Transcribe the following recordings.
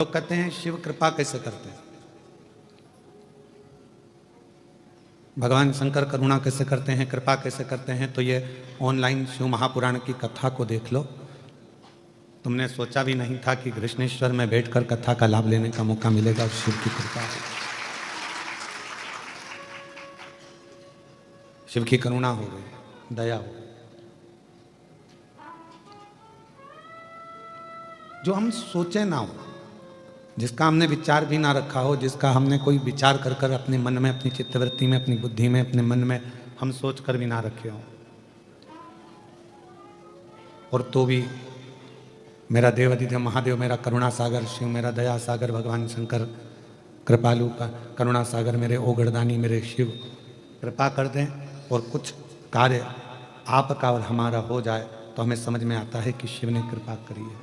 लोग कहते हैं शिव कृपा कैसे करते हैं, भगवान शंकर करुणा कैसे करते हैं, कृपा कैसे करते हैं। तो ये ऑनलाइन शिव महापुराण की कथा को देख लो। तुमने सोचा भी नहीं था कि कृष्णेश्वर में बैठकर कथा का लाभ लेने का मौका मिलेगा और शिव की कृपा, शिव की करुणा हो गई, दया हो गई। जो हम सोचे ना हो, जिसका हमने विचार भी ना रखा हो, जिसका हमने कोई विचार कर कर अपने मन में, अपनी चित्तवृत्ति में, अपनी बुद्धि में, अपने मन में हम सोच कर भी ना रखे हो, और तो भी मेरा देवाधिदेव महादेव, मेरा करुणा सागर शिव, मेरा दया सागर भगवान शंकर, कृपालु का करुणा सागर मेरे ओगड़दानी मेरे शिव कृपा कर दें और कुछ कार्य आपका और हमारा हो जाए, तो हमें समझ में आता है कि शिव ने कृपा करी है,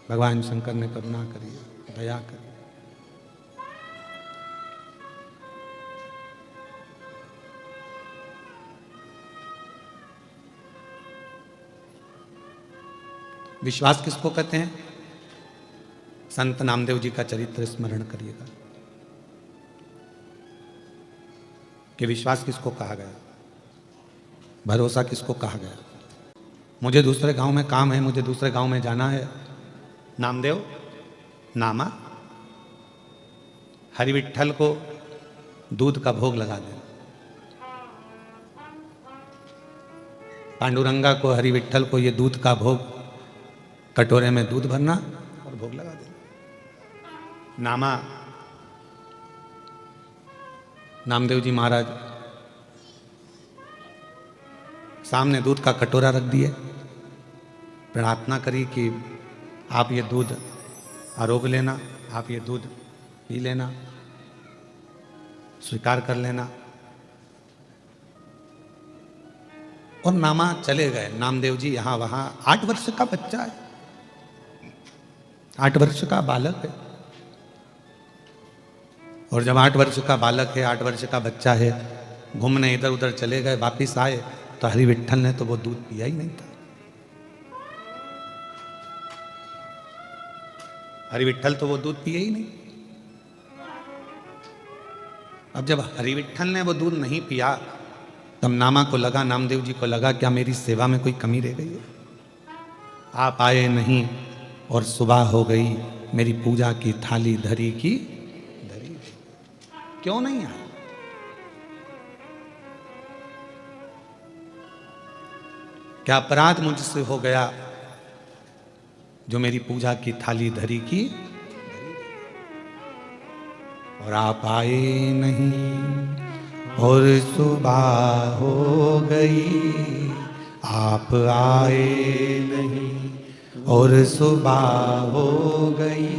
भगवान शंकर ने करुणा करी है, दया करी। विश्वास किसको कहते हैं? संत नामदेव जी का चरित्र स्मरण करिएगा कि विश्वास किसको कहा गया, भरोसा किसको कहा गया। मुझे दूसरे गांव में काम है, मुझे दूसरे गांव में जाना है, नामदेव नामा हरि विट्ठल को दूध का भोग लगा देना, पांडुरंगा को, हरि विट्ठल को ये दूध का भोग, कटोरे में दूध भरना और भोग लगा देना। नामा नामदेव जी महाराज सामने दूध का कटोरा रख दिए, प्रार्थना करी कि आप ये दूध आरोग लेना, आप ये दूध पी लेना, स्वीकार कर लेना। और नामा चले गए। नामदेव जी यहां वहां, 8 वर्ष का बच्चा है, 8 वर्ष का बालक है। और जब 8 वर्ष का बालक है, 8 वर्ष का बच्चा है, घूमने इधर उधर चले गए, वापिस आए तो हरि विट्ठल ने तो वो दूध पिया ही नहीं था। हरि विट्ठल तो वो दूध पिए ही नहीं। अब जब हरि विट्ठल ने वो दूध नहीं पिया, तब नामा को लगा, नामदेव जी को लगा, क्या मेरी सेवा में कोई कमी रह गई है? आप आए नहीं और सुबह हो गई, मेरी पूजा की थाली धरी की धरी, क्यों नहीं आए? क्या अपराध मुझसे हो गया जो मेरी पूजा की थाली धरी की और आप आए नहीं और सुबह हो गई, आप आए नहीं और सुबह हो गई,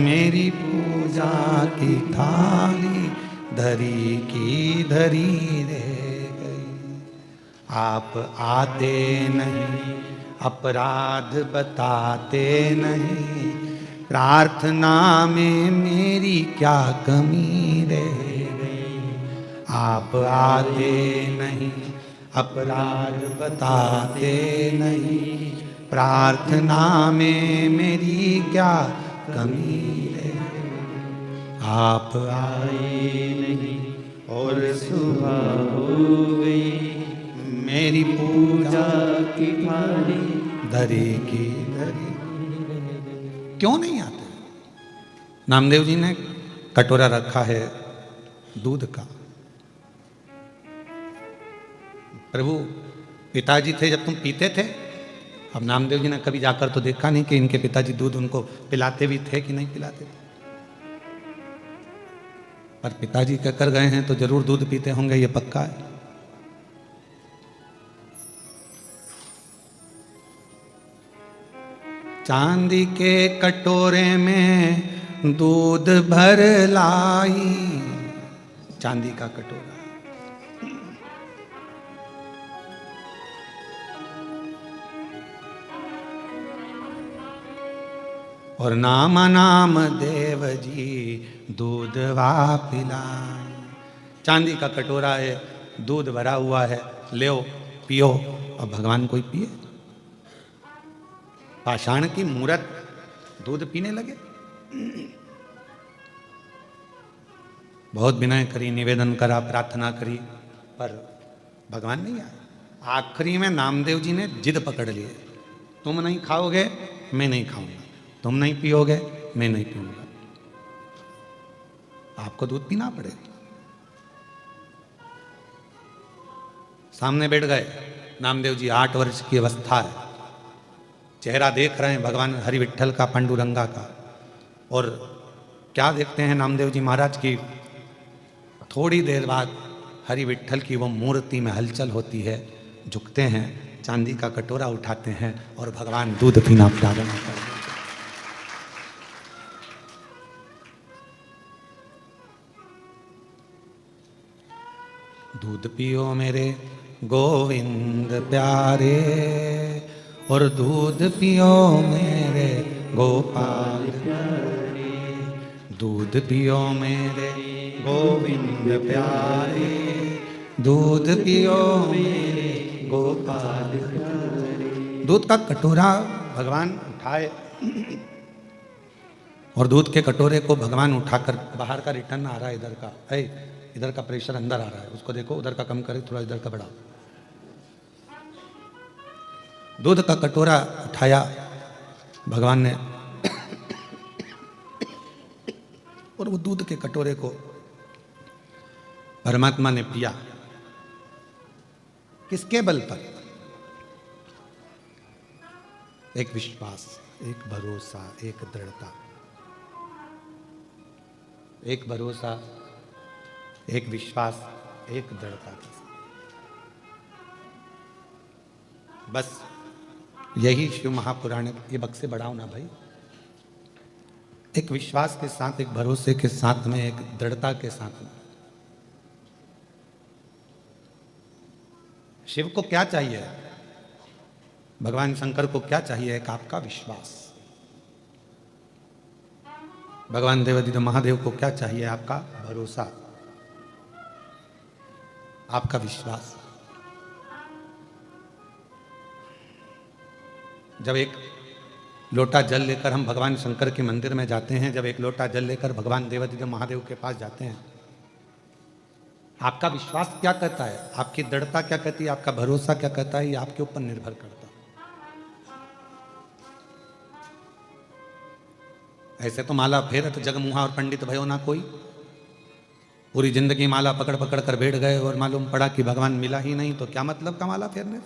मेरी पूजा की थाली धरी की धरी रह गई। आप आते नहीं, अपराध बताते नहीं, प्रार्थना में मेरी क्या कमी रह गई। आप आते नहीं, अपराध बताते नहीं, प्रार्थना में मेरी क्या कमी रह गई। आप आए नहीं और सुबह हो गई, मेरी पूजा की थाली धरी की धरी। क्यों नहीं आते? नामदेव जी ने कटोरा रखा है दूध का। प्रभु पिताजी थे जब तुम पीते थे। अब नामदेव जी ने कभी जाकर तो देखा नहीं कि इनके पिताजी दूध उनको पिलाते भी थे कि नहीं पिलाते थे, पर पिताजी कहकर गए हैं तो जरूर दूध पीते होंगे, ये पक्का है। चांदी के कटोरे में दूध भर लाई, चांदी का कटोरा, और नाम नाम देव जी दूध वा पिलाई। चांदी का कटोरा है, दूध भरा हुआ है, ले पियो। अब भगवान कोई पिए? पाषाण की मूर्त दूध पीने लगे? बहुत विनय करी, निवेदन करा, प्रार्थना करी, पर भगवान नहीं आए। आखिरी में नामदेव जी ने जिद पकड़ लिए, तुम नहीं खाओगे मैं नहीं खाऊंगा, तुम नहीं पियोगे मैं नहीं पीऊंगा, आपको दूध पीना पड़ेगा। सामने बैठ गए नामदेव जी, 8 वर्ष की अवस्था है, चेहरा देख रहे हैं भगवान हरि विट्ठल का, पांडुरंगा का, और क्या देखते हैं नामदेव जी महाराज की थोड़ी देर बाद हरि विट्ठल की वो मूर्ति में हलचल होती है, झुकते हैं, चांदी का कटोरा उठाते हैं और भगवान दूध पीना प्रारंभ करते हैं। दूध पियो मेरे गोविंद प्यारे, और दूध पियो मेरे गोपाल प्यारे, दूध पियो मेरे गोविंद प्यारे, दूध पियो मेरे गोपाल प्यारे। दूध का कटोरा भगवान उठाए और दूध के कटोरे को भगवान उठाकर, बाहर का रिटर्न आ रहा है इधर का, है इधर का प्रेशर अंदर आ रहा है, उसको देखो, उधर का कम करे, थोड़ा इधर का बढ़ाओ। दूध का कटोरा उठाया भगवान ने, और वो दूध के कटोरे को परमात्मा ने पिया। किसके बल पर? एक विश्वास, एक भरोसा, एक दृढ़ता, एक भरोसा, एक विश्वास, एक दृढ़ता के साथ। बस यही शिव महापुराण, ये बक्से बढ़ाओ ना भाई, एक विश्वास के साथ, एक भरोसे के साथ में, एक दृढ़ता के साथ में। शिव को क्या चाहिए? भगवान शंकर को क्या चाहिए? एक आपका विश्वास। भगवान देवादिदेव महादेव को क्या चाहिए? आपका भरोसा, आपका विश्वास। जब एक लोटा जल लेकर हम भगवान शंकर के मंदिर में जाते हैं, जब एक लोटा जल लेकर भगवान देवादिदेव महादेव के पास जाते हैं, आपका विश्वास क्या कहता है, आपकी दृढ़ता क्या कहती है, आपका भरोसा क्या कहता है, ये आपके ऊपर निर्भर करता है। ऐसे तो माला फेरत जगमुहा और पंडित भयो ना कोई, पूरी जिंदगी माला पकड़ पकड़ कर बैठ गए और मालूम पड़ा कि भगवान मिला ही नहीं, तो क्या मतलब का माला फेरने?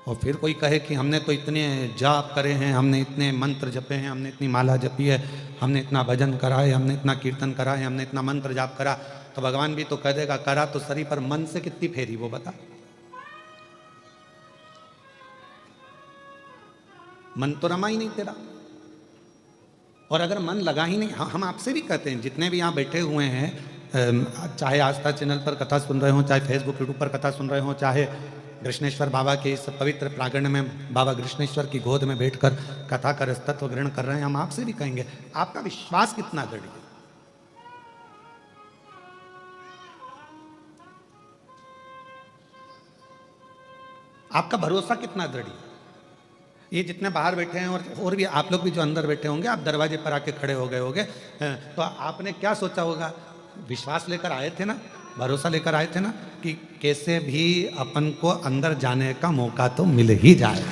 और फिर कोई कहे कि हमने तो इतने जाप करे हैं, हमने इतने मंत्र जपे हैं, हमने इतनी माला जपी है, हमने इतना भजन करा है, हमने इतना कीर्तन करा है, हमने इतना मंत्र जाप करा, तो भगवान भी तो कह देगा करा तो सरी, पर मन से कितनी फेरी वो बता। मन तो रमा ही नहीं तेरा, और अगर मन लगा ही नहीं, हम आपसे भी कहते हैं, जितने भी यहाँ बैठे हुए हैं, चाहे आस्था चैनल पर कथा सुन रहे हो, चाहे फेसबुक यूट्यूब पर कथा सुन रहे हो, चाहे कृष्णेश्वर बाबा के इस पवित्र प्रांगण में बाबा कृष्णेश्वर की गोद में बैठकर कथा का रसतत्व ग्रहण कर रहे हैं, हम आपसे भी कहेंगे आपका विश्वास कितना दृढ़ है, आपका भरोसा कितना दृढ़ है। ये जितने बाहर बैठे हैं और भी आप लोग भी जो अंदर बैठे होंगे, आप दरवाजे पर आके खड़े हो गए होंगे, तो आपने क्या सोचा होगा? विश्वास लेकर आए थे ना, भरोसा लेकर आए थे ना कि कैसे भी अपन को अंदर जाने का मौका तो मिल ही जाए।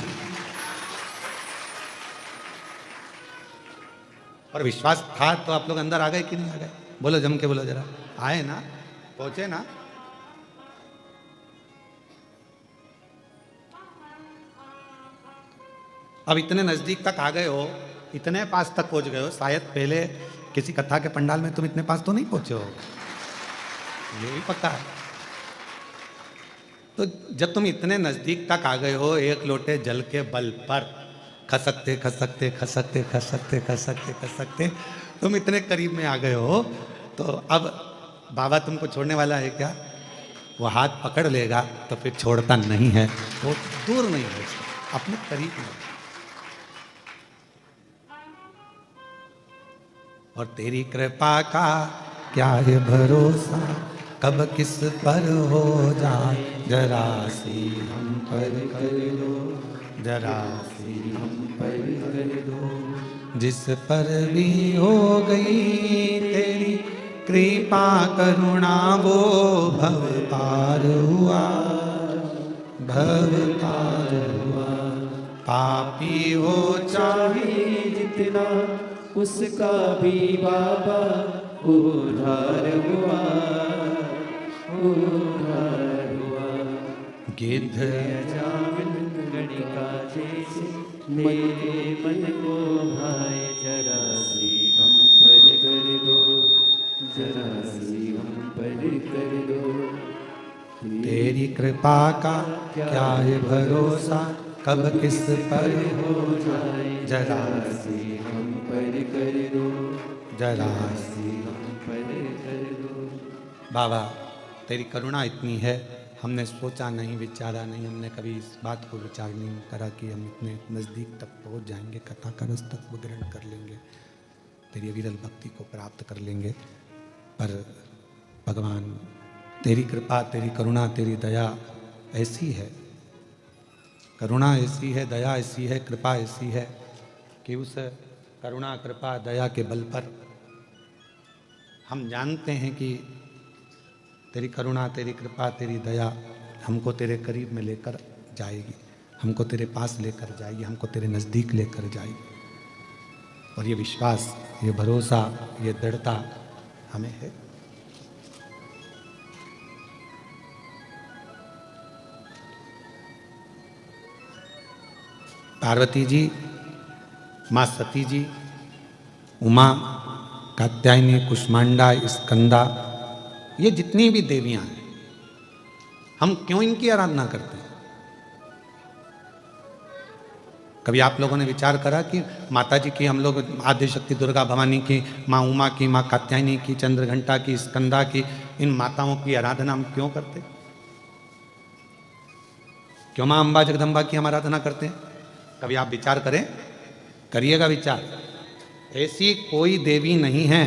और विश्वास था तो आप लोग अंदर आ गए कि नहीं आ गए? बोलो, जम के बोलो जरा, आए ना, पहुंचे ना? अब इतने नजदीक तक आ गए हो, इतने पास तक पहुंच गए हो, शायद पहले किसी कथा के पंडाल में तुम इतने पास तो नहीं पहुंचे हो, ये भी पक्का है। तो जब तुम इतने नजदीक तक आ गए हो, एक लोटे जल के बल पर खसकते खसकते खसकते खसकते खसकते खसकते तुम इतने करीब में आ गए हो, तो अब बाबा तुमको छोड़ने वाला है क्या? वो हाथ पकड़ लेगा तो फिर छोड़ता नहीं है, वो दूर नहीं है, अपने करीब में। और तेरी कृपा का क्या है भरोसा, कब किस पर हो जाए, जरा सी हम पर कर दो, जरा सी हम पर कर दो, जिस पर भी हो गई तेरी कृपा करुणा वो भव पार हुआ, भव पार हुआ। पापी हो चाहे जितना उसका भी बाबा उद्धार हुआ, उद्धार हुआ। गिद्ध अजामिल गणिका जैसे मेरे मन को भाए, जरा सी हम पर कर दो, जरा सी हम पर कर दो। तेरी कृपा का क्या है भरोसा, कब किस पर हो जाए, जरा सी हम पर कर दो, जरा सी हम पर कर दो। बाबा तेरी करुणा इतनी है, हमने सोचा नहीं, विचारा नहीं, हमने कभी इस बात को विचार नहीं करा कि हम इतने नज़दीक तक पहुंच जाएंगे, कथा का रस तक वो ग्रहण कर लेंगे, तेरी अविरल भक्ति को प्राप्त कर लेंगे। पर भगवान तेरी कृपा, तेरी करुणा, तेरी दया ऐसी है, करुणा ऐसी है, दया ऐसी है, कृपा ऐसी है कि उस करुणा कृपा दया के बल पर हम जानते हैं कि तेरी करुणा, तेरी कृपा, तेरी दया हमको तेरे करीब में लेकर जाएगी, हमको तेरे पास लेकर जाएगी, हमको तेरे नज़दीक लेकर जाएगी। और ये विश्वास, ये भरोसा, ये दृढ़ता हमें है। पार्वती जी, माँ सती जी, उमा, कात्यायनी, कुष्मांडा, स्कंदा, ये जितनी भी देवियां हैं, हम क्यों इनकी आराधना करते हैं? कभी आप लोगों ने विचार करा कि माता जी की हम लोग आद्य शक्ति दुर्गा भवानी की, माँ उमा की, माँ कात्यायनी की, चंद्रघंटा की, स्कंदा की, इन माताओं की आराधना हम क्यों करते? क्यों माँ अम्बा जगदम्बा की हम आराधना करते हैं? कभी आप विचार करें, करिएगा विचार। ऐसी कोई देवी नहीं है,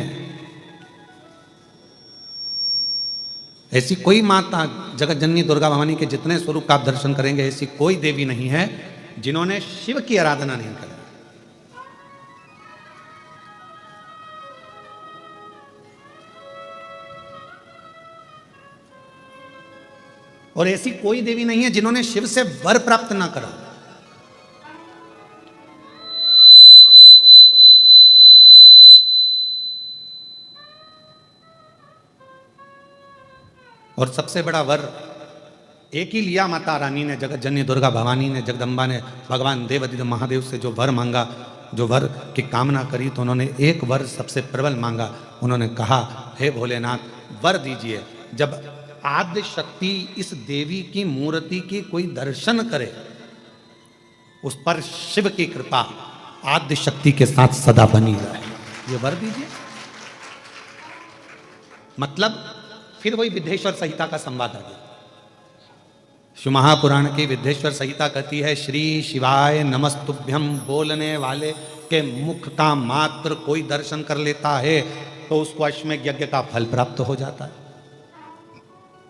ऐसी कोई माता, जगत जननी दुर्गा भवानी के जितने स्वरूप का आप दर्शन करेंगे, ऐसी कोई देवी नहीं है जिन्होंने शिव की आराधना नहीं करी। और ऐसी कोई देवी नहीं है जिन्होंने शिव से वर प्राप्त ना करा। और सबसे बड़ा वर एक ही लिया माता रानी ने, जगत जननी दुर्गा भवानी ने, जगदम्बा ने भगवान देवाधिदेव महादेव से जो वर मांगा, जो वर की कामना करी, तो उन्होंने एक वर सबसे प्रबल मांगा। उन्होंने कहा, हे भोलेनाथ वर दीजिए, जब आद्य शक्ति इस देवी की मूर्ति की कोई दर्शन करे, उस पर शिव की कृपा आद्य शक्ति के साथ सदा बनी रहे, ये वर दीजिए। मतलब फिर वही विद्येश्वर संहिता का संवाद आ गया। शिव महापुराण की विद्येश्वर संहिता कहती है, श्री शिवाय नमस्तुभ्यम बोलने वाले के मुख का मात्र कोई दर्शन कर लेता है तो उसको अश्वमेध यज्ञ का फल प्राप्त हो जाता है।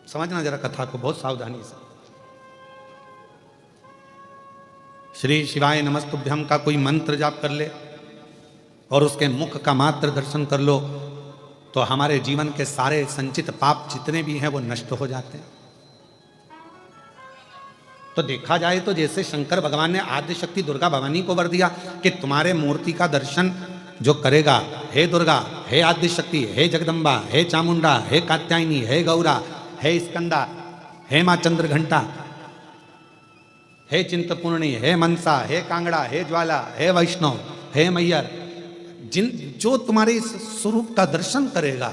समझना जरा कथा को बहुत सावधानी से। श्री शिवाय नमस्तुभ्यम का कोई मंत्र जाप कर ले और उसके मुख का मात्र दर्शन कर लो तो हमारे जीवन के सारे संचित पाप जितने भी हैं वो नष्ट हो जाते हैं। तो देखा जाए तो जैसे शंकर भगवान ने आद्य शक्ति दुर्गा भवानी को वर दिया कि तुम्हारे मूर्ति का दर्शन जो करेगा, हे दुर्गा, हे आद्य शक्ति, हे जगदम्बा, हे चामुंडा, हे कात्यायनी, हे गौरा, हे स्कंदा, हे मां चंद्रघंटा, हे चिंतपूर्णी, हे मनसा, हे कांगड़ा, हे ज्वाला, हे वैष्णव, हे मैयर, जो तुम्हारे इस स्वरूप का दर्शन करेगा,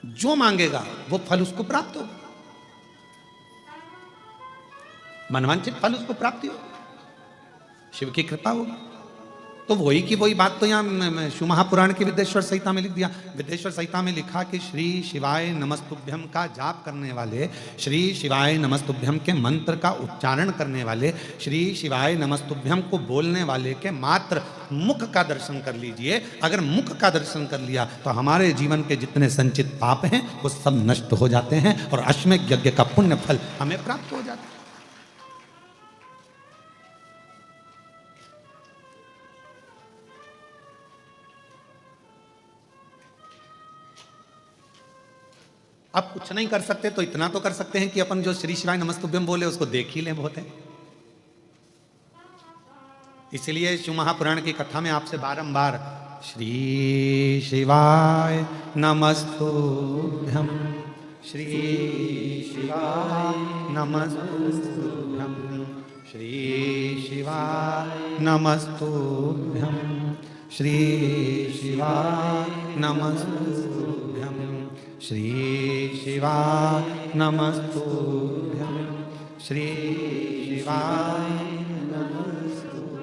जो मांगेगा वो फल उसको प्राप्त होगा, मनवांचित फल उसको प्राप्ति हो, शिव की कृपा होगी। तो वही की वही बात तो यहाँ शिव महापुराण की विद्येश्वर संहिता में लिख दिया। विद्येश्वर संहिता में लिखा कि श्री शिवाय नमस्तुभ्यम का जाप करने वाले, श्री शिवाय नमस्तुभ्यम के मंत्र का उच्चारण करने वाले, श्री शिवाय नमस्तुभ्यम को बोलने वाले के मात्र मुख का दर्शन कर लीजिए। अगर मुख का दर्शन कर लिया तो हमारे जीवन के जितने संचित पाप हैं वो सब नष्ट हो जाते हैं और अश्वमेध यज्ञ का पुण्य फल हमें प्राप्त हो जाता है। अब कुछ नहीं कर सकते तो इतना तो कर सकते हैं कि अपन जो श्री शिवाय नमस्तुभ्यम बोले उसको देख ही लें, बहुत है। इसलिए शिव महापुराण की कथा में आपसे बारंबार श्री शिवाय नमस्तुभ्यम, श्री शिवाय नमस्तुभ्यम, श्री शिवाय नमस्तुभ्यम, श्री शिवाय नमस्तुभ्यम, श्री शिवाय नमस्तुभ्यम, श्री शिवाय।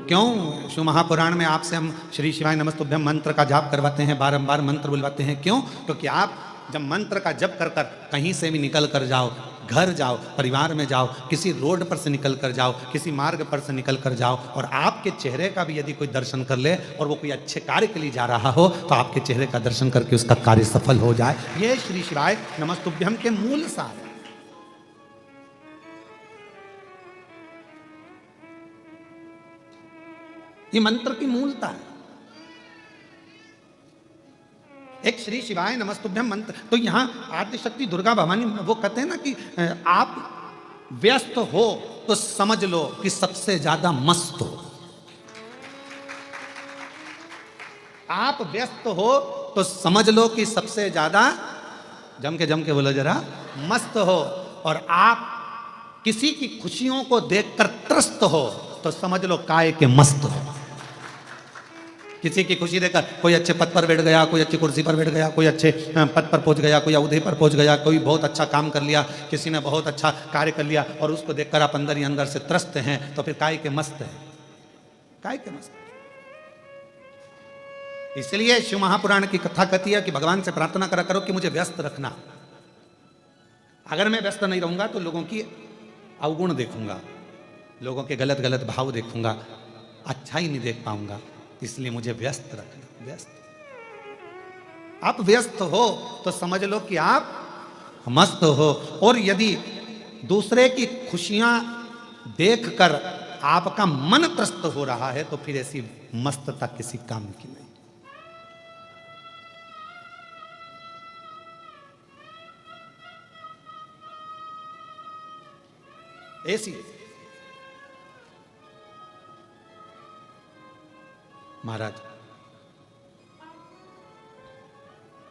क्यों शिव महापुराण में आपसे हम श्री शिवाय नमस्तुभ्यम मंत्र का जाप करवाते हैं, बारंबार मंत्र बुलवाते हैं? क्यों? क्योंकि आप जब मंत्र का जप कर कर कहीं से भी निकल कर जाओ, घर जाओ, परिवार में जाओ, किसी रोड पर से निकल कर जाओ, किसी मार्ग पर से निकल कर जाओ, और आपके चेहरे का भी यदि कोई दर्शन कर ले और वो कोई अच्छे कार्य के लिए जा रहा हो, तो आपके चेहरे का दर्शन करके उसका कार्य सफल हो जाए। ये श्री शिवाय नमस्तुभ्यम के मूल सार है। ये मंत्र की मूलता है। एक श्री शिवाय नमस्तुभ्यम मंत्र। तो यहां आद्य शक्ति दुर्गा भवानी वो कहते हैं ना कि आप व्यस्त हो तो समझ लो कि सबसे ज्यादा मस्त हो। आप व्यस्त हो तो समझ लो कि सबसे ज्यादा जम के बोलो जरा, मस्त हो। और आप किसी की खुशियों को देखकर त्रस्त हो तो समझ लो काय के मस्त हो। किसी की खुशी देखकर कोई अच्छे पद पर बैठ गया, कोई अच्छी कुर्सी पर बैठ गया, कोई अच्छे पद पर पहुंच गया, कोई अवधि पर पहुंच गया, कोई बहुत अच्छा काम कर लिया, किसी ने बहुत अच्छा कार्य कर लिया, और उसको देखकर आप अंदर ही अंदर से त्रस्त हैं, तो फिर काय के मस्त है, काय के मस्त। इसलिए शिव महापुराण की कथा कहती है कि भगवान से प्रार्थना करा करो कि मुझे व्यस्त रखना। अगर मैं व्यस्त नहीं रहूंगा तो लोगों की अवगुण देखूंगा, लोगों के गलत गलत भाव देखूंगा, अच्छा ही नहीं देख पाऊंगा। इसलिए मुझे व्यस्त रखना। व्यस्त, आप व्यस्त हो तो समझ लो कि आप मस्त हो। और यदि दूसरे की खुशियां देखकर आपका मन त्रस्त हो रहा है तो फिर ऐसी मस्तता किसी काम की नहीं। ऐसी महाराज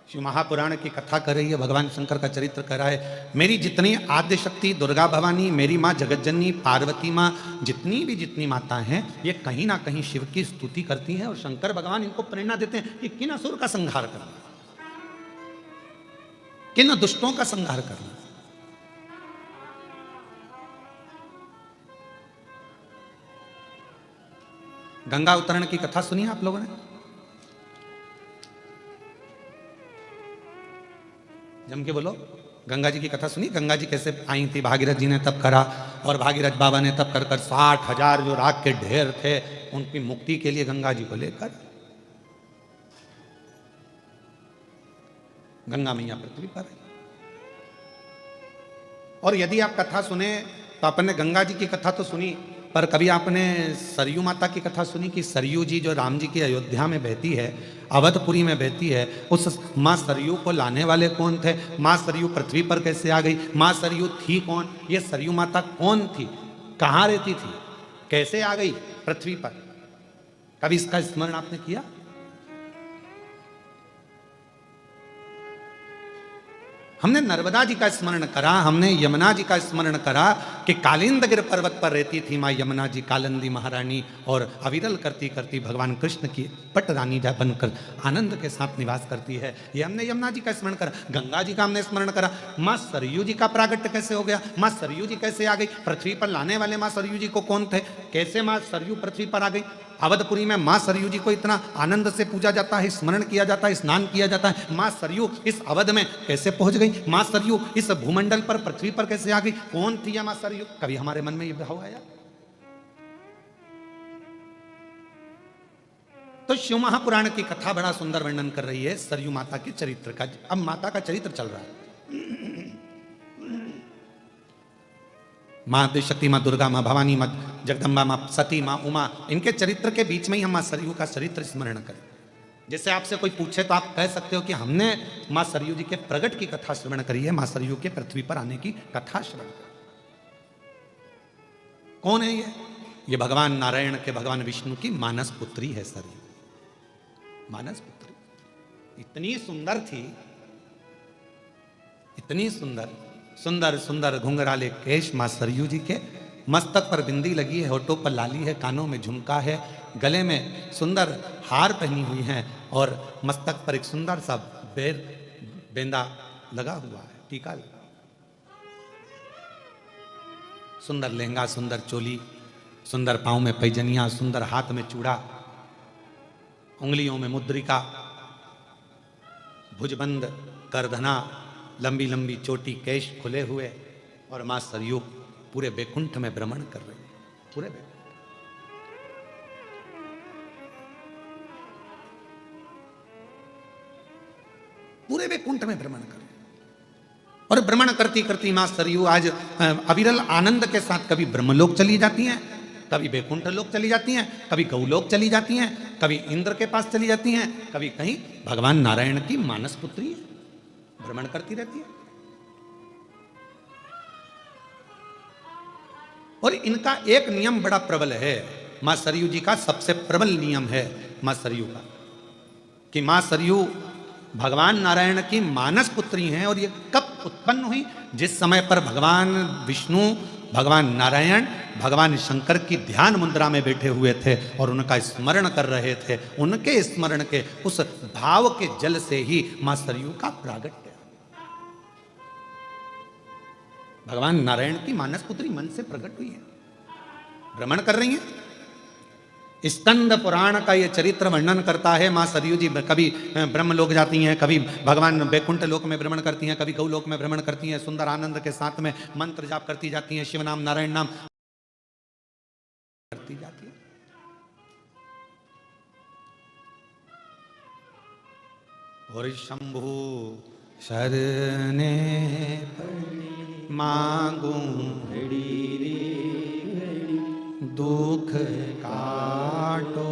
शिव महापुराण की कथा कर रही है, भगवान शंकर का चरित्र कर रहा है। मेरी जितनी आद्य शक्ति दुर्गा भवानी, मेरी माँ जगज्जननी, पार्वती माँ, जितनी माता हैं, ये कहीं ना कहीं शिव की स्तुति करती हैं। और शंकर भगवान इनको प्रेरणा देते हैं कि किन असुर का संहार करना, किन दुष्टों का संहार करना। गंगा अवतरण की कथा सुनी आप लोगों ने? जम के बोलो, गंगा जी की कथा सुनी? गंगा जी कैसे आई थी, भागीरथ जी ने तप करा, और भागीरथ बाबा ने तप कर 60,000 जो राख के ढेर थे उनकी मुक्ति के लिए गंगा जी को लेकर गंगा मैया पृथ्वी पर आई। और यदि आप कथा सुने तो आपने गंगा जी की कथा तो सुनी, पर कभी आपने सरयू माता की कथा सुनी कि सरयू जी जो राम जी की अयोध्या में बहती है, अवधपुरी में बहती है, उस माँ सरयू को लाने वाले कौन थे? माँ सरयू पृथ्वी पर कैसे आ गई? माँ सरयू थी कौन? ये सरयू माता कौन थी? कहाँ रहती थी? कैसे आ गई पृथ्वी पर? कभी इसका स्मरण आपने किया? हमने नर्मदा जी का स्मरण करा, हमने यमुना जी का स्मरण करा कि कालिंदगिर पर्वत पर रहती थी माँ यमुना जी, कालिंदी महारानी, और अविरल करती करती भगवान कृष्ण की पट रानी बनकर आनंद के साथ निवास करती है। ये हमने यमुना जी का स्मरण करा। गंगा जी का हमने स्मरण करा। माँ सरयू जी का प्रागट्य कैसे हो गया? माँ सरयू जी कैसे आ गई पृथ्वी पर? लाने वाले माँ सरयू जी को कौन थे? कैसे माँ सरयू पृथ्वी पर आ गई? अवधपुरी में माँ सरयू जी को इतना आनंद से पूजा जाता है, स्मरण किया जाता है, स्नान किया जाता है। माँ सरयू इस अवध में कैसे पहुंच गई? माँ सरयू इस भूमंडल पर, पृथ्वी पर कैसे आ गई? कौन थी यह माँ सरयू? कभी हमारे मन में यह भाव आया? तो शिव महापुराण की कथा बड़ा सुंदर वर्णन कर रही है सरयू माता के चरित्र का। अब माता का चरित्र चल रहा है। माँ शक्ति, माँ दुर्गा, माँ भवानी, माँ जगदम्बा, माँ सती, माँ उमा, इनके चरित्र के बीच में ही हम माँ सरयू का चरित्र स्मरण करें। जैसे आपसे कोई पूछे तो आप कह सकते हो कि हमने मां सरयू जी के प्रगट की कथा श्रवण करी है, मां सरयू के पृथ्वी पर आने की कथा श्रवण करी। कौन है ये भगवान नारायण के, भगवान विष्णु की मानस पुत्री है सरयू। मानस पुत्री इतनी सुंदर थी, इतनी सुंदर, सुंदर सुंदर घुंघराले केश मां सरयू जी के, मस्तक पर बिंदी लगी है, होठों पर लाली है, कानों में झुमका है, गले में सुंदर हार पहनी हुई है और मस्तक पर एक सुंदर सा बेंदा लगा हुआ है, टीका लगा, सुंदर लहंगा, सुंदर चोली, सुंदर पांव में पैजनिया, सुंदर हाथ में चूड़ा, उंगलियों में मुद्रिका, भुजबंद करधना, लंबी लंबी चोटी, केश खुले हुए, और मां सरयू पूरे बैकुंठ में भ्रमण कर रही है। पूरे बैकुंठ, पूरे बैकुंठ में भ्रमण कर रही है। और भ्रमण करती करती मां सरयू आज अविरल आनंद के साथ कभी ब्रह्मलोक चली जाती हैं, कभी बैकुंठ लोक चली जाती हैं, कभी गौलोक चली जाती हैं, कभी इंद्र के पास चली जाती हैं, कभी कहीं भगवान नारायण की मानस पुत्री है, भ्रमण करती रहती है। और इनका एक नियम बड़ा प्रबल है, मां सरयू जी का सबसे प्रबल नियम है मां सरयू का, कि मां सरयू भगवान नारायण की मानस पुत्री हैं। और ये कब उत्पन्न हुई? जिस समय पर भगवान विष्णु, भगवान नारायण, भगवान शंकर की ध्यान मुद्रा में बैठे हुए थे और उनका स्मरण कर रहे थे, उनके स्मरण के उस भाव के जल से ही मां सरयू का प्रागट्य। भगवान नारायण की मानस पुत्री मन से प्रकट हुई है, भ्रमण कर रही हैं। स्कंद पुराण का ये चरित्र वर्णन करता है, मां सरयू जी कभी ब्रह्मलोक जाती हैं, कभी भगवान बैकुंठ लोक में भ्रमण करती हैं, कभी गौलोक में भ्रमण करती हैं, सुंदर आनंद के साथ में मंत्र जाप करती जाती हैं, शिव नाम नारायण नाम करती जाती है। और शंभु शरणे मांगू दुख काटो,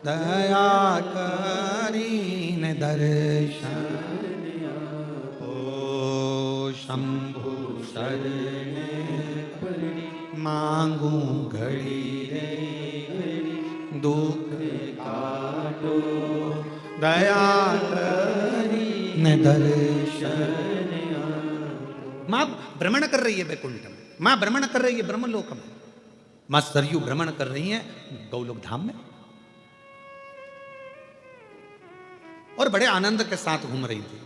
दया करीन दर्शन ओ शंभु शरणे मांगू घड़ी रे, दुख काटो दया करीन दर्शन। मां भ्रमण कर रही है बैकुंठ में, मां भ्रमण कर रही है ब्रह्मलोक में, मां सरयू भ्रमण कर रही हैं गौलोक धाम में और बड़े आनंद के साथ घूम रही थी।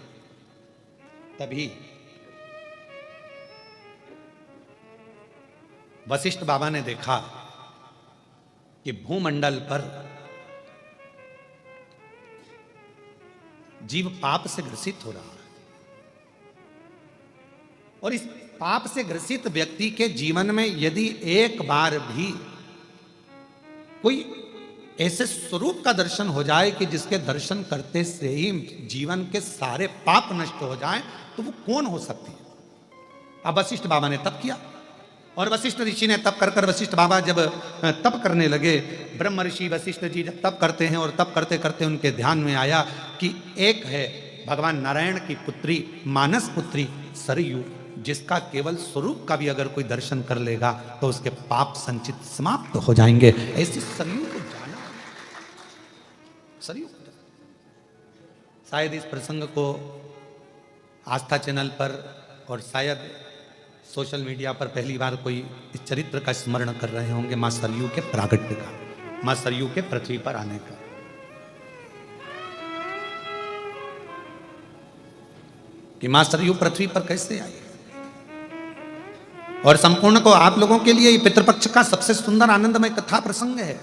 तभी वशिष्ठ बाबा ने देखा कि भूमंडल पर जीव पाप से ग्रसित हो रहा है और इस पाप से ग्रसित व्यक्ति के जीवन में यदि एक बार भी कोई ऐसे स्वरूप का दर्शन हो जाए कि जिसके दर्शन करते से ही जीवन के सारे पाप नष्ट हो जाएं, तो वो कौन हो सकती है? अब वशिष्ठ बाबा ने तप किया और वशिष्ठ ऋषि ने तप कर वशिष्ठ बाबा जब तप करने लगे, ब्रह्म ऋषि वशिष्ठ जी जब तप करते हैं और तप करते करते उनके ध्यान में आया कि एक है भगवान नारायण की पुत्री, मानस पुत्री सरयू, जिसका केवल स्वरूप का भी अगर कोई दर्शन कर लेगा तो उसके पाप संचित समाप्त हो जाएंगे। ऐसी सरयू को जाना, सरयू को जाना। शायद इस प्रसंग को आस्था चैनल पर और शायद सोशल मीडिया पर पहली बार कोई इस चरित्र का स्मरण कर रहे होंगे, मां सरयू के प्रागट्य का, मां सरयू के पृथ्वी पर आने का। कि मां सरयू पृथ्वी पर कैसे आई। और संपूर्ण को आप लोगों के लिए पितृपक्ष का सबसे सुंदर आनंदमय कथा प्रसंग है,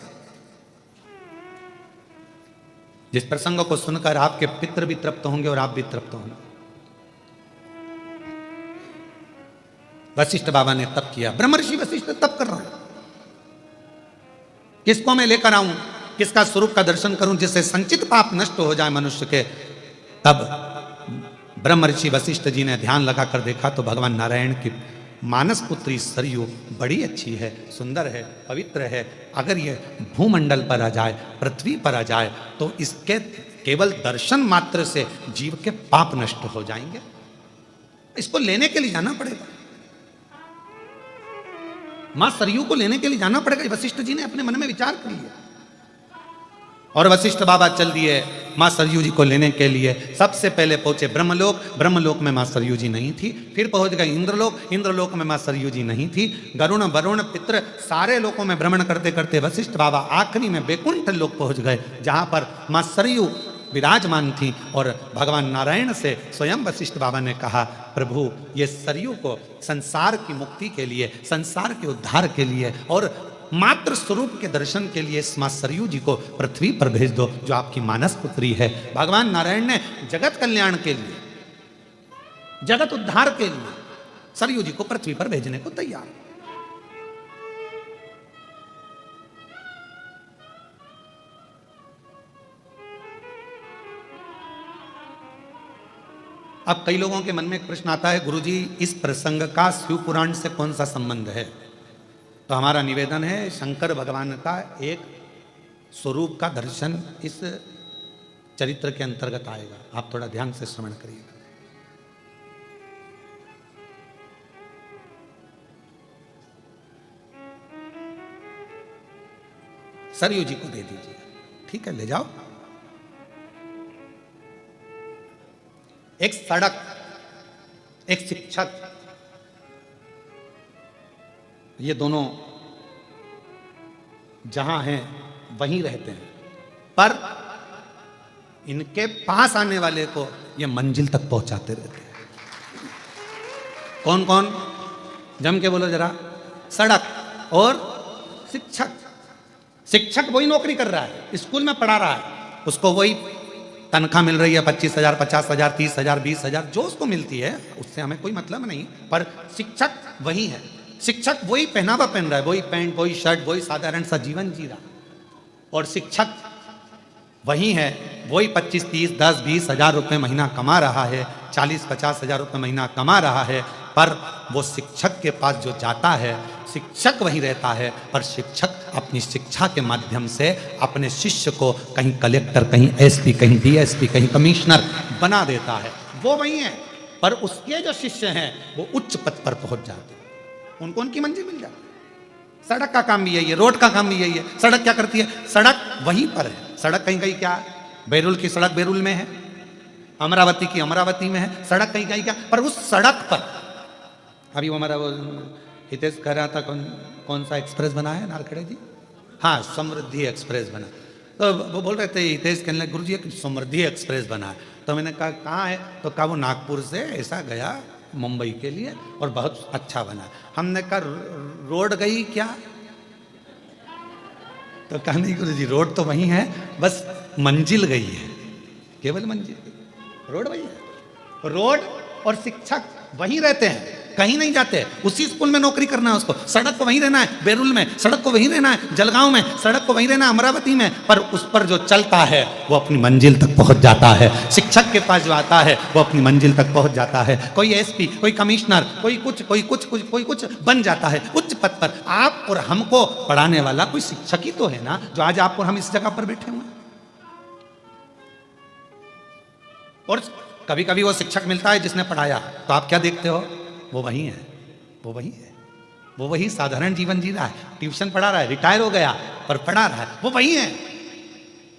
जिस प्रसंग को सुनकर आपके पितृ भी तृप्त होंगे और आप भी तृप्त होंगे। वशिष्ठ बाबा ने तप किया, ब्रह्मर्षि वशिष्ठ तप कर रहा हूं, किसको मैं लेकर आऊं, किसका स्वरूप का दर्शन करूं जिससे संचित पाप नष्ट हो जाए मनुष्य के। तब ब्रह्म ऋषि वशिष्ठ जी ने ध्यान लगाकर देखा तो भगवान नारायण की मानस पुत्री सरयू बड़ी अच्छी है, सुंदर है, पवित्र है। अगर ये भूमंडल पर आ जाए, पृथ्वी पर आ जाए, तो इसके केवल दर्शन मात्र से जीव के पाप नष्ट हो जाएंगे। इसको लेने के लिए जाना पड़ेगा, मां सरयू को लेने के लिए जाना पड़ेगा। वशिष्ठ जी ने अपने मन में विचार कर लिया और वशिष्ठ बाबा चल दिए मां सरयू जी को लेने के लिए। सबसे पहले पहुंचे ब्रह्मलोक, ब्रह्मलोक में मां सरयू जी नहीं थी। फिर पहुंच गए इंद्रलोक, इंद्रलोक में मां सरयू जी नहीं थी। गरुण वरुण पितृ सारे लोकों में भ्रमण करते करते वशिष्ठ बाबा आखिरी में बैकुंठ लोक पहुंच गए, जहां पर मां सरयू विराजमान थी। और भगवान नारायण से स्वयं वशिष्ठ बाबा ने कहा, प्रभु ये सरयू को संसार की मुक्ति के लिए, संसार के उद्धार के लिए और मात्र स्वरूप के दर्शन के लिए इस मां सरयू जी को पृथ्वी पर भेज दो, जो आपकी मानस पुत्री है। भगवान नारायण ने जगत कल्याण के लिए, जगत उद्धार के लिए सरयू जी को पृथ्वी पर भेजने को तैयार। अब कई लोगों के मन में एक प्रश्न आता है, गुरुजी इस प्रसंग का शिव पुराण से कौन सा संबंध है? तो हमारा निवेदन है, शंकर भगवान का एक स्वरूप का दर्शन इस चरित्र के अंतर्गत आएगा। आप थोड़ा ध्यान से श्रवण करिएगा। सरयू जी को दे दीजिए, ठीक है, ले जाओ। एक सड़क, एक शिक्षक, ये दोनों जहां हैं वहीं रहते हैं, पर इनके पास आने वाले को ये मंजिल तक पहुंचाते रहते हैं। कौन कौन? जम के बोलो जरा। सड़क और शिक्षक। शिक्षक वही नौकरी कर रहा है, स्कूल में पढ़ा रहा है, उसको वही तनख्वाह मिल रही है, 25,000, 50,000, 30,000, 20,000 जो उसको मिलती है, उससे हमें कोई मतलब नहीं। पर शिक्षक वही है, शिक्षक वही पहनावा पहन रहा है, वही पैंट, वही शर्ट, वही साधारण सा जीवन जी रहा। और शिक्षक वही है, वही 25, 30, 10, 20,000 रुपये महीना कमा रहा है, 40, 50,000 रुपये महीना कमा रहा है। पर वो शिक्षक के पास जो जाता है, शिक्षक वही रहता है, पर शिक्षक अपनी शिक्षा के माध्यम से अपने शिष्य को कहीं कलेक्टर, कहीं एसपी, कहीं डीएसपी, कहीं कमिश्नर बना देता है। वो वही है, पर उसके जो शिष्य हैं वो उच्च पद पर पहुंच जाते हैं, उनको उनकी मंजिल मिल जाती है। सड़क का काम भी यही है, रोड का काम भी यही है। सड़क क्या करती है? सड़क वहीं पर है। सड़क कहीं कहीं क्या है? बैरुल की सड़क बैरुल में है, अमरावती की अमरावती में है। सड़क कहीं कहीं क्या, पर उस सड़क पर अभी वो हमारा वो हितेश कह रहा था, कौन सा एक्सप्रेस बना है नारखेड़े जी? हाँ, समृद्धि एक्सप्रेस बना। तो वो बोल रहे थे, हितेश कहने लगे, गुरु जी एक समृद्धि एक्सप्रेस बना है। तो मैंने कहा कहाँ है? तो कहा वो नागपुर से ऐसा गया मुंबई के लिए और बहुत अच्छा बना। हमने कहा रोड गई क्या? तो कहा नहीं गुरु जी, रोड तो वही है, बस मंजिल गई है, केवल मंजिल गई, रोड वही है। रोड और शिक्षक वहीं रहते हैं, कहीं नहीं जाते। उसी स्कूल में नौकरी करना है उसको, सड़क को वहीं रहना है बैरुल में, सड़क को वहीं रहना है जलगांव में, सड़क को वहीं रहना है अमरावती में, पर उस पर जो चलता है वो अपनी मंजिल तक पहुंच जाता है। शिक्षक के पास जो आता है वो अपनी मंजिल तक पहुंच जाता है। कोई एसपी, कोई कमिश्नर, कोई कुछ बन जाता है उच्च पद पर। आप और हमको पढ़ाने वाला कोई शिक्षक ही तो है ना, जो आज आप और हम इस जगह पर बैठे हुए। और कभी कभी वो शिक्षक मिलता है जिसने पढ़ाया, तो आप क्या देखते हो? वो वही है, वो वही है, वो वही साधारण जीवन जी रहा है, ट्यूशन पढ़ा रहा है, रिटायर हो गया पर पढ़ा रहा है, वो वही है।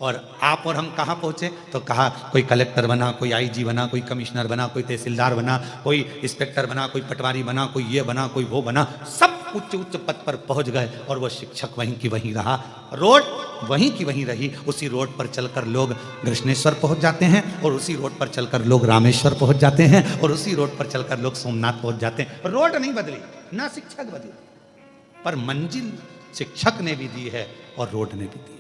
और आप और हम कहाँ पहुंचे? तो कहा कोई कलेक्टर बना, कोई आईजी बना, कोई कमिश्नर बना, कोई तहसीलदार बना, कोई इंस्पेक्टर बना, कोई पटवारी बना, कोई ये बना, कोई वो बना, सब उच्च उच्च पद पर पहुंच गए। और वो शिक्षक वहीं की वहीं रहा, रोड वहीं की वहीं रही। उसी रोड पर चलकर लोग कृष्णेश्वर पहुंच जाते हैं, और उसी रोड पर चलकर लोग रामेश्वर पहुंच जाते हैं, और उसी रोड पर चलकर लोग सोमनाथ पहुंच जाते हैं। रोड नहीं बदली, ना शिक्षक बदली, पर मंजिल शिक्षक ने भी दी है और रोड ने भी दी है।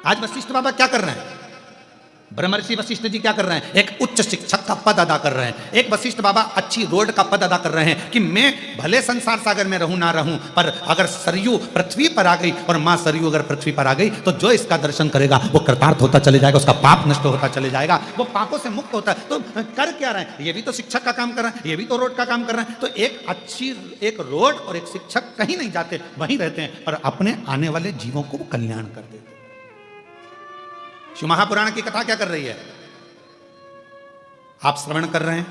आज वशिष्ठ बाबा क्या कर रहे हैं? ब्रह्मर्षि वशिष्ठ जी क्या कर रहे हैं? एक उच्च शिक्षक का पद अदा कर रहे हैं। एक वशिष्ठ बाबा अच्छी रोड का पद अदा कर रहे हैं कि मैं भले संसार सागर में रहूं ना रहूं, पर अगर सरयू पृथ्वी पर आ गई और मां सरयू अगर पृथ्वी पर आ गई तो जो इसका दर्शन करेगा वो कृतार्थ होता चले जाएगा, उसका पाप नष्ट होता चले जाएगा, वो पापों से मुक्त होता है। तो कर क्या रहे हैं? ये भी तो शिक्षक का काम कर रहे हैं, ये भी तो रोड का काम कर रहे हैं। तो एक रोड और एक शिक्षक कहीं नहीं जाते, वहीं रहते हैं और अपने आने वाले जीवों को कल्याण कर देते हैं। शिव महापुराण की कथा क्या कर रही है? आप श्रवण कर रहे हैं,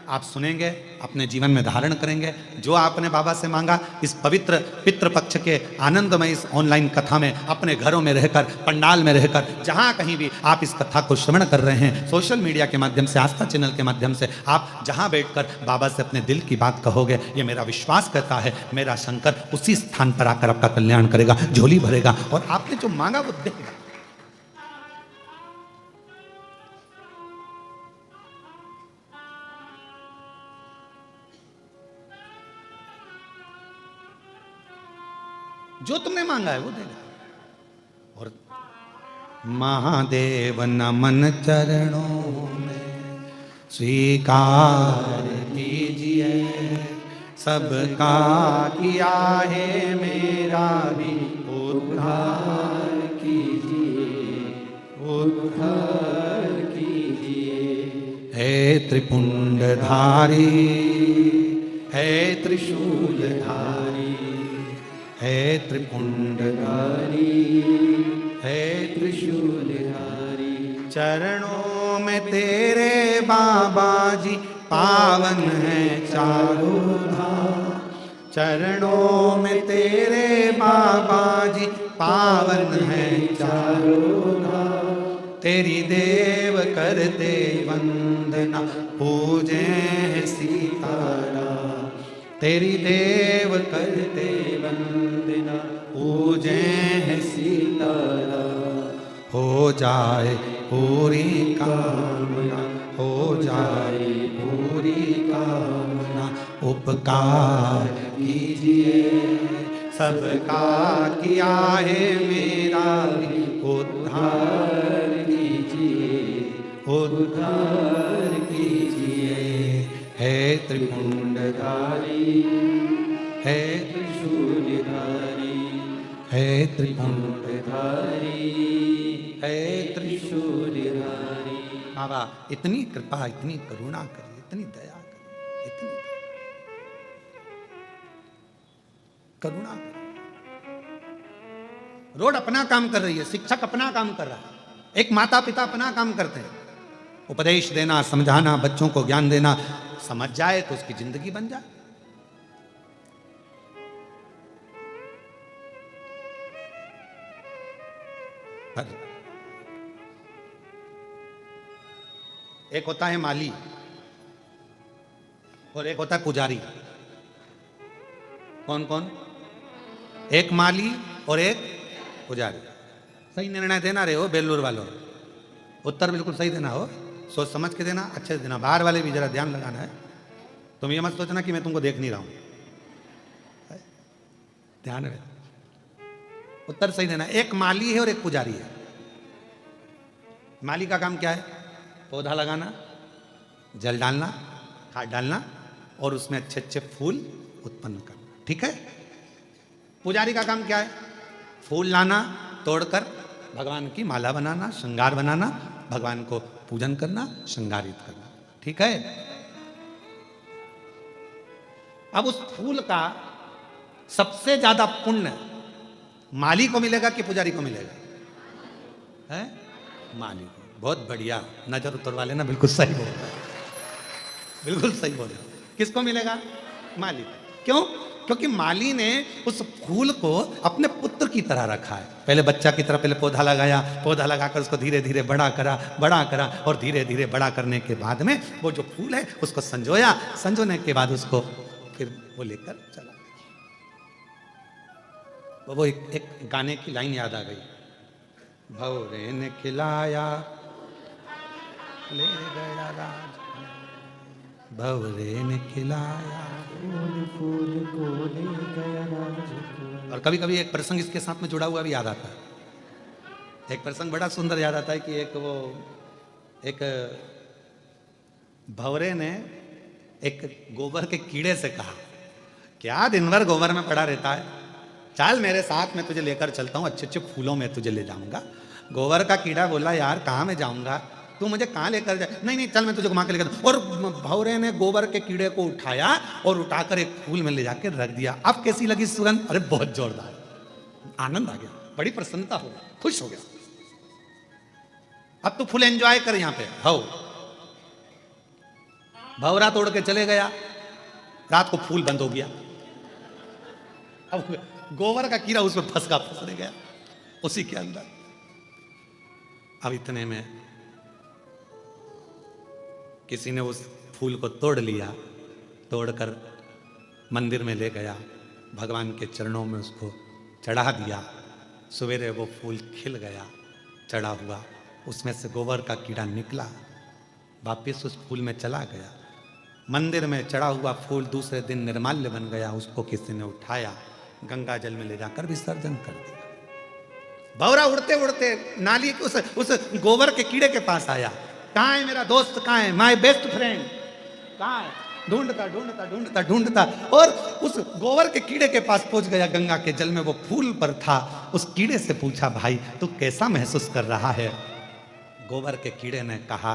आप सुनेंगे, अपने जीवन में धारण करेंगे। जो आपने बाबा से मांगा इस पवित्र पितृपक्ष के आनंदमय इस ऑनलाइन कथा में, अपने घरों में रहकर, पंडाल में रहकर, जहां कहीं भी आप इस कथा को श्रवण कर रहे हैं, सोशल मीडिया के माध्यम से, आस्था चैनल के माध्यम से, आप जहां बैठकर बाबा से अपने दिल की बात कहोगे, ये मेरा विश्वास कहता है मेरा शंकर उसी स्थान पर आकर आपका कल्याण करेगा, झोली भरेगा और आपने जो मांगा वो देगा। जो तुमने मांगा है वो देगा। और महादेव नमन चरणों में स्वीकार कीजिए, सबका किया है मेरा भी उद्धार कीजिए, उद्धार कीजिए। हे त्रिपुंडधारी, हे त्रिशूलधारी, हे त्रिपुंडधारी, हे त्रिशूलधारी, चरणों में तेरे बाबा जी पावन है चारों धाम, चरणों में तेरे बाबा जी पावन है चारों धाम। तेरी देव करते वंदना पूजे है सीताराम, तेरी देव करते वंदना पूजे है सीताराम। हो जाए पूरी कामना, हो जाए पूरी कामना, उपकार कीजिए, सबका किया है मेरा भी उद्धार कीजिए, उद्धार कीजिए। हे त्रिपुंडधारी, हे त्रिशूलधारी, हे त्रिपुंडधारी, हे त्रिशूलधारी। बाबा इतनी कृपा, इतनी करुणा करिए, इतनी दया करिए, इतनी करुणा करिए। रोड अपना काम कर रही है, शिक्षक अपना काम कर रहा है, एक माता पिता अपना काम करते हैं, उपदेश देना, समझाना, बच्चों को ज्ञान देना। समझ जाए तो उसकी जिंदगी बन जाए। एक होता है माली और एक होता है पुजारी। कौन कौन? एक माली और एक पुजारी। सही निर्णय देना रहे हो बेलूर वालों, उत्तर बिल्कुल सही देना हो, सोच समझ के देना, अच्छे से देना। बाहर वाले भी जरा ध्यान लगाना है। तुम ये मत सोचना कि मैं तुमको देख नहीं रहा हूं, ध्यान रहे, उत्तर सही देना। एक माली है और एक पुजारी है। माली का काम क्या है? पौधा लगाना, जल डालना, खाद डालना और उसमें अच्छे अच्छे फूल उत्पन्न करना, ठीक है। पुजारी का काम क्या है? फूल लाना, तोड़कर भगवान की माला बनाना, श्रृंगार बनाना, भगवान को पूजन करना, श्रृंगारित करना, ठीक है। अब उस फूल का सबसे ज्यादा पुण्य माली को मिलेगा कि पुजारी को मिलेगा? है माली को। बहुत बढ़िया, नजर उतरवा लेना, बिल्कुल सही बोल रहा है, बिल्कुल सही बोल रहा है। किसको मिलेगा? माली को। क्यों? क्योंकि माली ने उस फूल को अपने पुत्र की तरह रखा है। पहले बच्चा की तरह पहले पौधा लगाया, पौधा लगाकर उसको धीरे धीरे बड़ा करा और धीरे धीरे बड़ा करने के बाद में वो जो फूल है उसको संजोया, संजोने के बाद उसको फिर वो लेकर चला गया। वो एक गाने की लाइन याद आ गई, भौरे ने खिलाया ले गया राज, भौरे ने खिलाया फूल को ले गया राज। और कभी कभी एक प्रसंग इसके साथ में जुड़ा हुआ भी याद आता है। एक प्रसंग बड़ा सुंदर याद आता है कि एक वो एक भंवरे ने एक गोबर के कीड़े से कहा, क्या दिन भर गोबर में पड़ा रहता है, चल मेरे साथ में तुझे लेकर चलता हूँ, अच्छे अच्छे फूलों में तुझे ले जाऊंगा। गोबर का कीड़ा बोला, यार कहाँ मैं जाऊंगा, तू मुझे कहाँ लेकर जाए, नहीं नहीं चल मैं तुझे घुमा के लेकर। और भंवरे ने गोबर के कीड़े को उठाया और उठाकर एक फूल में ले जाकर रख दिया। अब कैसी लगी सुगंध, अरे बहुत जोरदार, आनंद आ गया, बड़ी प्रसन्नता हो गई, खुश हो गया। अब तू फुल एंजॉय कर यहां पे। हो भंवरा तोड़ के चले गया, रात को फूल बंद हो गया। अब गोबर का कीड़ा उसमें फंस गया उसी के अंदर। अब इतने में किसी ने उस फूल को तोड़ लिया, तोड़कर मंदिर में ले गया, भगवान के चरणों में उसको चढ़ा दिया। सवेरे वो फूल खिल गया, चढ़ा हुआ, उसमें से गोबर का कीड़ा निकला, वापिस उस फूल में चला गया। मंदिर में चढ़ा हुआ फूल दूसरे दिन निर्माल्य बन गया, उसको किसी ने उठाया, गंगा जल में ले जाकर विसर्जन कर दिया। भंवरा उड़ते उड़ते नाली उस गोबर के कीड़े के पास आया, कहाँ है मेरा दोस्त, कहाँ है माय बेस्ट फ्रेंड, कहाँ है, ढूंढता ढूंढता ढूंढता ढूंढता और उस गोबर के कीड़े के पास पहुंच गया। गंगा के जल में वो फूल पर था। उस कीड़े से पूछा, भाई तू कैसा महसूस कर रहा है। गोबर के कीड़े ने कहा,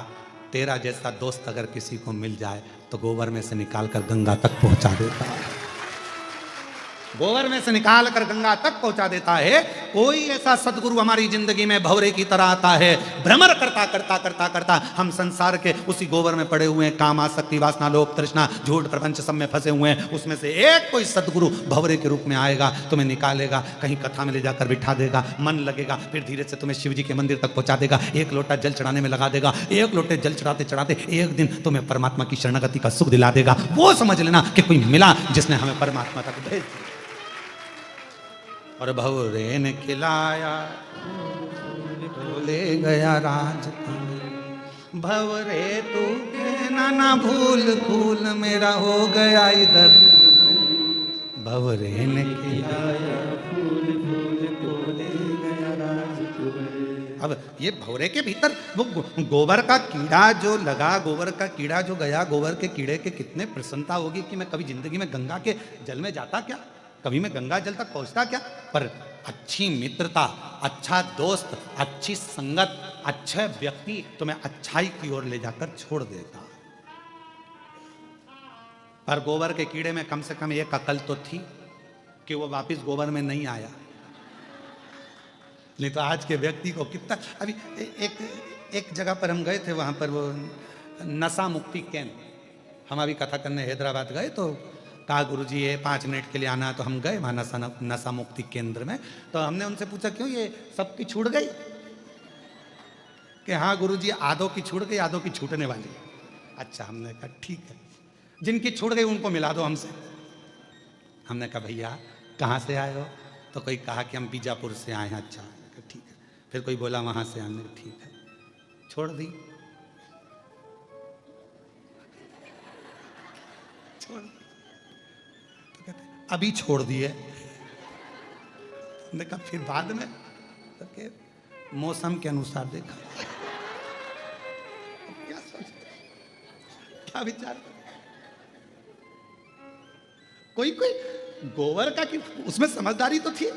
तेरा जैसा दोस्त अगर किसी को मिल जाए तो गोबर में से निकाल कर गंगा तक पहुंचा देता है, गोबर में से निकाल कर गंगा तक पहुंचा देता है। कोई ऐसा सदगुरु हमारी जिंदगी में भंवरे की तरह आता है, भ्रमर करता करता करता करता हम संसार के उसी गोबर में पड़े हुए हैं, काम आसक्ति वासना लोभ तृष्णा झूठ प्रपंच सब में फंसे हुए हैं। उसमें से एक कोई सदगुरु भंवरे के रूप में आएगा, तुम्हें निकालेगा, कहीं कथा में ले जाकर बिठा देगा, मन लगेगा, फिर धीरे से तुम्हें शिव जी के मंदिर तक पहुंचा देगा, एक लोटा जल चढ़ाने में लगा देगा, एक लोटे जल चढ़ाते चढ़ाते एक दिन तुम्हें परमात्मा की शरणागति का सुख दिला देगा। वो समझ लेना कि कोई मिला जिसने हमें परमात्मा तक भेज दिया। और भंवरे ने खिलाया ले गया राज, भंवरे तू कहना ना भूल, फूल मेरा हो गया इधर। भंवरे ने खिलाया फूल, फूल को ले गया राज। अब ये भंवरे के भीतर वो गोबर का कीड़ा जो लगा, गोबर का कीड़ा जो गया, गोबर के कीड़े के कितने प्रसन्नता होगी कि मैं कभी जिंदगी में गंगा के जल में जाता क्या, कभी मैं गंगा जल तक पहुंचता क्या। पर अच्छी मित्रता, अच्छा दोस्त, अच्छी संगत, अच्छे व्यक्ति तुम्हें अच्छाई की ओर ले जाकर छोड़ देता। पर गोबर के कीड़े में कम से कम एक अकल तो थी कि वो वापस गोबर में नहीं आया, नहीं तो आज के व्यक्ति को कितना। अभी एक जगह पर हम गए थे, वहां पर वो नशा मुक्ति केंद्र, हम अभी कथा करने हैदराबाद गए तो कहा गुरुजी ये 5 मिनट के लिए आना है, तो हम गए वहाँ नशा मुक्ति केंद्र में। तो हमने उनसे पूछा क्यों ये सबकी छूट गई, कि हाँ गुरुजी आधों की छूट गई, आधों की छूटने वाली। अच्छा, हमने कहा ठीक है, जिनकी छूट गई उनको मिला दो हमसे। हमने कहा भैया कहाँ से आए हो, तो कोई कहा कि हम बीजापुर से आए हैं। अच्छा ठीक है, फिर कोई बोला वहाँ से, हमने ठीक है, छोड़ दी, छोड़ दी। अभी छोड़ दिए, हमने कहा फिर बाद में, तो के मौसम के अनुसार देखा। क्या सोच, क्या विचार, कोई गोबर का कि उसमें समझदारी तो थी।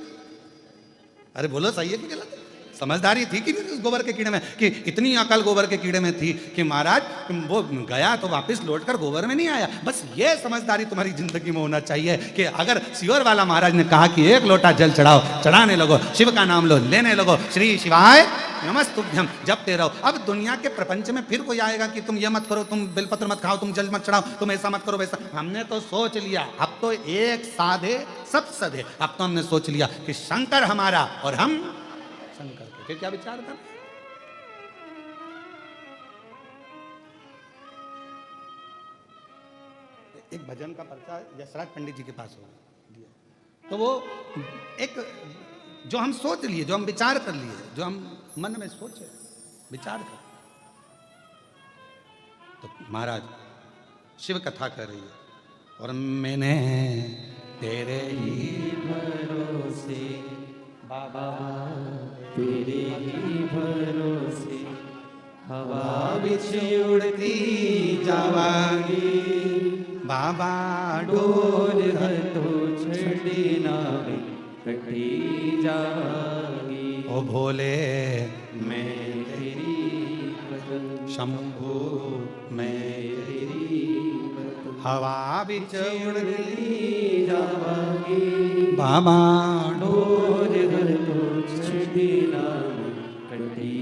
अरे बोलो सही है कि गलत है, समझदारी थी कि उस गोबर के कीड़े में, कि इतनी अकल गोबर के कीड़े में थी कि महाराज वो गया तो वापस लौटकर गोबर में नहीं आया। बस ये समझदारी तुम्हारी जिंदगी में होना चाहिए कि अगर सियोर वाला महाराज ने कहा कि एक लोटा जल चढ़ाओ, चढ़ाने लगो, शिव का नाम लो, लेने लगो, श्री शिवाय नमस्तुभ्यम जपते रहो। अब दुनिया के प्रपंच में फिर कोई आएगा कि तुम ये मत करो, तुम बेलपत्र मत खाओ, तुम जल मत चढ़ाओ, तुम ऐसा मत करो वैसा। हमने तो सोच लिया, अब तो एक साधे सब सधे। अब तो हमने सोच लिया कि शंकर हमारा और हम शंकर के। फिर क्या विचार कर, एक भजन का पर्चा यशराज पंडित जी के पास हो, तो वो एक जो हम सोच लिए, जो हम विचार कर लिए, जो हम मन में सोचे विचार कर, तो महाराज शिव कथा कर रही है और मैंने तेरे ही भरोसे बाबा, तेरे ही भरोसे हवा बिछ उड़ती जावागी बाबा डोर हथो छड़ी नावे कटी जागी ओ भोले मैं तेरी कदम शंभु मैं तेरी हवा बिच उड़ती जावागी बाबा डोर हथो छड़ी नावे कटी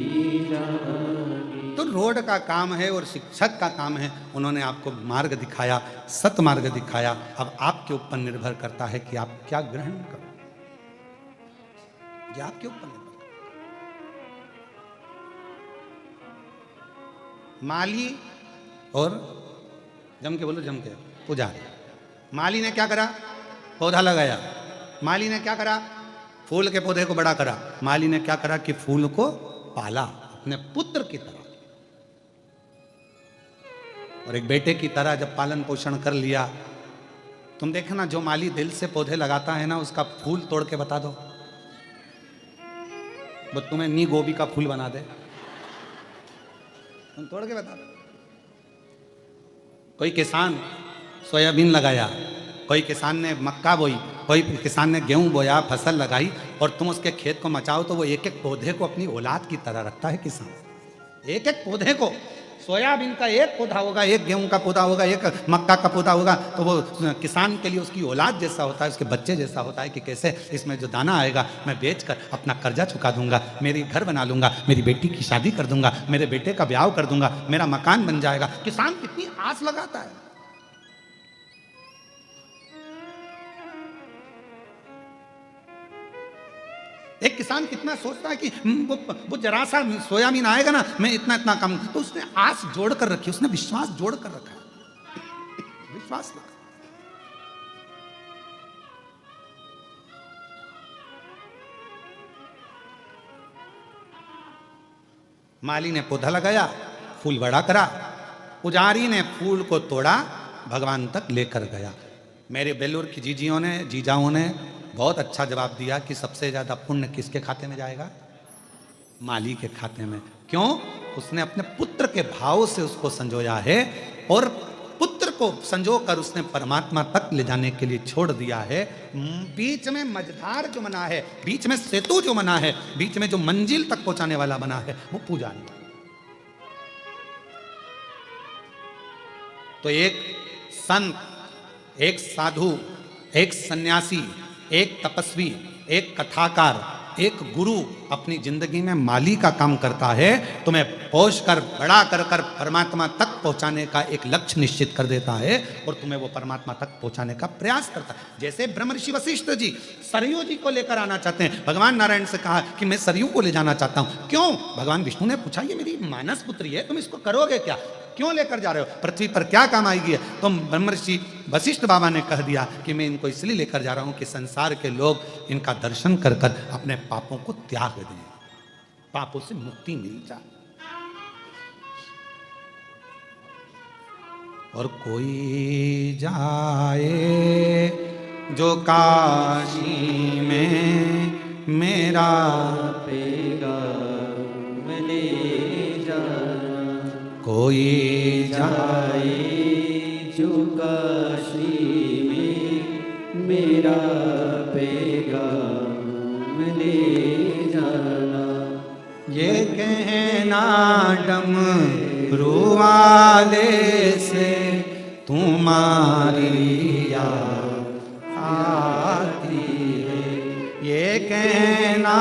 जागी। तो रोड का काम है और शिक्षक का काम है, उन्होंने आपको मार्ग दिखाया, सत मार्ग दिखाया। अब आपके ऊपर निर्भर करता है कि आप क्या ग्रहण करो, ये आपके ऊपर निर्भर करता है। माली और जम के बोलो, जम के पुजारी। माली ने क्या करा? पौधा लगाया। माली ने क्या करा? फूल के पौधे को बड़ा करा। माली ने क्या करा कि फूल को पाला अपने पुत्र की तरह, और एक बेटे की तरह जब पालन पोषण कर लिया। तुम देखना, जो माली दिल से पौधे लगाता है ना, उसका फूल तोड़ के बता दो, वो तुम्हें नी गोभी का फूल बना दे, तुम तोड़ के बता दो। कोई किसान सोयाबीन लगाया, कोई किसान ने मक्का बोई, कोई किसान ने गेहूं बोया, फसल लगाई, और तुम उसके खेत को मचाओ तो वो एक एक पौधे को अपनी औलाद की तरह रखता है किसान। एक एक पौधे को, सोयाबीन का एक पौधा होगा, एक गेहूं का पौधा होगा, एक मक्का का पौधा होगा, तो वो किसान के लिए उसकी औलाद जैसा होता है, उसके बच्चे जैसा होता है कि कैसे इसमें जो दाना आएगा मैं बेचकर अपना कर्जा चुका दूंगा, मेरी घर बना लूंगा, मेरी बेटी की शादी कर दूंगा, मेरे बेटे का ब्याह कर दूंगा, मेरा मकान बन जाएगा। किसान कितनी आस लगाता है। एक किसान कितना सोचता है कि वो जरा सा सोयाबीन आएगा ना, मैं इतना इतना कम, तो उसने आस जोड़ कर रखी, उसने विश्वास जोड़ कर रखा, विश्वास रखा। माली ने पौधा लगाया, फूल बड़ा करा, पुजारी ने फूल को तोड़ा, भगवान तक लेकर गया। मेरे बेलूर की जीजियों ने, जीजाओं ने बहुत अच्छा जवाब दिया कि सबसे ज्यादा पुण्य किसके खाते में जाएगा? माली के खाते में। क्यों? उसने अपने पुत्र के भाव से उसको संजोया है, और पुत्र को संजोकर उसने परमात्मा तक ले जाने के लिए छोड़ दिया है। बीच में मझधार जो बना है, बीच में सेतु जो बना है, बीच में जो मंजिल तक पहुंचाने वाला बना है, वो पुजारी। तो एक संत, एक साधु, एक सन्यासी, एक तपस्वी, एक कथाकार, एक गुरु अपनी जिंदगी में माली का काम करता है, तुम्हें पोष कर बड़ा कर कर परमात्मा तक पहुंचाने का एक लक्ष्य निश्चित कर देता है, और तुम्हें वो परमात्मा तक पहुंचाने का प्रयास करता है। जैसे ब्रह्मर्षि वशिष्ठ जी सरयू जी को लेकर आना चाहते हैं, भगवान नारायण से कहा कि मैं सरयू को ले जाना चाहता हूं। क्यों? भगवान विष्णु ने पूछा, ये मेरी मानस पुत्री है, तुम इसको करोगे क्या? क्यों लेकर जा रहे हो? पृथ्वी पर क्या काम आएगी? तो ब्रह्मर्षि वशिष्ठ बाबा ने कह दिया कि मैं इनको इसलिए लेकर जा रहा हूं कि संसार के लोग इनका दर्शन कर कर अपने पापों को त्याग दें, पापों से मुक्ति मिल जाए। और कोई जाए जो काशी में मेरा पेगा मले जाना, कोई जाए जो काशी में मेरा पेगा मले जाना। ये कहना डमरू वाले से तुम्हारी याद आती है, ये कहना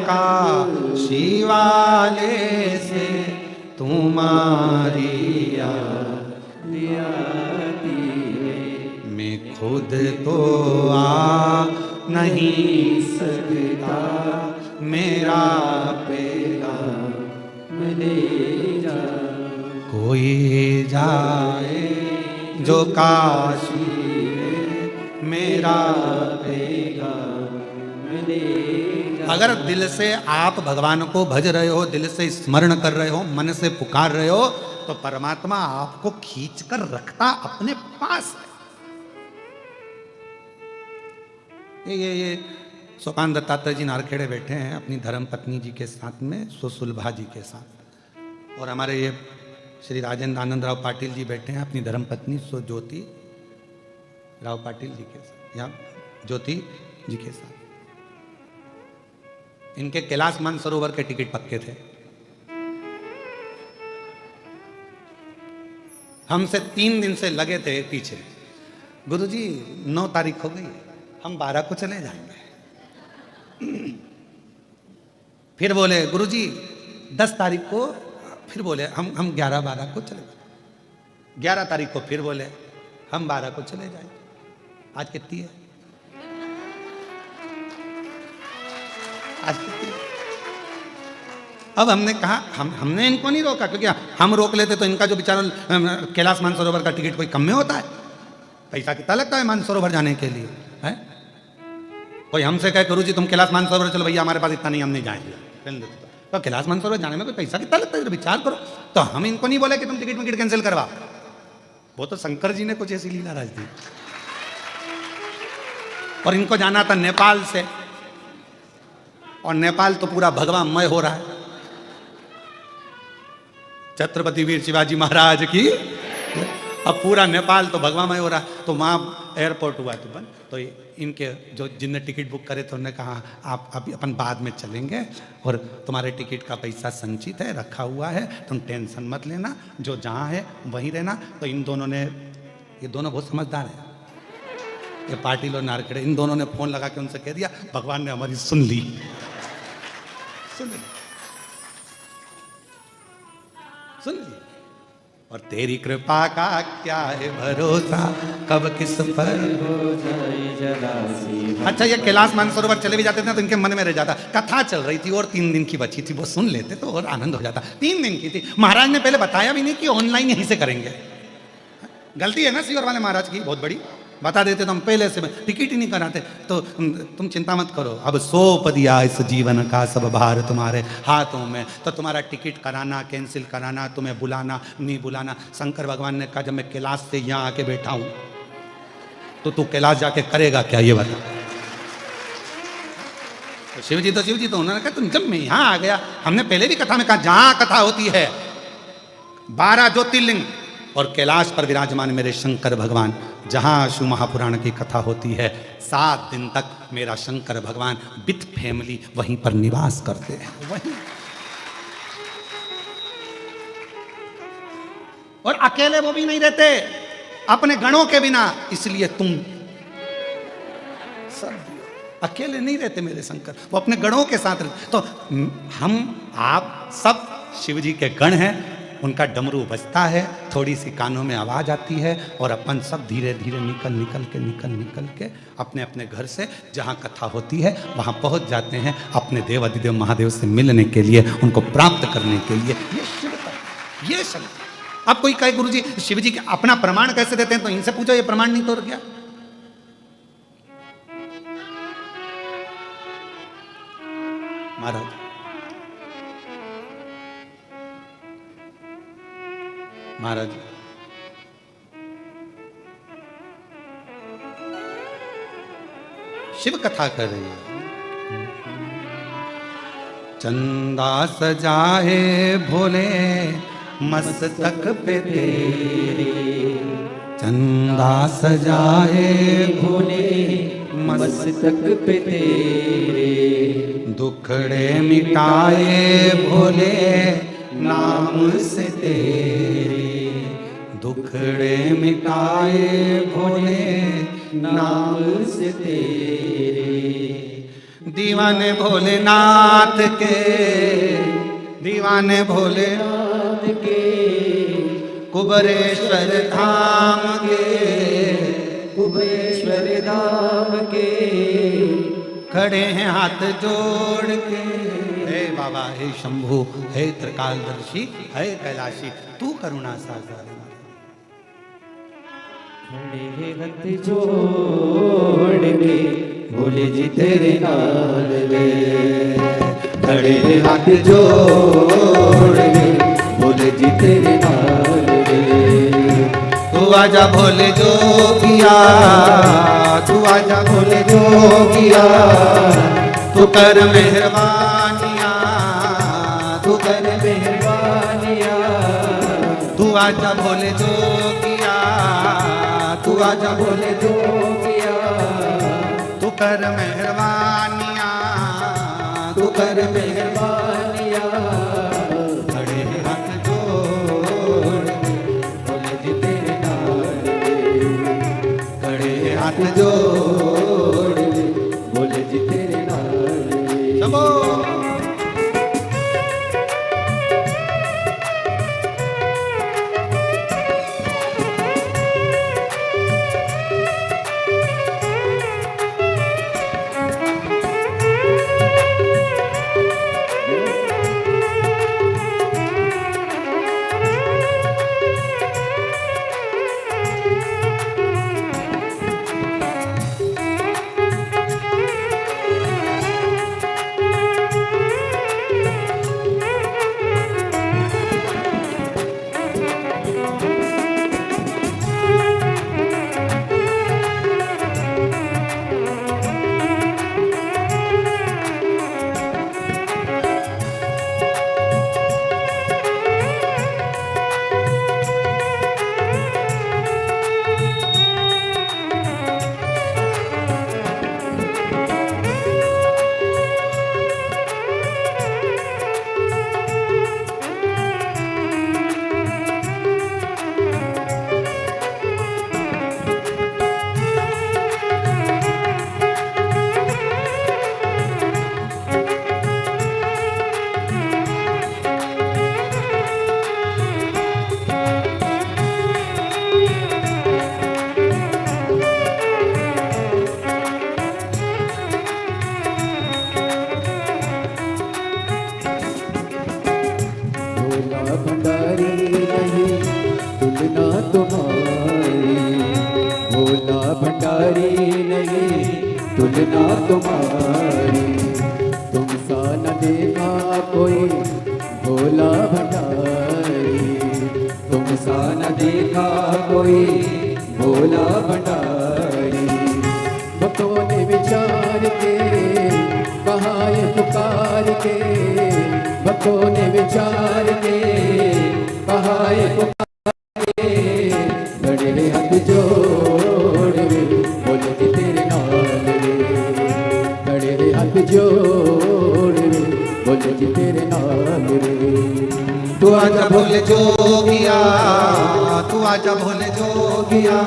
काशी वाले से तुम्हारी याद आती है। मैं खुद तो आ नहीं सकता मेरा पैगाम ले जा। कोई जाए जो काशी में मेरा पैगाम ले जा। अगर दिल से आप भगवान को भज रहे हो, दिल से स्मरण कर रहे हो, मन से पुकार रहे हो, तो परमात्मा आपको खींच कर रखता अपने पास है। ये सोपान दत्तात्रेय जी नारखेड़े बैठे हैं अपनी धर्म पत्नी जी के साथ में, सुलभा जी के साथ, और हमारे ये श्री राजेंद्र आनंद राव पाटिल जी बैठे हैं अपनी धर्मपत्नी ज्योति राव पाटिल जी के साथ, या ज्योति जी के साथ। इनके कैलाश मानसरोवर के टिकट पक्के थे। हमसे 3 दिन से लगे थे पीछे, गुरुजी 9 तारीख हो गई, हम 12 को चले जाएंगे। फिर बोले गुरुजी 10 तारीख को, फिर बोले हम 11-12 को चले जाएंगे। 11 तारीख को फिर बोले हम 12 को चले जाएंगे। आज कितनी है? आज कितनी है? अब हमने कहा हमने इनको नहीं रोका, क्योंकि हम रोक लेते तो इनका जो बेचारा कैलाश मानसरोवर का टिकट कोई कम में होता है? पैसा कितना लगता है मानसरोवर जाने के लिए है? कोई हमसे कहे गुरुजी तुम कैलाश मानसरोवर चलो, भैया हमारे पास इतना नहीं, हम नहीं जाएंगे। तो कैलाश मानसरोवर जाने में कोई पैसा कितना लगता है विचार करो। तो हम इनको नहीं बोले कि तुम टिकट विकेट कैंसिल करवा, वो तो शंकर जी ने कुछ ऐसी लीला राज दी। और इनको जाना था नेपाल से, और नेपाल तो पूरा भगवामय हो रहा है। छत्रपति वीर शिवाजी महाराज की, अब पूरा नेपाल तो भगवामय हो रहा है। तो वहाँ एयरपोर्ट हुआ तो बंद, तो इनके जो जिनने टिकट बुक करे थे उन्होंने कहा आप अभी अपन बाद में चलेंगे, और तुम्हारे टिकट का पैसा संचित है, रखा हुआ है, तुम टेंशन मत लेना, जो जहाँ है वहीं रहना। तो इन दोनों ने, ये दोनों बहुत समझदार हैं, ये पाटिल और नारखेड़े, इन दोनों ने फोन लगा के उनसे कह दिया भगवान ने हमारी सुन ली, सुन ली, सुन ली। और तेरी कृपा का क्या है भरोसा, कब किस पर हो जाए जरा सी। अच्छा, ये कैलाश मानसरोवर चले भी जाते थे तो इनके मन में रह जाता, कथा चल रही थी और 3 दिन की बची थी, वो सुन लेते तो और आनंद हो जाता। 3 दिन की थी, महाराज ने पहले बताया भी नहीं कि ऑनलाइन यहीं से करेंगे। गलती है ना सीवर वाले महाराज की बहुत बड़ी, बता देते तो हम पहले से टिकट ही नहीं कराते। तो तुम चिंता मत करो, अब सौंप दिया इस जीवन का सब भार तुम्हारे हाथों में। तो तुम्हारा टिकट कराना, कैंसिल कराना, तुम्हें बुलाना नहीं बुलाना, शंकर भगवान ने कहा जब मैं कैलाश से यहाँ आके बैठा हूं तो तू कैलाश जाके करेगा क्या, ये बता। तो शिव जी तो उन्होंने कहा तुम, जब मैं यहाँ आ गया, हमने पहले भी कथा में कहा जहाँ कथा होती है 12 ज्योतिर्लिंग और कैलाश पर विराजमान मेरे शंकर भगवान, जहाँ शिव महापुराण की कथा होती है 7 दिन तक मेरा शंकर भगवान विथ फैमिली वहीं पर निवास करते हैं, वहीं। और अकेले वो भी नहीं रहते, अपने गणों के बिना, इसलिए तुम सब अकेले नहीं रहते मेरे शंकर, वो अपने गणों के साथ रहते। तो हम आप सब शिव जी के गण हैं, उनका डमरू बजता है, थोड़ी सी कानों में आवाज आती है, और अपन सब धीरे धीरे निकल के अपने अपने घर से जहाँ कथा होती है वहाँ पहुँच जाते हैं, अपने देव अधिदेव महादेव से मिलने के लिए, उनको प्राप्त करने के लिए। ये शिव का, ये शिव। अब कोई कहे गुरुजी शिव जी अपना प्रमाण कैसे देते हैं, तो इनसे पूछो, ये प्रमाण नहीं तो क्या? महाराज शिव कथा कर रही है। चंदा सजाए भोले मस्तक पे तेरे, चंदा सजाए भोले मस्तक पे तेरे, दुखड़े मिटाए भोले नाम से तेरे, दुखड़े मिटाए भोले नाम से तेरे। दीवाने भोलेनाथ के, दीवाने भोलेनाथ के, कुबेरेश्वर धाम के, कुबेरेश्वर धाम के, खड़े हैं हाथ जोड़ के। हे बाबा, हे शंभु, हे त्रिकालदर्शी, हे कैलाशी, तू करुणा सागर। खड़े हाथ जोड़ के भोले जी तेरे नाल रे, खड़े हाथ जोड़ के भोले जी तेरे नाल रे। तू आजा भोले जोगिया, तू आजा भोले जोगिया, तू कर मेहरबानिया, तू कर मेहरबानिया, तू आजा भोले जोगिया, तू आजा भोले जोगिया, तू कर मेहरबानिया, तू कर मेहरबानिया, खड़े हाथ जोड़ भोले जी तेरे नाल, खड़े हाथ हाथ जोड़ भोले जी तेरे नाल। सबो भंडारी नहीं तुलना तुम्हारी, तुम सा न देखा कोई भोला भंडारी, तुम सा न देखा कोई भोला भंडारी। भक्तों ने विचार के कहा ये पुकार के, भक्तों ने विचार के कहा ये पुकार के, खड़े हाथ जोड़ बोले जी तेरे नाल, खड़े हाथ जोड़ बोले जी तेरे नाल। तू आजा भोले जोगिया, तू आजा भोले जोगिया,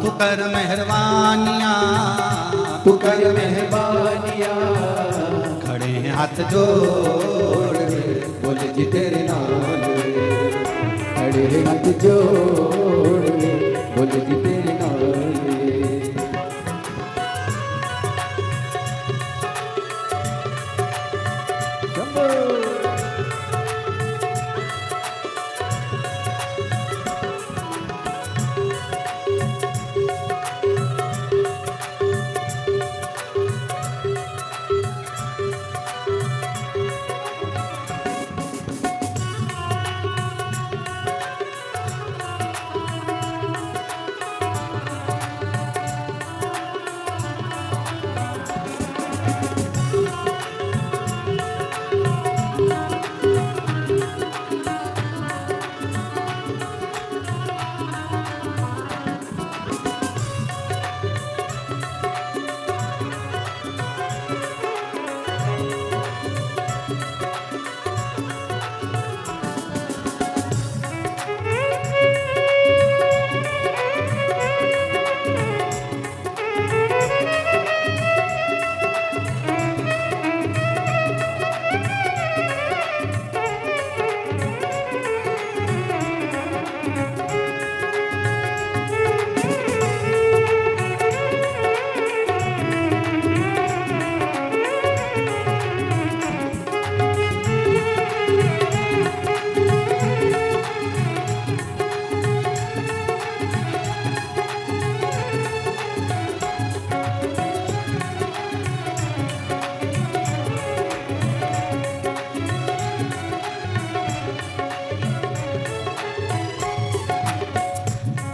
तू कर मेहरबानिया, तू कर मेहरबानिया, खड़े हाथ जोड़ बोले जी तेरे नाल, खड़े हाथ जोड़ बोले जी तेरे नाल।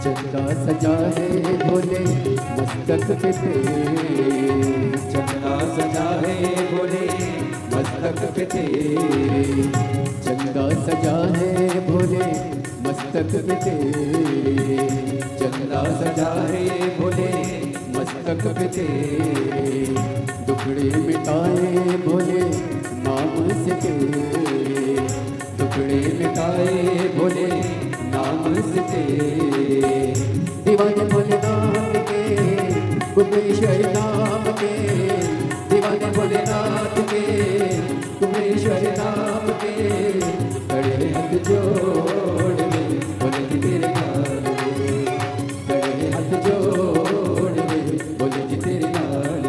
चंदा सजा है भोले मस्तक पे तेरे, चंदा सजा है भोले मस्तक पे तेरे, चंदा सजा है भोले मस्तक पे तेरे चंदा सजाए भोले मस्तक पे तेरे दुखड़े मिटाए भोले नाम से तेरे दुखड़े मिटाए भोले नाम से तेरे दीवाने भोलेनाथ के कुबेश्वर नाम के दीवाने भोलेनाथ के कुबेश्वर नाम के खड़े हाथ जोड़ में बोले जी तेरे नाल खड़े हाथ जोड़ में बोले जी तेरे नाल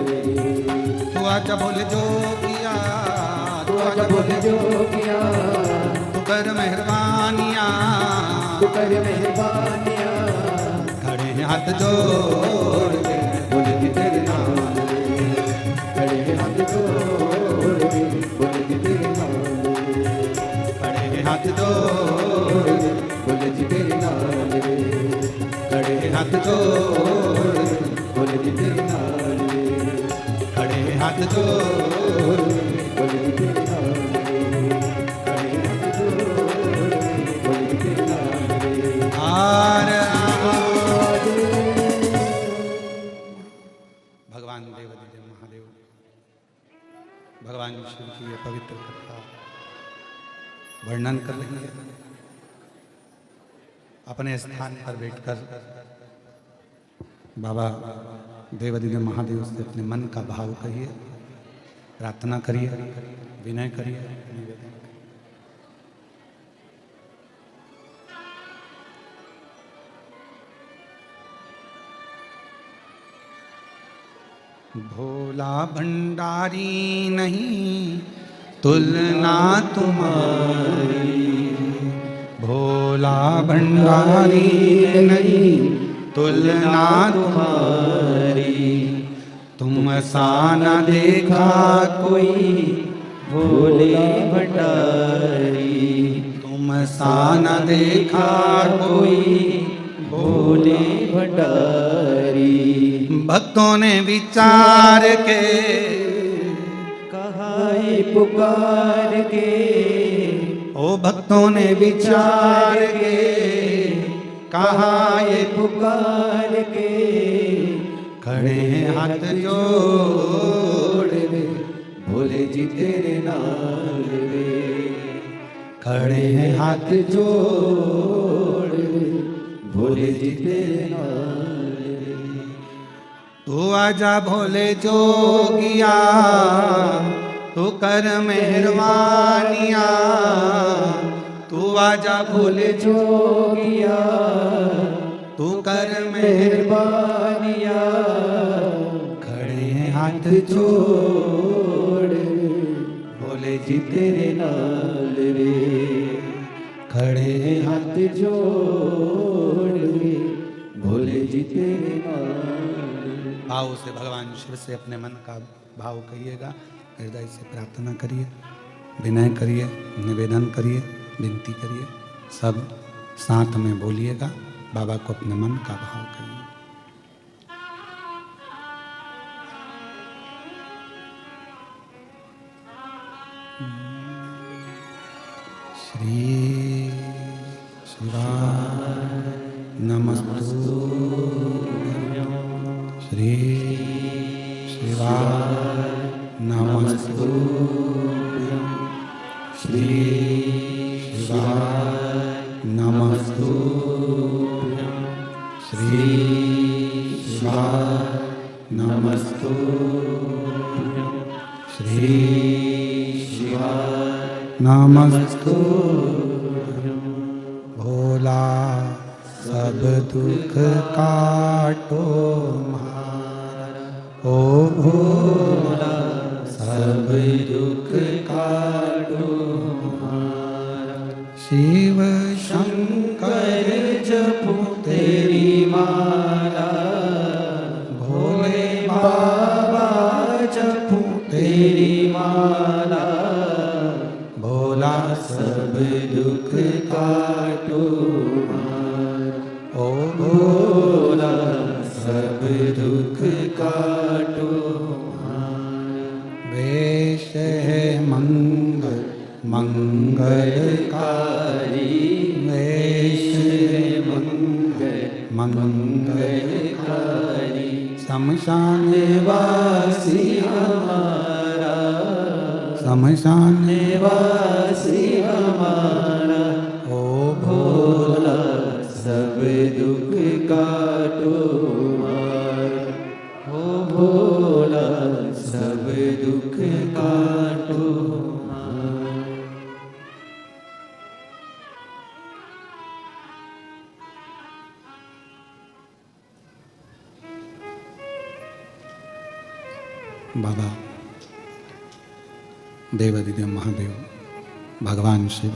तू आजा बोले जो किया तू आजा बोले जो किया तू कर मेहरबानियाँ तू कर मेहरबानियाँ खड़े हाथ जोड़ के बोले जी तेरे नाल खड़े हाथ जोड़ में बोले जी तेरे नाल खड़े हाथ जोड़ बोले जी तेरे नाल खड़े हाथ जोड़ बोले जी तेरे नाल खड़े हाथ जोड़ बोले जी तेरे नाल खड़े हाथ जोड़ बोले जी तेरे नाल आर भगवान देवादिदेव महादेव भगवान शिव की ये पवित्र कथा वर्णन कर रही है। अपने स्थान पर बैठकर बाबा देवादिदेव महादेव से अपने मन का भाव कहिए, प्रार्थना करिए, विनय करिए, निवेदन करिए। भोला भंडारी नहीं तुलना तुम्हारी, भोला भंडारी नहीं तुलना तुम्हारी, तुम सा न देखा कोई भोले भंडारी तुम सा न देखा कोई भोले भंडारी भक्तों ने विचार के कहा ये पुकार के ओ भक्तों ने विचार के कहा ये पुकार के खड़े हैं हाथ जोड़ रे भोले जी तेरे नाल रे खड़े हैं हाथ जोड़ रे भोले जी तेरे नाल तू आजा भोले जोगिया तू कर मेहरबानिया तू आजा भोले जोगिया तू कर मेहरबानिया खड़े हैं हाथ जोड़ भोले जी तेरे नाल रे खड़े हैं हाथ जोड़ भोले जी तेरे नाल भाव से भगवान शिव से अपने मन का भाव कहिएगा, हृदय से प्रार्थना करिए, विनय करिए, निवेदन करिए, विनती करिए, सब साथ में बोलिएगा, बाबा को अपने मन का भाव कहिए। श्री शिवाय नमस्तुभ्यं श्री शिवाय नमस्तुभ्यं श्री शिवाय नमस्तुभ्यं श्री शिवाय नमस्तुभ्यं श्री शिवाय नमस्तुभ्यं भोला सब दुख काटो हमारा ओ भोला सब दुख काटो हमारा शिव शंकर जपो तेरी माला भोले बाबा जपो तेरी माला भोला सब दुख काटो ओ भोला सब दुख काटो वेश है मंगल मंगलकारी वेश मंगलकारी शमशान निवासी हमारा, शमशान निवासी हमारा, ओ भोला सब दुख काटो हमारा, हो भोला सब दुख काटो हमारा। बाबा देवादिदेव महादेव भगवान शिव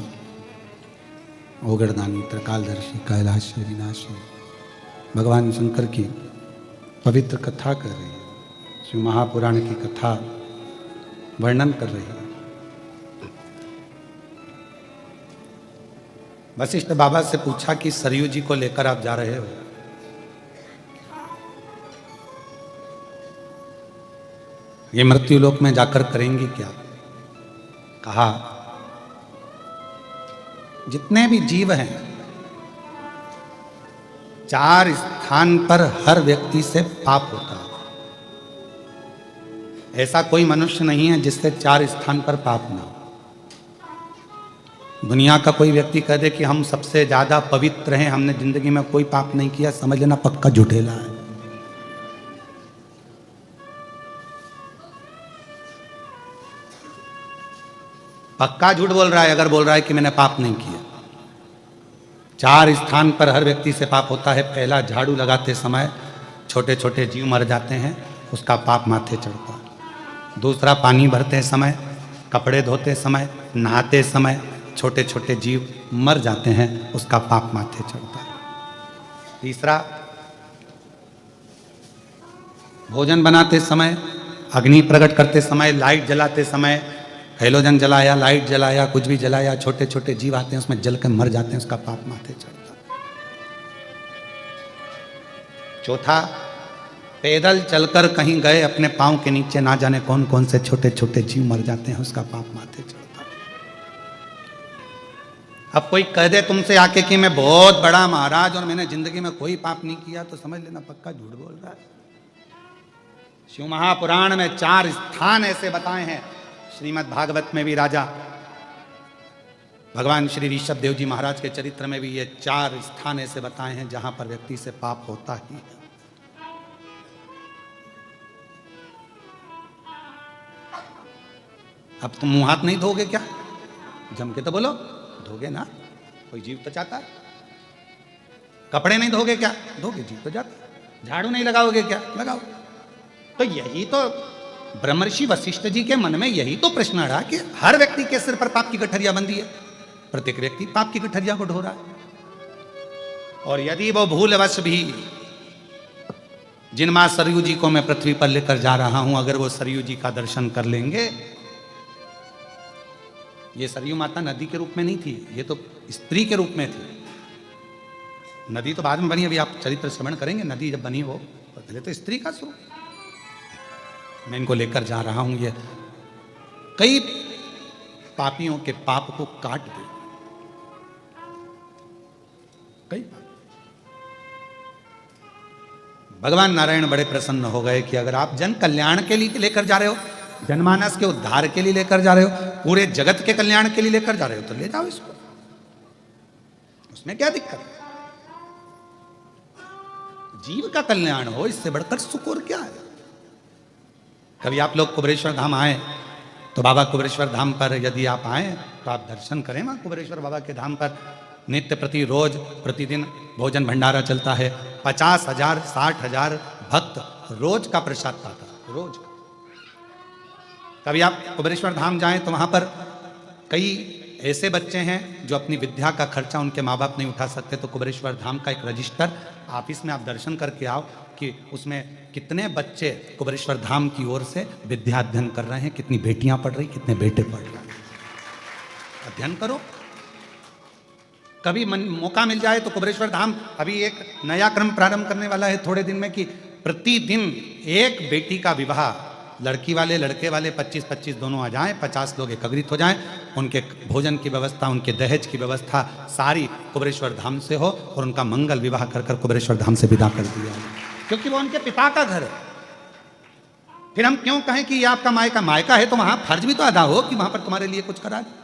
ओगड़दानी त्रिकालदर्शी कैलाशी विनाशी भगवान शंकर की पवित्र कथा कर रही है, शिव महापुराण की कथा वर्णन कर रही है। वशिष्ठ बाबा से पूछा कि सरयू जी को लेकर आप जा रहे हो, ये मृत्यु लोक में जाकर करेंगी क्या? कहा जितने भी जीव हैं, 4 स्थान पर हर व्यक्ति से पाप होता है। ऐसा कोई मनुष्य नहीं है जिससे 4 स्थान पर पाप ना हो। दुनिया का कोई व्यक्ति कह दे कि हम सबसे ज्यादा पवित्र हैं, हमने जिंदगी में कोई पाप नहीं किया, समझ लेना पक्का झूठेला है। पक्का झूठ बोल रहा है अगर बोल रहा है कि मैंने पाप नहीं किया। 4 स्थान पर हर व्यक्ति से पाप होता है। पहला, झाड़ू लगाते समय छोटे छोटे जीव मर जाते हैं, उसका पाप माथे चढ़ता है। दूसरा, पानी भरते समय, कपड़े धोते समय, नहाते समय छोटे छोटे जीव मर जाते हैं, उसका पाप माथे चढ़ता है। तीसरा, भोजन बनाते समय, अग्नि प्रकट करते समय, लाइट जलाते समय, हेलोजन जलाया, लाइट जलाया, कुछ भी जलाया, छोटे छोटे जीव आते हैं उसमें जल कर मर जाते हैं, उसका पाप माथे चढ़ता है। चौथा, पैदल चलकर कहीं गए, अपने पांव के नीचे ना जाने कौन कौन से छोटे छोटे जीव मर जाते हैं, उसका पाप माथे चढ़ता है। अब कोई कह दे तुमसे आके कि मैं बहुत बड़ा महाराज और मैंने जिंदगी में कोई पाप नहीं किया, तो समझ लेना पक्का झूठ बोल रहा है। शिव महापुराण में 4 स्थान ऐसे बताए हैं, श्रीमद् भागवत में भी राजा भगवान श्री ऋषभ देव जी महाराज के चरित्र में भी ये 4 स्थान ऐसे बताए हैं जहां पर व्यक्ति से पाप होता ही है। अब तुम मुंह हाथ नहीं धोगे क्या? जम के तो बोलो, धोगे ना, कोई जीव तो चाहता है। कपड़े नहीं धोगे क्या? धोगे, जीव तो जाता। झाड़ू नहीं लगाओगे क्या? लगाओ। तो यही तो ब्रह्मर्षि वशिष्ठ जी के मन में यही तो प्रश्न रहा कि हर व्यक्ति के सिर पर पाप की गठरिया बंधी है, प्रत्येक व्यक्ति पाप की गठरिया को ढो रहा है। और यदि वो भूलवश भी जिन मां सरयू जी को मैं पृथ्वी पर लेकर जा रहा हूं, अगर वो सरयू जी का दर्शन कर लेंगे, ये सरयू माता नदी के रूप में नहीं थी, ये तो स्त्री के रूप में थी। नदी तो बाद में बनी, अभी आप चरित्र श्रवण करेंगे, नदी जब बनी हो तो पहले तो स्त्री का स्वरूप। मैं इनको लेकर जा रहा हूं, ये कई पापियों के पाप को काट दे, कई। भगवान नारायण बड़े प्रसन्न हो गए कि अगर आप जन कल्याण के लिए लेकर जा रहे हो, जनमानस के उद्धार के लिए लेकर जा रहे हो, पूरे जगत के कल्याण के लिए लेकर जा रहे हो, तो ले जाओ इसको, उसमें क्या दिक्कत है? जीव का कल्याण हो, इससे बढ़कर सुख और क्या है? कभी आप लोग कुबेरेश्वर धाम आए तो बाबा कुबेरेश्वर धाम पर यदि आप आए तो आप दर्शन करें। वहाँ कुबेरेश्वर बाबा के धाम पर नित्य प्रति रोज प्रतिदिन भोजन भंडारा चलता है। 50,000 60,000 भक्त रोज का प्रसाद पाता, रोज का। कभी आप कुबेरेश्वर धाम जाएं तो वहाँ पर कई ऐसे बच्चे हैं जो अपनी विद्या का खर्चा उनके माँ बाप नहीं उठा सकते, तो कुबेरेश्वर धाम का एक रजिस्टर ऑफिस में आप दर्शन करके आओ कि उसमें कितने बच्चे कुबेरेश्वर धाम की ओर से विद्या अध्ययन कर रहे हैं, कितनी बेटियां पढ़ रही, कितने बेटे पढ़ रहे हैं। अध्ययन करो। कभी मौका मिल जाए तो कुबेरेश्वर धाम अभी एक नया क्रम प्रारंभ करने वाला है थोड़े दिन में, कि प्रतिदिन एक बेटी का विवाह, लड़की वाले लड़के वाले 25-25 दोनों आ जाएं, 50 लोग एकत्रित हो जाएं, उनके भोजन की व्यवस्था, उनके दहेज की व्यवस्था सारी कुबेरेश्वर धाम से हो और उनका मंगल विवाह कर कर कुबेरेश्वर धाम से विदा कर दिया जाए, क्योंकि वो उनके पिता का घर है। फिर हम क्यों कहें कि ये आपका मायका? मायका है तो वहां फर्ज भी तो अदा हो कि वहां पर तुम्हारे लिए कुछ करा दे।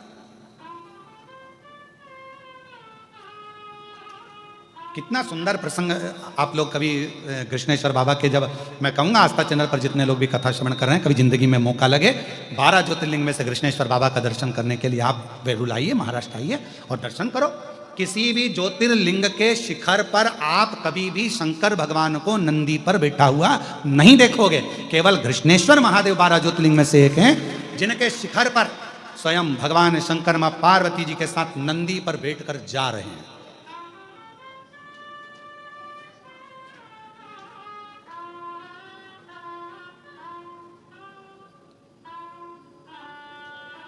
कितना सुंदर प्रसंग। आप लोग कभी कृष्णेश्वर बाबा के, जब मैं कहूँगा आस्था चैनल पर जितने लोग भी कथा श्रवण कर रहे हैं, कभी जिंदगी में मौका लगे 12 ज्योतिर्लिंग में से कृष्णेश्वर बाबा का दर्शन करने के लिए आप वेरुल आइए, महाराष्ट्र आइए और दर्शन करो। किसी भी ज्योतिर्लिंग के शिखर पर आप कभी भी शंकर भगवान को नंदी पर बैठा हुआ नहीं देखोगे। केवल कृष्णेश्वर महादेव 12 ज्योतिर्लिंग में से एक हैं जिनके शिखर पर स्वयं भगवान शंकर मां पार्वती जी के साथ नंदी पर बैठकर जा रहे हैं।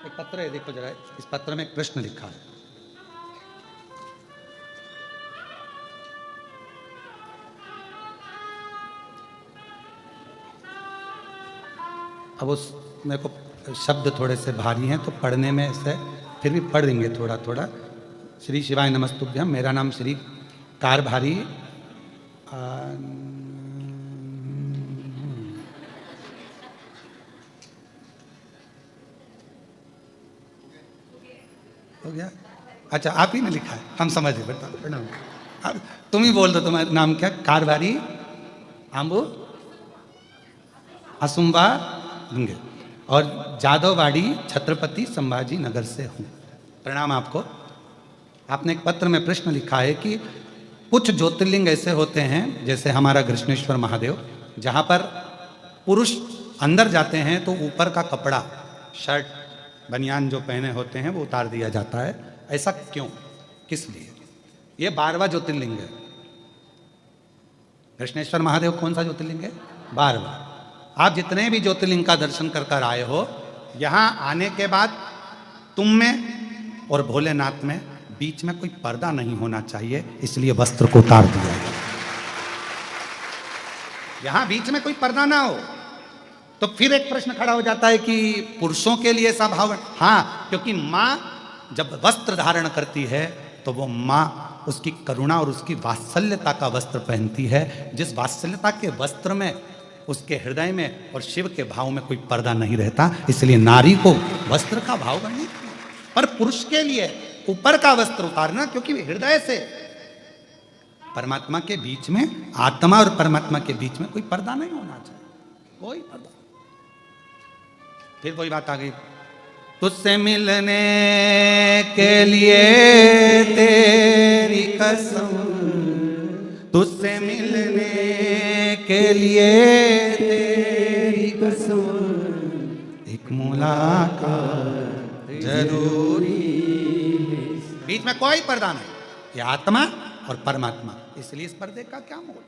एक पत्र है, देखो जरा, इस पत्र में एक प्रश्न लिखा है। अब उस मेरे को शब्द थोड़े से भारी हैं तो पढ़ने में से फिर भी पढ़ देंगे थोड़ा थोड़ा। श्री शिवाय नमस्तुभ्यम। मेरा नाम श्री कारभारी हो गया? अच्छा, आप ही ने लिखा है, हम समझ गए। प्रणाम। अब तुम ही बोल दो, तुम्हारा नाम क्या? कारभारी आंबू असुम्बा दूंगे और जादववाड़ी छत्रपति संभाजी नगर से हूँ। प्रणाम आपको। आपने एक पत्र में प्रश्न लिखा है कि कुछ ज्योतिर्लिंग ऐसे होते हैं जैसे हमारा कृष्णेश्वर महादेव, जहाँ पर पुरुष अंदर जाते हैं तो ऊपर का कपड़ा, शर्ट बनियान जो पहने होते हैं वो उतार दिया जाता है। ऐसा क्यों, किस लिए? ये 12वां ज्योतिर्लिंग है। कृष्णेश्वर महादेव कौन सा ज्योतिर्लिंग है? 12वां। आप जितने भी ज्योतिर्लिंग का दर्शन कर कर आए हो, यहां आने के बाद तुम में और भोलेनाथ में बीच में कोई पर्दा नहीं होना चाहिए, इसलिए वस्त्र को उतार दिया गया। यहां बीच में कोई पर्दा ना हो। तो फिर एक प्रश्न खड़ा हो जाता है कि पुरुषों के लिए ऐसा भाव? हाँ, क्योंकि मां जब वस्त्र धारण करती है तो वो मां उसकी करुणा और उसकी वात्सल्यता का वस्त्र पहनती है। जिस वात्सल्यता के वस्त्र में उसके हृदय में और शिव के भाव में कोई पर्दा नहीं रहता, इसलिए नारी को वस्त्र का भाव करनी। पर पुरुष के लिए ऊपर का वस्त्र उतारना, क्योंकि हृदय से परमात्मा के बीच में, आत्मा और परमात्मा के बीच में कोई पर्दा नहीं होना चाहिए, कोई पर्दा। फिर वही बात आ गई, तुझसे मिलने के लिए तेरी कसम, तुझसे मिलने के लिए तेरी कसम, एक मुलाकात जरूरी है। बीच में कोई पर्दा नहीं, ये आत्मा और परमात्मा, इसलिए इस पर्दे का क्या मोल?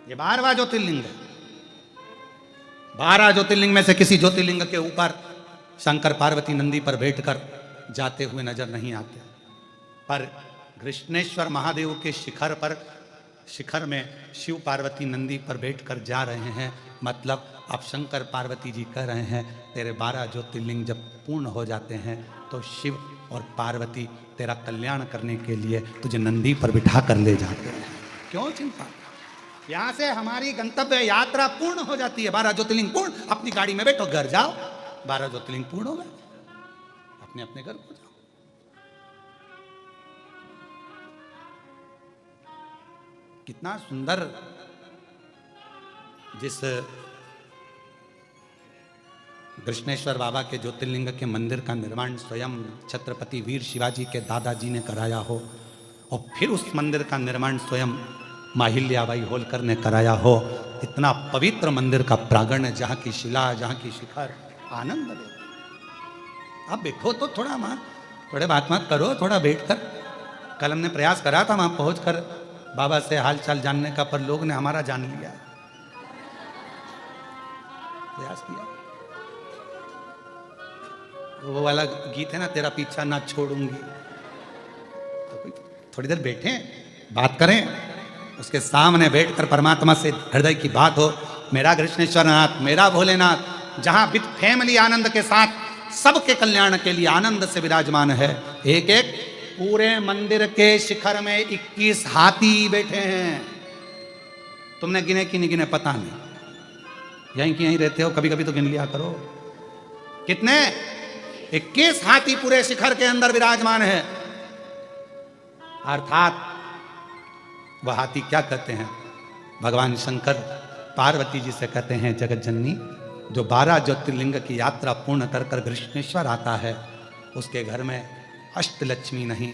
ये 12वां ज्योतिर्लिंग है। 12 ज्योतिर्लिंग में से किसी ज्योतिर्लिंग के ऊपर शंकर पार्वती नंदी पर बैठकर जाते हुए नजर नहीं आते, पर कृष्णेश्वर महादेव के शिखर पर, शिखर में शिव पार्वती नंदी पर बैठकर जा रहे हैं। मतलब अब शंकर पार्वती जी कह रहे हैं, तेरे 12 ज्योतिर्लिंग जब पूर्ण हो जाते हैं तो शिव और पार्वती तेरा कल्याण करने के लिए तुझे नंदी पर बिठा कर ले जाते हैं। क्यों चिंता? यहाँ से हमारी गंतव्य यात्रा पूर्ण हो जाती है। 12 ज्योतिर्लिंग पूर्ण, अपनी गाड़ी में बैठो, घर जाओ, 12 ज्योतिर्लिंग पूर्ण हो गए, अपने अपने घर को जाओ। कितना सुंदर। जिस कृष्णेश्वर बाबा के ज्योतिर्लिंग के मंदिर का निर्माण स्वयं छत्रपति वीर शिवाजी के दादाजी ने कराया हो, और फिर उस मंदिर का निर्माण स्वयं माहिल्याबाई होलकर ने कराया हो, इतना पवित्र मंदिर का प्रांगण, जहाँ की शिला, जहाँ की शिखर आनंद दे। आप बैठो तो थोड़ा वहाँ, थोड़े बात मत करो, थोड़ा बैठ कर। कल हमने प्रयास करा था वहाँ पहुँच कर बाबा से हाल चाल जानने का, पर लोग ने हमारा जान लिया। प्रयास किया, वो वाला गीत है ना, तेरा पीछा ना छोड़ूंगी, तो थोड़ी देर बैठे, बात करें, उसके सामने बैठकर परमात्मा से हृदय की बात हो। मेरा कृष्णेश्वर नाथ, मेरा भोलेनाथ, जहां विद फैमिली आनंद के साथ सबके कल्याण के लिए आनंद से विराजमान है। एक एक पूरे मंदिर के शिखर में 21 हाथी बैठे हैं। तुमने गिने कि नहीं गिने पता नहीं, यहीं की यहीं रहते हो, कभी कभी तो गिन लिया करो। कितने? 21 हाथी पूरे शिखर के अंदर विराजमान है। अर्थात वह हाथी क्या कहते हैं? भगवान शंकर पार्वती जी से कहते हैं, जगत जननी, जो 12 ज्योतिर्लिंग की यात्रा पूर्ण कर कर कृष्णेश्वर आता है, उसके घर में अष्टलक्ष्मी नहीं,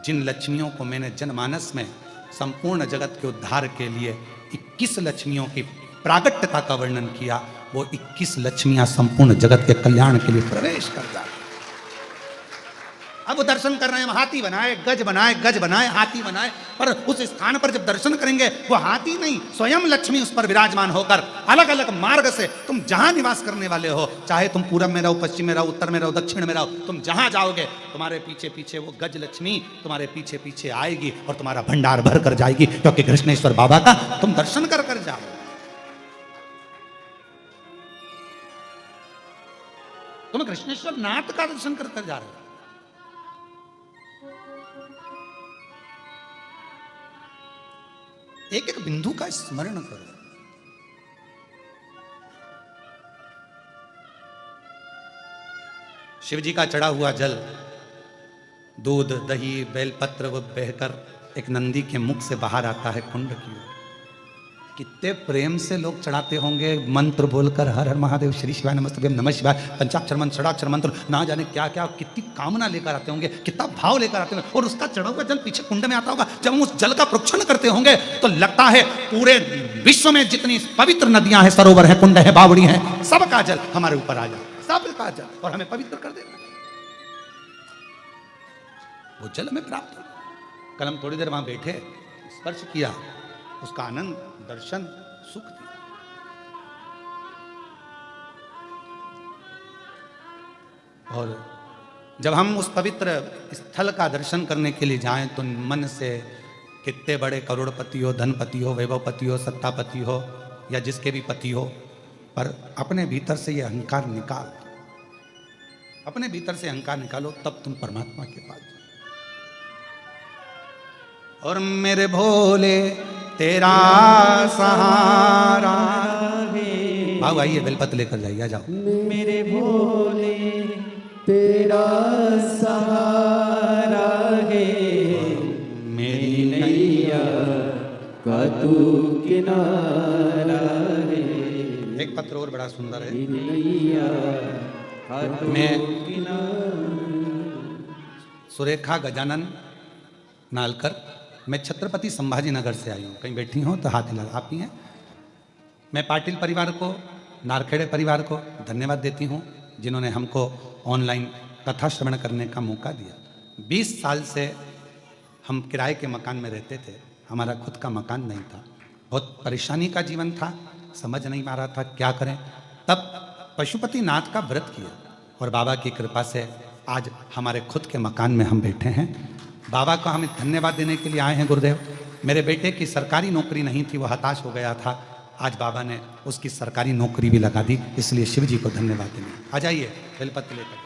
जिन लक्ष्मियों को मैंने जनमानस में संपूर्ण जगत के उद्धार के लिए 21 लक्ष्मियों की प्रागट्यता का वर्णन किया, वो 21 लक्ष्मियां संपूर्ण जगत के कल्याण के लिए प्रवेश कर जाती। अब वो दर्शन कर रहे हैं, हाथी बनाए, गज बनाए, हाथी बनाए, पर उस स्थान पर जब दर्शन करेंगे वो हाथी नहीं, स्वयं लक्ष्मी उस पर विराजमान होकर अलग अलग मार्ग से, तुम जहां निवास करने वाले हो, चाहे तुम पूरब में रहो, पश्चिम में रहो, उत्तर में रहो, दक्षिण में रहो, तुम जहां जाओगे तुम्हारे पीछे पीछे वो गज लक्ष्मी तुम्हारे पीछे पीछे आएगी और तुम्हारा भंडार भर कर जाएगी, क्योंकि कृष्णेश्वर बाबा का तुम दर्शन कर कर जाओ। तुम कृष्णेश्वर नाथ का दर्शन कर कर जा रहे हो। एक एक बिंदु का स्मरण करो। शिव जी का चढ़ा हुआ जल, दूध, दही, बेलपत्र वो बहकर एक नंदी के मुख से बाहर आता है कुंड की ओर। कितने प्रेम से लोग चढ़ाते होंगे, मंत्र बोलकर, हर हर महादेव, श्री शिवाय नमस्तुभ्यम, नमः शिवाय, पंचाक्षर मंत्र, षडाक्षर मंत्र, ना जाने क्या क्या, कितनी कामना लेकर आते होंगे, कितना भाव लेकर आते होंगे, और उसका चढ़ा हुआ जल पीछे कुंड में आता होगा। जब हम उस जल का प्रोक्षण करते होंगे तो लगता है पूरे विश्व में जितनी पवित्र नदियां हैं, सरोवर है, कुंड है, बावड़ी है, सबका जल हमारे ऊपर आ जाए, सबका जल, और हमें पवित्र कर देगा। वो जल हमें प्राप्त हो। कल हम थोड़ी देर वहां बैठे, स्पर्श किया, उसका आनंद, दर्शन, सुख दिया। और जब हम उस पवित्र स्थल का दर्शन करने के लिए जाएं तो मन से कितने बड़े करोड़पति हो, धनपति हो, वैभवपति हो, सत्तापति हो, या जिसके भी पति हो, पर अपने भीतर से ये अहंकार निकाल, अपने भीतर से अहंकार निकालो, तब तुम परमात्मा के पास जाओ। और मेरे भोले तेरा सहारा है। भाव आइए, बेलपत्र लेकर जाइए, आ जाओ। मेरे भोले तेरा सहारा है, मेरी नैया का तू किनारा है। एक पत्र और बड़ा सुंदर है। नैया का तू मैं किनारा। सुरेखा गजानन नालकर, मैं छत्रपति संभाजी नगर से आई हूँ। कहीं बैठी हूँ तो हाथ हिला, आप ही हैं। मैं पाटिल परिवार को, नारखेड़े परिवार को धन्यवाद देती हूँ, जिन्होंने हमको ऑनलाइन कथा श्रवण करने का मौका दिया। 20 साल से हम किराए के मकान में रहते थे, हमारा खुद का मकान नहीं था, बहुत परेशानी का जीवन था, समझ नहीं आ रहा था क्या करें। तब पशुपति नाथ का व्रत किया और बाबा की कृपा से आज हमारे खुद के मकान में हम बैठे हैं। बाबा को हम धन्यवाद देने के लिए आए हैं। गुरुदेव, मेरे बेटे की सरकारी नौकरी नहीं थी, वो हताश हो गया था, आज बाबा ने उसकी सरकारी नौकरी भी लगा दी, इसलिए शिव जी को धन्यवाद देंगे। आ जाइए, बेलपत्र लेकर।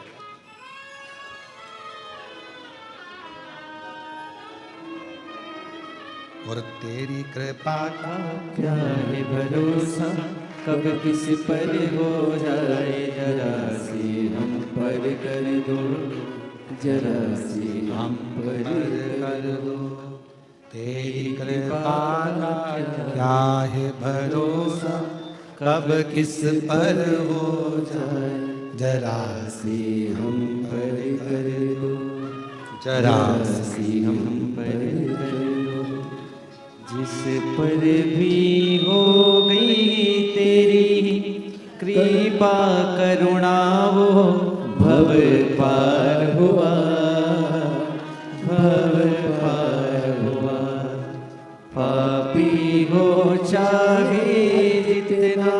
और तेरी कृपा का क्या है भरोसा, कब किस पर हो जाए, जरा सी हम पर कर दो, जरा सी हम पर कर दो। तेरी कृपा का क्या है भरोसा, कब किस पर हो जाए, जरा सी हम पर कर दो, जरा सी हम पर कर दो। जिस पर भी हो गई तेरी कृपा करुणा, वो भव पार हुआ, भव पार हुआ। पापी हो चाहे जितना,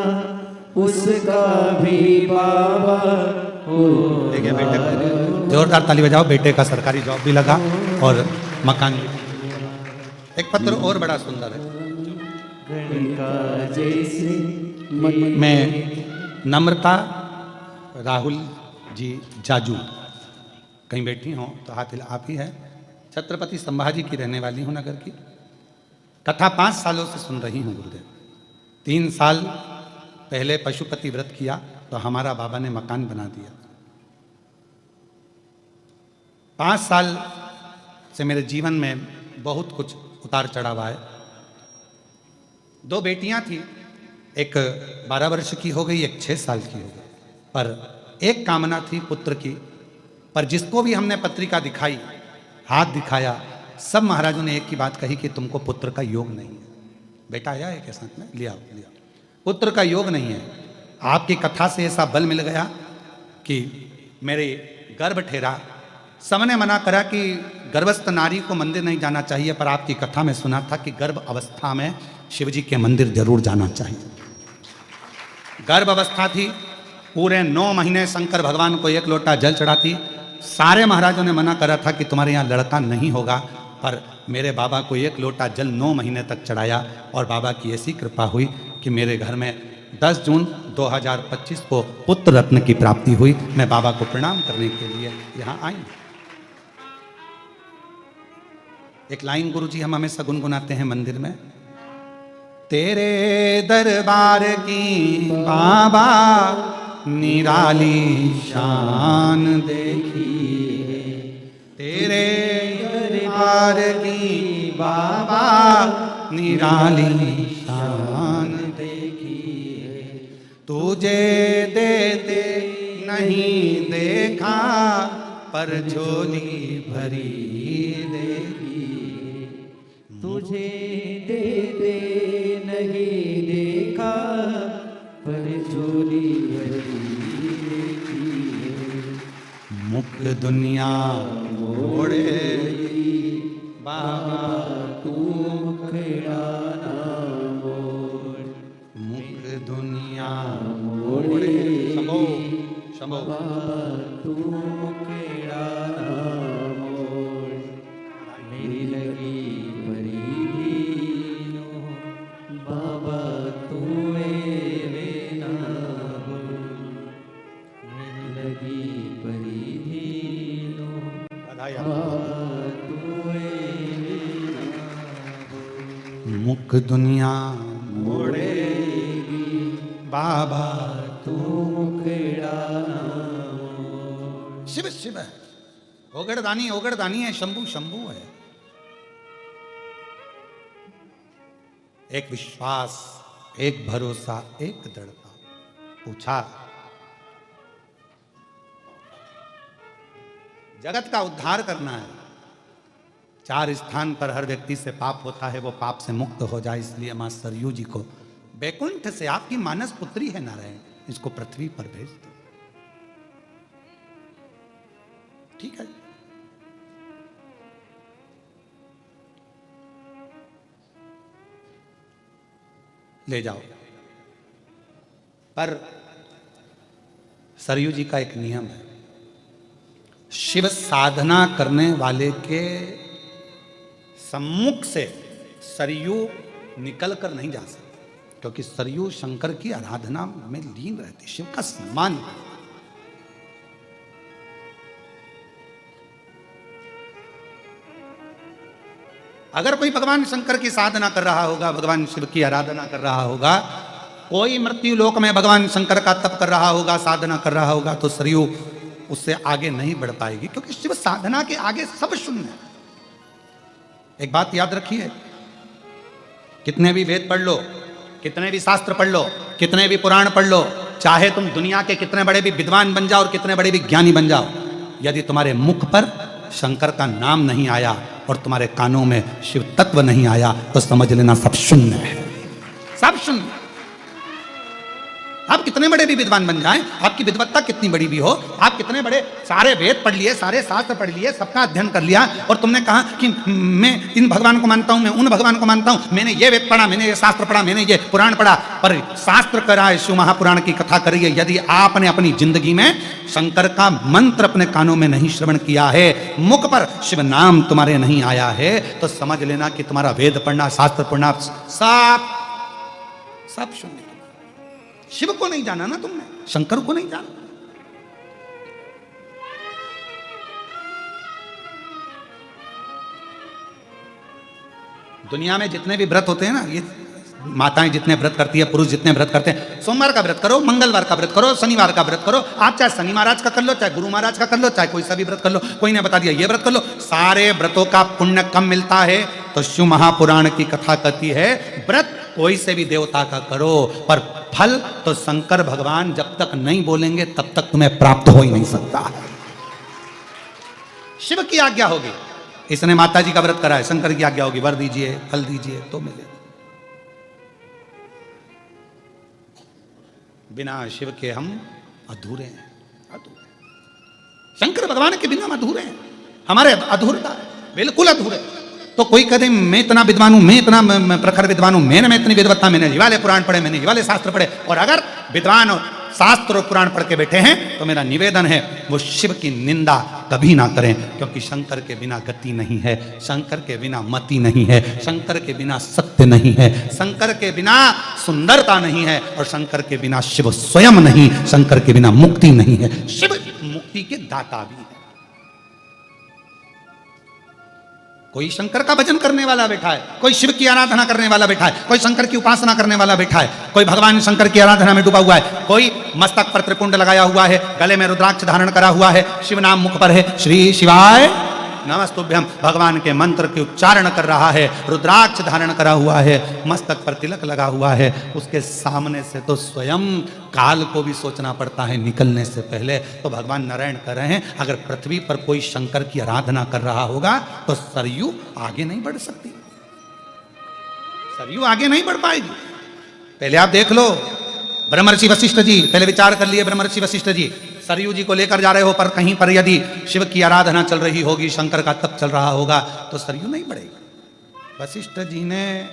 उसका भी बाबा हो। देखिए बेटे, जोरदार ताली बजाओ, बेटे का सरकारी जॉब भी लगा और मकान भी। एक पत्र और बड़ा सुंदर है। जैसे मैं नम्रता, राहुल जी जाजू, कहीं बैठी हो तो हाथ हिला, आप ही है। छत्रपति संभाजी की रहने वाली हूँ नगर की। कथा 5 सालों से सुन रही हूँ गुरुदेव। 3 साल पहले पशुपति व्रत किया तो हमारा बाबा ने मकान बना दिया। 5 साल से मेरे जीवन में बहुत कुछ उतार चढ़ाव आए। 2 बेटियां थी, एक 12 वर्ष की हो गई, एक 6 साल की हो गई, पर एक कामना थी पुत्र की। पर जिसको भी हमने पत्रिका दिखाई, हाथ दिखाया, सब महाराजों ने एक ही बात कही कि तुमको पुत्र का योग नहीं है। बेटा आया है क्या साथ में? लिया लिया, पुत्र का योग नहीं है। आपकी कथा से ऐसा बल मिल गया कि मेरे गर्भ ठेरा। सबने मना करा कि गर्भस्थ नारी को मंदिर नहीं जाना चाहिए, पर आपकी कथा में सुना था कि गर्भ अवस्था में शिवजी के मंदिर जरूर जाना चाहिए। गर्भ अवस्था थी, पूरे 9 महीने शंकर भगवान को 1 लोटा जल चढ़ाती। सारे महाराजों ने मना करा था कि तुम्हारे यहाँ लड़का नहीं होगा, पर मेरे बाबा को 1 लोटा जल 9 महीने तक चढ़ाया और बाबा की ऐसी कृपा हुई कि मेरे घर में 10 जून 2025 को पुत्र रत्न की प्राप्ति हुई। मैं बाबा को प्रणाम करने के लिए यहाँ आई। एक लाइन गुरुजी हम हमेशा गुनगुनाते हैं मंदिर में, तेरे दरबार की बाबा निराली शान देखी है, तेरे दरबार की बाबा निराली शान देखी है, तुझे देते नहीं देखा पर झोली भरी देखी, तुझे देते नहीं देखा पर झोली भरी देखी है। मुख दुनिया मोड़े बाबा तू मुखड़ा ना मोड़, मुख दुनिया मोड़े। शंभो शंभो, बाबा तू मुखड़ा ना मोड़, मेरी लगी परी दीनो, बाबा तू मेरे ना भूल, मेरी लगी परी दीनो, बाबा तू मेरे ना भूल, मुख दुनिया मोड़ेगी बाबा तू मुखड़ा ना मोड़। शिव शिव है, ओगड़दानी है, शंभू शंभू है। एक विश्वास, एक भरोसा, एक दृढ़ता। पूछा जगत का उद्धार करना है, 4 स्थान पर हर व्यक्ति से पाप होता है, वो पाप से मुक्त हो जाए, इसलिए मां सरयू जी को बैकुंठ से, आपकी मानस पुत्री है नारायण, इसको पृथ्वी पर भेज दो। ठीक है, ले जाओ। पर सरयू जी का एक नियम है, शिव साधना करने वाले के सम्मुख से सरयू निकल कर नहीं जा सकती, क्योंकि सरयू शंकर की आराधना में लीन रहती, शिव का सम्मान। अगर कोई भगवान शंकर की साधना कर रहा होगा, भगवान शिव की आराधना कर रहा होगा, कोई मृत्यु लोक में भगवान शंकर का तप कर रहा होगा, साधना कर रहा होगा, तो सरयू उससे आगे नहीं बढ़ पाएगी, क्योंकि शिव साधना के आगे सब शून्य है। एक बात याद रखिए, कितने भी वेद पढ़ लो, कितने भी शास्त्र पढ़ लो, कितने भी पुराण पढ़ लो, चाहे तुम दुनिया के कितने बड़े भी विद्वान बन जाओ और कितने बड़े भी ज्ञानी बन जाओ, यदि तुम्हारे मुख पर शंकर का नाम नहीं आया और तुम्हारे कानों में शिव तत्व नहीं आया, तो समझ लेना सब शून्य है, सब शून्य। आप कितने बड़े भी विद्वान बन जाएं, आपकी विद्वत्ता कितनी बड़ी भी हो, आप कितने बड़े सारे वेद पढ़ लिए, सारे शास्त्र पढ़ लिए, सबका अध्ययन कर लिया, और तुमने कहा कि मैं इन भगवान को मानता हूं, मैं उन भगवान को मानता हूं, मैंने ये वेद पढ़ा, मैंने ये शास्त्र पढ़ा, मैंने ये पुराण पढ़ा, पर शास्त्र करा है, शिव महापुराण की कथा करिए, यदि आपने अपनी जिंदगी में शंकर का मंत्र अपने कानों में नहीं श्रवण किया है, मुख पर शिव नाम तुम्हारे नहीं आया है, तो समझ लेना कि तुम्हारा वेद पढ़ना, शास्त्र पढ़ना सब शून्य। शिव को नहीं जाना ना तुमने, शंकर को नहीं जाना। दुनिया में जितने भी व्रत होते हैं ना, ये माताएं जितने व्रत करती है, पुरुष जितने व्रत करते हैं, सोमवार का व्रत करो, मंगलवार का व्रत करो, शनिवार का व्रत करो, आप चाहे शनि महाराज का कर लो, चाहे गुरु महाराज का कर लो, चाहे कोई सा भी व्रत कर लो, कोई ने बता दिया ये व्रत कर लो, सारे व्रतों का पुण्य कम मिलता है। तो शिव महापुराण की कथा कहती है व्रत कोई से भी देवता का करो, पर फल तो शंकर भगवान जब तक नहीं बोलेंगे तब तक तुम्हें प्राप्त हो ही नहीं सकता। शिव की आज्ञा होगी, इसने माता जी का व्रत करा है, शंकर की आज्ञा होगी, वर दीजिए, फल दीजिए तो मिले। बिना शिव के हम अधूरे हैं, अधूरे। शंकर भगवान के बिना हम अधूरे हैं, हमारे अधूरता है, बिल्कुल अधूरे। तो कोई कहते मैं इतना विद्वान हूं, मैं इतना प्रखर विद्वान हूं, मैंने इतनी विद्वत्ता, मैंने ये वाले पुराण पढ़े, मैंने ये वाले शास्त्र पढ़े। और अगर विद्वान और शास्त्र और पुराण पढ़ के बैठे हैं तो मेरा निवेदन है वो शिव की निंदा कभी ना करें, क्योंकि शंकर के बिना गति नहीं है, शंकर के बिना मति नहीं है, शंकर के बिना सत्य नहीं है, शंकर के बिना सुंदरता नहीं है, और शंकर के बिना शिव स्वयं नहीं, शंकर के बिना मुक्ति नहीं है। शिव मुक्ति के दाता भी है। कोई शंकर का भजन करने वाला बैठा है, कोई शिव की आराधना करने वाला बैठा है, कोई शंकर की उपासना करने वाला बैठा है, कोई भगवान शंकर की आराधना में डूबा हुआ है, कोई मस्तक पर त्रिपुंड लगाया हुआ है, गले में रुद्राक्ष धारण करा हुआ है, शिव नाम मुख पर है, श्री शिवाय नमस्तुभ्यम भगवान के मंत्र के उच्चारण कर रहा है, रुद्राक्ष धारण करा हुआ है, मस्तक पर तिलक लगा हुआ है, उसके सामने से तो स्वयं काल को भी सोचना पड़ता है निकलने से पहले। तो भगवान नारायण कह रहे हैं अगर पृथ्वी पर कोई शंकर की आराधना कर रहा होगा तो सरयू आगे नहीं बढ़ सकती, सरयू आगे नहीं बढ़ पाएगी। पहले आप देख लो, ब्रह्मर्षि वशिष्ठ जी, पहले विचार कर लिए, ब्रह्मर्षि वशिष्ठ जी सरयू जी को लेकर जा रहे हो, पर कहीं पर यदि शिव की आराधना चल रही होगी, शंकर का तप चल रहा होगा तो सरयू नहीं बढ़ेगी। वशिष्ठ जी ने,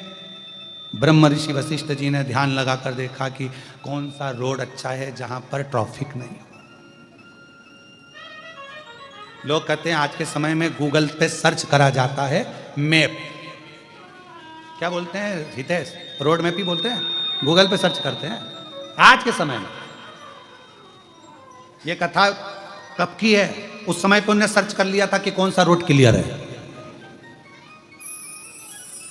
ब्रह्मर्षि वशिष्ठ जी ने ध्यान लगाकर देखा कि कौन सा रोड अच्छा है जहां पर ट्रैफिक नहीं हो। लोग कहते हैं आज के समय में गूगल पे सर्च करा जाता है मैप, क्या बोलते हैं हितेश, रोड मैप ही बोलते हैं, गूगल पे सर्च करते हैं आज के समय में। ये कथा कब की है? उस समय पे उन्होंने सर्च कर लिया था कि कौन सा रोड क्लियर है,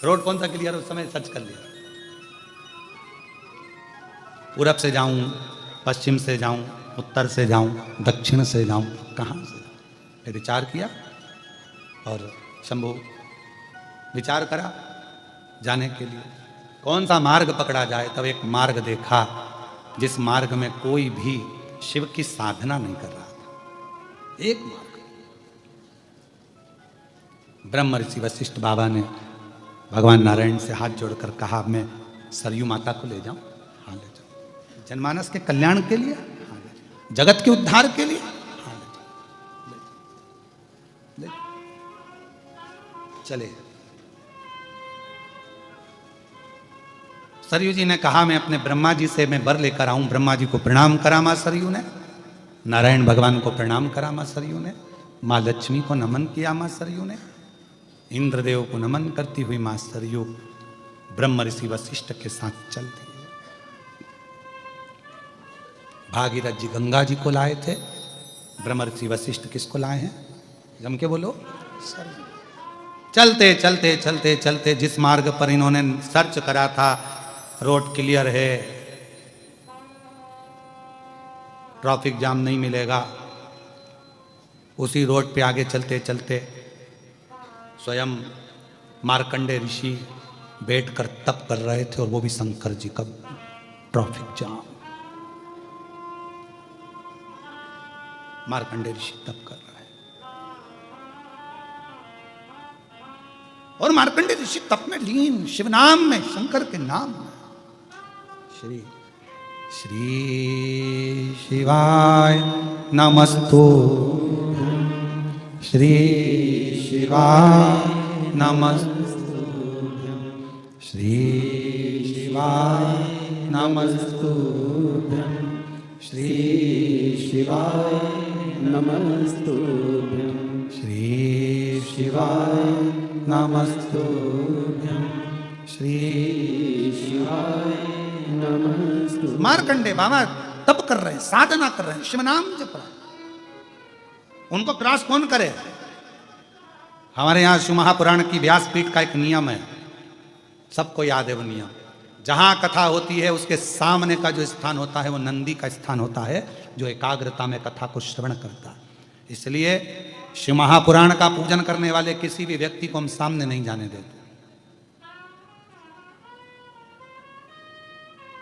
रोड कौन सा क्लियर है उस समय सर्च कर लिया। पूरब से जाऊं, पश्चिम से जाऊं, उत्तर से जाऊं, दक्षिण से जाऊं, कहां से जाऊं? फिर विचार किया और शंभु विचार करा जाने के लिए कौन सा मार्ग पकड़ा जाए। तब एक मार्ग देखा जिस मार्ग में कोई भी शिव की साधना नहीं कर रहा था, एक मार्ग। ब्रह्मर्षि वशिष्ठ बाबा ने भगवान नारायण से हाथ जोड़कर कहा मैं सरयू माता को ले जाऊं? हाँ ले जाओ। जनमानस के कल्याण के लिए? हाँ ले जाओ। जगत के उद्धार के लिए? हाँ ले जाओ, ले जाओ। चले। सरयू जी ने कहा मैं अपने ब्रह्मा जी से मैं वर लेकर आऊं। ब्रह्मा जी को प्रणाम करा मां सरयू ने, नारायण भगवान को प्रणाम करा मां सरयू ने, मां लक्ष्मी को नमन किया मां सरयू ने, इंद्रदेव को नमन करती हुई मां सरयू ब्रह्मर्षि वशिष्ठ के साथ चल दी। भागीरथ जी गंगा जी को लाए थे, ब्रह्मर्षि वशिष्ठ किसको लाए हैं? जम के बोलो, सरयू। चलते चलते चलते चलते जिस मार्ग पर इन्होंने सर्च करा था रोड क्लियर है, ट्रैफिक जाम नहीं मिलेगा, उसी रोड पे आगे चलते चलते स्वयं मार्कंडे ऋषि बैठकर तप कर रहे थे, और वो भी शंकर जी का ट्रैफिक जाम। मार्कंडे ऋषि तप कर रहे हैं और मार्कंडे ऋषि तप में लीन, शिव नाम में, शंकर के नाम में। श्री श्री शिवाय नमस्तु, श्री शिवाय नमस्तु, श्री शिवाय नमस्तु, श्री शिवाय नमस्तु, श्री शिवाय नमस्तु, श्री शिवाय नमस्तु। मार्कंडे बाबा तप कर रहे हैं, साधना कर रहे हैं, शिव नाम जप रहे हैं। उनको क्रॉस कौन करे? हमारे यहाँ शिव महापुराण की व्यासपीठ का एक नियम है, सबको याद है वो नियम। जहां कथा होती है उसके सामने का जो स्थान होता है वो नंदी का स्थान होता है, जो एकाग्रता में कथा को श्रवण करता है। इसलिए शिव महापुराण का पूजन करने वाले किसी भी व्यक्ति को हम सामने नहीं जाने देते।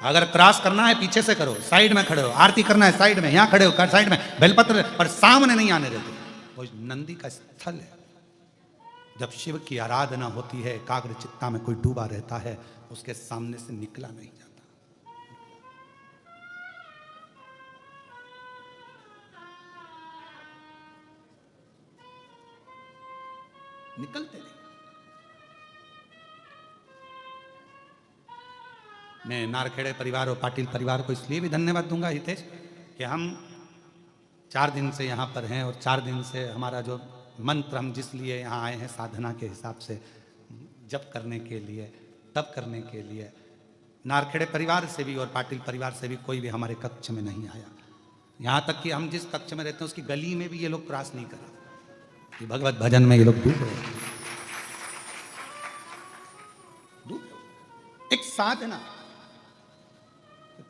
अगर क्रॉस करना है पीछे से करो, साइड में खड़े हो, आरती करना है साइड में, यहां खड़े हो साइड में, बेलपत्र पर सामने नहीं आने देते। वो नंदी का स्थल है। जब शिव की आराधना होती है, एकाग्र चित्ता में कोई डूबा रहता है, उसके सामने से निकला नहीं जाता। निकलते नहीं। मैं नारखेड़े परिवार और पाटिल परिवार को इसलिए भी धन्यवाद दूंगा हितेश, कि हम 4 दिन से यहाँ पर हैं और 4 दिन से हमारा जो मंत्र हम जिस लिए यहाँ आए हैं साधना के हिसाब से, जप करने के लिए, तप करने के लिए, नारखेड़े परिवार से भी और पाटिल परिवार से भी कोई भी हमारे कक्ष में नहीं आया। यहाँ तक कि हम जिस कक्ष में रहते हैं उसकी गली में भी ये लोग क्रॉस नहीं कर रहे, कि भगवत भजन में ये लोग डूब रहे हैं। एक साधना।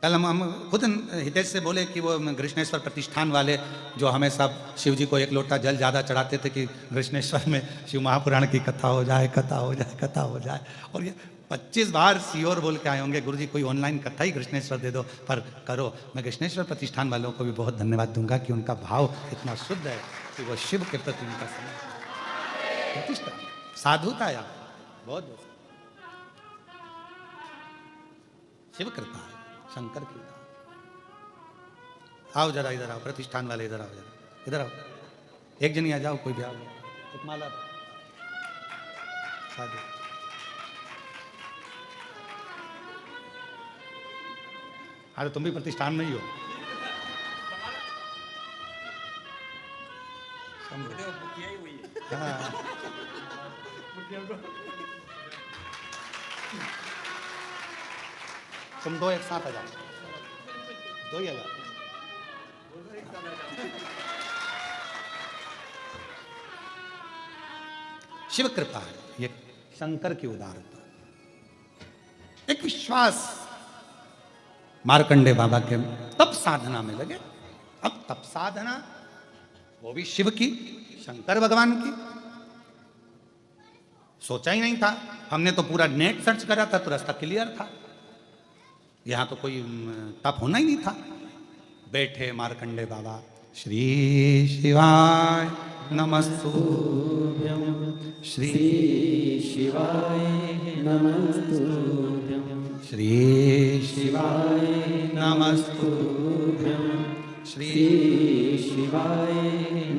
कल हम खुद हितेश से बोले कि वो कृष्णेश्वर प्रतिष्ठान वाले जो हमें सब शिव जी को 1 लोटा जल ज़्यादा चढ़ाते थे कि कृष्णेश्वर में शिव महापुराण की कथा हो जाए, कथा हो जाए, कथा हो जाए, और ये 25 बार सियोर बोल के आए होंगे, गुरु जी कोई ऑनलाइन कथा ही कृष्णेश्वर दे दो पर करो। मैं कृष्णेश्वर प्रतिष्ठान वालों को भी बहुत धन्यवाद दूंगा कि उनका भाव इतना शुद्ध है कि वो शिव के प्रति उनका समय प्रतिष्ठा साधुता या बहुत शिव कृपा है, शंकर की। आओ जरा इधर आओ, प्रतिष्ठान वाले इधर आओ, जरा इधर आओ, एक जनी आ जाओ, कोई भी आओ, एक माला साधु। अरे तुम भी प्रतिष्ठान में ही हो। हाँ। तुम 2 एक साथ आ जाओ, 2 ही आ जाओ। शिव कृपा है, ये शंकर की उदारता, एक विश्वास। मार्कंडे बाबा के तप साधना में लगे। अब तप साधना वो भी शिव की, शंकर भगवान की। सोचा ही नहीं था, हमने तो पूरा नेट सर्च करा था तो रास्ता क्लियर था, यहां तो कोई तप होना ही नहीं था। बैठे मार्कंडे बाबा, श्री शिवाय नमस्तुभ्यं, श्री शिवाय नमस्तुभ्यं, श्री शिवाय नमस्तुभ्यं, श्री शिवाय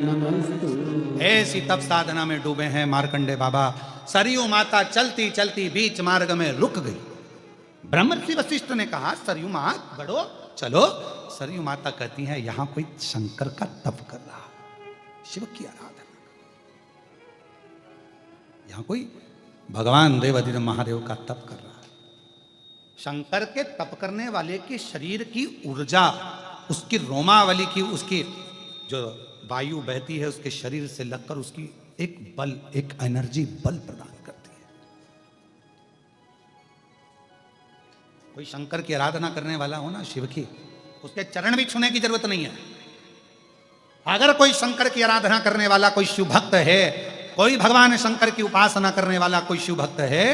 नमस्तुभ्यं। ऐसी तप साधना में डूबे हैं मार्कंडे बाबा। सरयू माता चलती चलती बीच मार्ग में रुक गई। ब्रह्मर्षि वशिष्ठ ने कहा, सरयू माँ बढ़ो, चलो। सरयू माता कहती है, यहां कोई शंकर का तप कर रहा, शिव की आराधना, यहां कोई भगवान देवाधिदेव महादेव का तप कर रहा है। शंकर के तप करने वाले के शरीर की ऊर्जा, उसकी रोमावली की, उसकी जो वायु बहती है उसके शरीर से लगकर उसकी एक बल, एक एनर्जी बल प्रदान करती है। कोई शंकर की आराधना करने वाला हो ना, शिव की, उसके चरण भी छूने की जरूरत नहीं है। अगर कोई शंकर की आराधना करने वाला कोई शिव भक्त है, कोई भगवान शंकर की उपासना करने वाला कोई शिव भक्त है,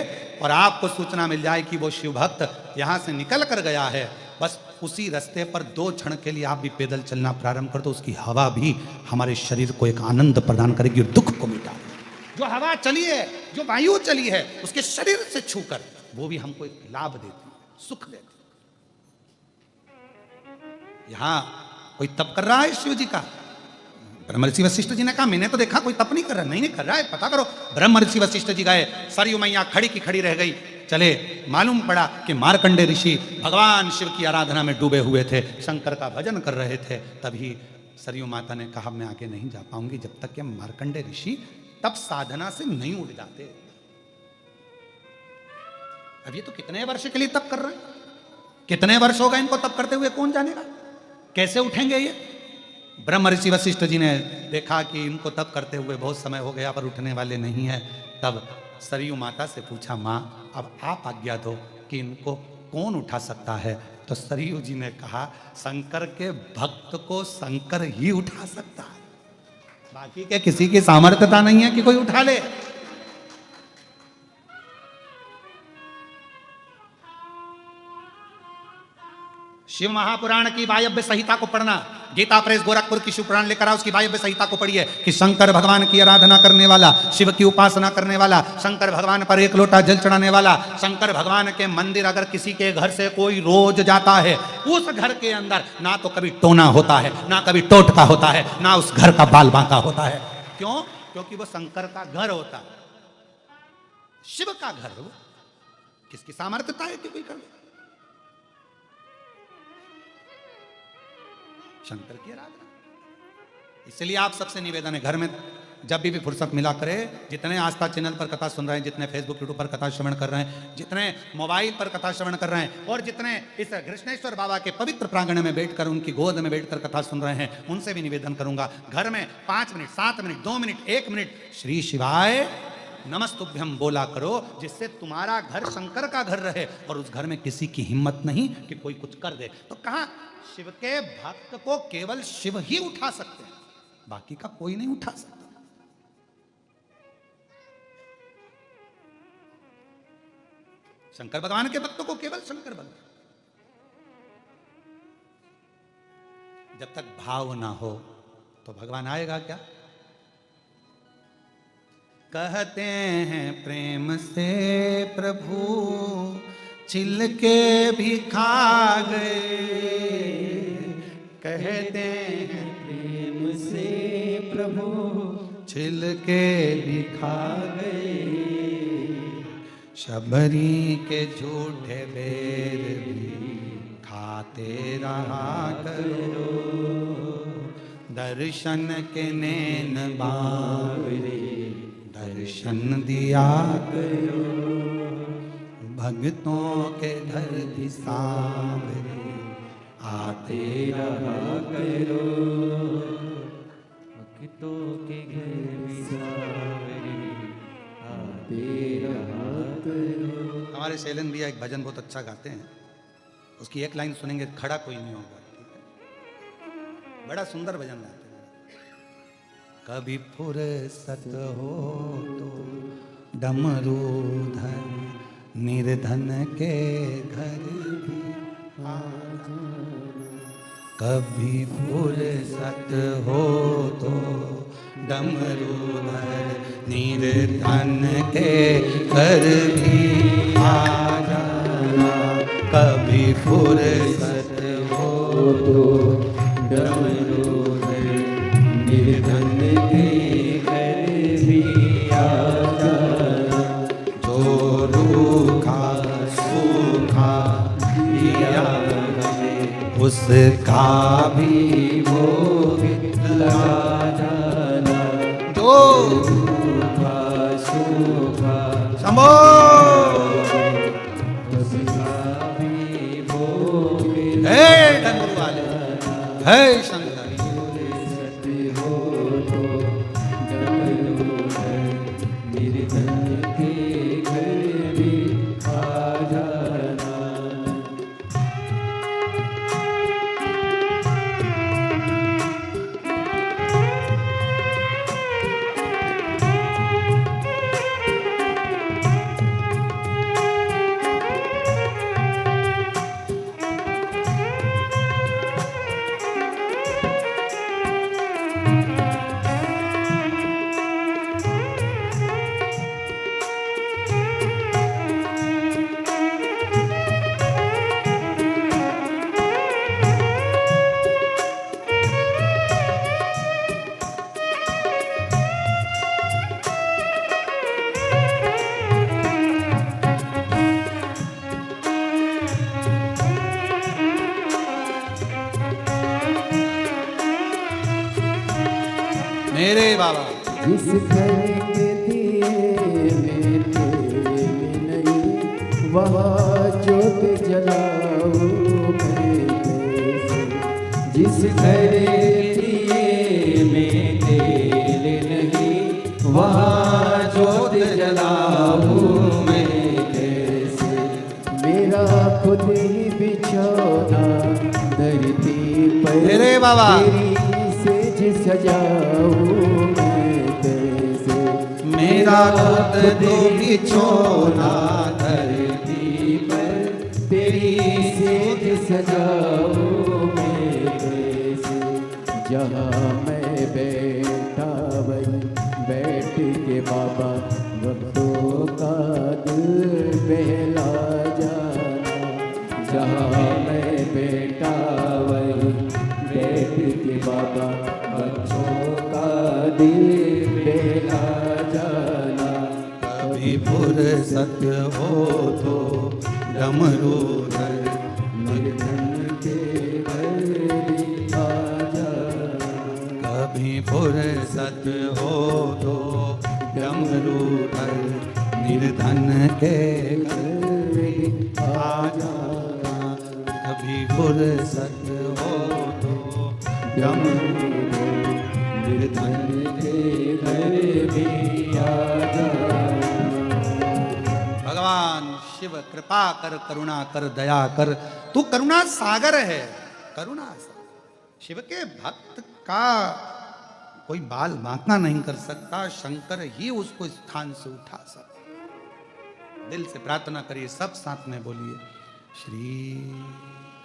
और आपको सूचना मिल जाए कि वो शिव भक्त यहां से निकल कर गया है, बस उसी रास्ते पर 2 क्षण के लिए आप भी पैदल चलना प्रारंभ कर दो, उसकी हवा भी हमारे शरीर को एक आनंद प्रदान करेगी और दुख को मिटा। जो हवा चली है, जो वायु चली है, उसके शरीर से छूकर वो भी हमको एक लाभ देती है, सुख देती है। यहां कोई तप कर रहा है शिव जी का। ब्रह्मर्षि वशिष्ठ जी ने कहा, मैंने तो देखा कोई तप नहीं कर रहा। नहीं कर रहा है, पता करो। ब्रह्मर्षि वशिष्ठ जी गए, सरयू मैया खड़ी की खड़ी रह गई। चले, मालूम पड़ा कि मार्कंडे ऋषि भगवान शिव की आराधना में डूबे हुए थे, शंकर का भजन कर रहे थे। तभी सरयू माता ने कहा, मैं आगे नहीं जा पाऊंगी जब तक कि मार्कंडे ऋषि तप साधना से नहीं उठ जाते। अब ये तो कितने वर्ष के लिए तप कर रहे हैं, कितने वर्ष हो गए इनको तप करते हुए, कौन जानेगा कैसे उठेंगे ये। ब्रह्मर्षि वशिष्ठ जी ने देखा कि इनको तप करते हुए बहुत समय हो गया पर उठने वाले नहीं है। तब सरयू माता से पूछा, माँ अब आप आज्ञा दो कि इनको कौन उठा सकता है। तो सरयू जी ने कहा शंकर के भक्त को शंकर ही उठा सकता है, बाकी के किसी की सामर्थ्यता नहीं है कि कोई उठा ले। शिव महापुराण की वायव्य संहिता को पढ़ना, गीता प्रेस गोरखपुर की शिव पुराण लेकर आओ, उसकी वायव्य संहिता को पढ़िए कि शंकर भगवान की आराधना करने वाला, शिव की उपासना करने वाला, शंकर भगवान पर एक लोटा जल चढ़ाने वाला, शंकर भगवान के मंदिर अगर किसी के घर से कोई रोज जाता है, उस घर के अंदर ना तो कभी टोना होता है, ना कभी टोटका होता है, ना उस घर का बाल बांका होता है। क्यों? क्योंकि वो शंकर का घर होता है, शिव का घर। वो किसकी सामर्थ्यता है कि कोई कर दे? शंकर की आराधना। इसलिए आप सबसे निवेदन है, घर में जब भी फुर्सत मिला करे, जितने आस्था चैनल पर कथा सुन रहे हैं, जितने फेसबुक यूट्यूब पर कथा श्रवण कर रहे हैं, जितने मोबाइल पर कथा श्रवण कर रहे हैं, और जितने इस कृष्णेश्वर बाबा के पवित्र प्रांगण में बैठकर उनकी गोद में बैठकर कथा सुन रहे हैं, उनसे भी निवेदन करूंगा, घर में 5 minute, 7 minute, 2 minute, 1 minute Shri शिवाय नमस्तुभ्यम बोला करो, जिससे तुम्हारा घर शंकर का घर रहे और उस घर में किसी की हिम्मत नहीं कि कोई कुछ कर दे। तो कहा शिव के भक्त को केवल शिव ही उठा सकते हैं, बाकी का कोई नहीं उठा सकता। शंकर भगवान के भक्तों को केवल शंकर भगवान। जब तक भाव ना हो तो भगवान आएगा क्या? कहते हैं प्रेम से प्रभु छिल के भी खा गए, कहते हैं प्रेम से प्रभु छिल के भी खा गए, शबरी के झूठे बेर भी खाते रहा करो, दर्शन के नैन बावरे दर्शन दिया करो, भक्तों के धरती सांवरे आते रहा करो, भक्तों के घर सांवरे आते रहा करो। हमारे शैलेंद्र भैया एक भजन बहुत अच्छा गाते हैं, उसकी एक लाइन सुनेंगे खड़ा कोई नहीं होगा, ठीक है? बड़ा सुंदर भजन गाते हैं। कभी फुर्सत हो तो डमरूधर निर्धन के घर भी आ जाना, कभी फुर्सत हो तो डमरूधर निर्धन के घर भी आ जाना, कभी फुर्सत हो तो डमरूधर निर्धन के घर भी आ जाना, जो रूखा सूखा दिया हमें उसका भी भोग लगा जाना, जो सूखा सूखा शंभो उसका भी भोग हे डमरू वाले, हे शंकर, मेरे बाबा जिस घर के दिए में तेल नहीं, वहाँ ज्योत जलाऊं मैं कैसे। जिस घर के दिए में तेल नहीं, वहाँ ज्योत जलाऊं मैं कैसे। खुद ही बिछौना धरती पर तेरे बाबा तेरी सेज सजाऊं मैं कैसे। मेरा खुद ही बिछौना धरती पर तेरी सेज सजाऊं मैं कैसे। जहाँ मैं बैठा वहीं बैठ के बाबा भक्तों का दिल बहला जाना। जहाँ मैं बैठा वहीं बैठ के बाबा बच्चों का दिल बहला जाना। कभी फुर्सत हो तो डमरू धर निर्धन के घर आ जाना। कभी फुर्सत हो तो डमरू धर निर्धन के घर आ जाना। कभी फुर्सत हो तो डमरू धर निर्धन के घर भी आ जाना। भगवान शिव कृपा कर, करुणा कर, दया कर। तू करुणा सागर है, करुणा सागर। शिव के भक्त का कोई बाल बांका नहीं कर सकता, शंकर ही उसको स्थान से उठा सकता। दिल से प्रार्थना करिए, सब साथ में बोलिए, श्री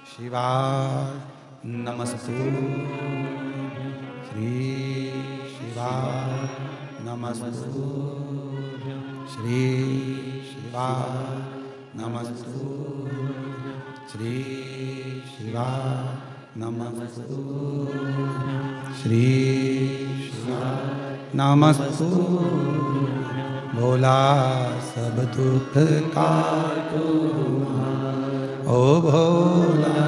शिवाय नमस्तु, श्री शिवाय नमस्तु, श्री शिवाय नमस्तु, श्री शिवाय नमस्तु, श्री शिवाय नमस्तु। भोला सब दुख काटो, ओ भोला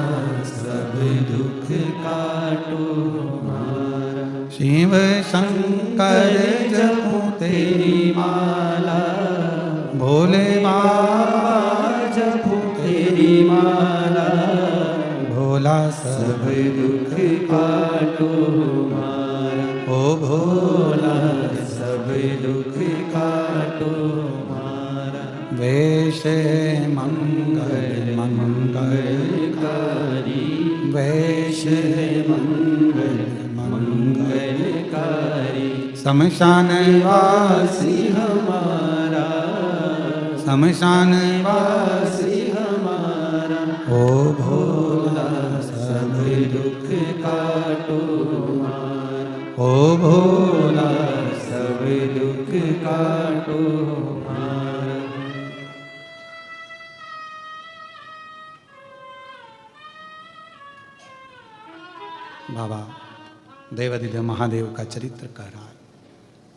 सब दुख काटो। शिव शंकर जपो तेरी माला, भोले बाबा जपो तेरी माला। भोला सब दुख काटो हमारा, ओ भोला सब दुख काटो हमारा। वैश मंगल मंगलकारी, वैश मंगल मंगलकारी। शमशान वासी हमारा, शमशान वासी हमारा। ओ भोला सब दुख काटो हमारा, ओ भोला सब दुख काटो हमारा। बाबा देवाधिदेव महादेव का चरित्र कह रहा है।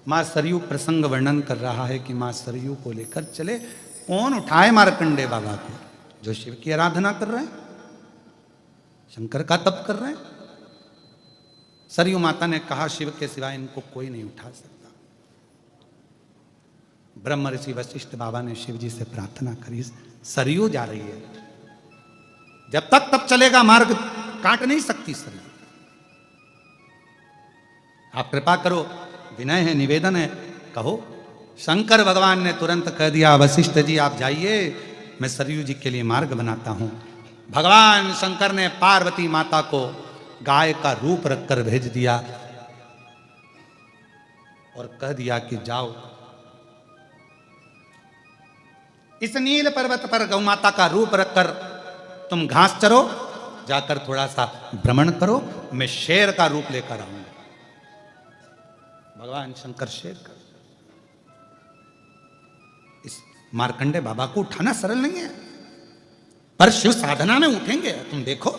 माँ सरयू प्रसंग वर्णन कर रहा है कि माँ सरयू को लेकर चले। कौन उठाए मार्कंडे बाबा को, जो शिव की आराधना कर रहे हैं, शंकर का तप कर रहे हैं। सरयू माता ने कहा, शिव के सिवाय इनको कोई नहीं उठा सकता। ब्रह्म ऋषि वशिष्ठ बाबा ने शिव जी से प्रार्थना करी, सरयू जा रही है, जब तक तप चलेगा मार्ग काट नहीं सकती सरयू। आप कृपा करो, विनय है, निवेदन है, कहो। शंकर भगवान ने तुरंत कह दिया, वशिष्ठ जी आप जाइए, मैं सरयू जी के लिए मार्ग बनाता हूं। भगवान शंकर ने पार्वती माता को गाय का रूप रखकर भेज दिया और कह दिया कि जाओ इस नील पर्वत पर गौ माता का रूप रखकर तुम घास चरो, जाकर थोड़ा सा भ्रमण करो, मैं शेर का रूप लेकर आऊंगा। भगवान शंकर शेर का। इस मार्कंडे बाबा को उठाना सरल नहीं है, पर शिव साधना में उठेंगे। तुम देखो,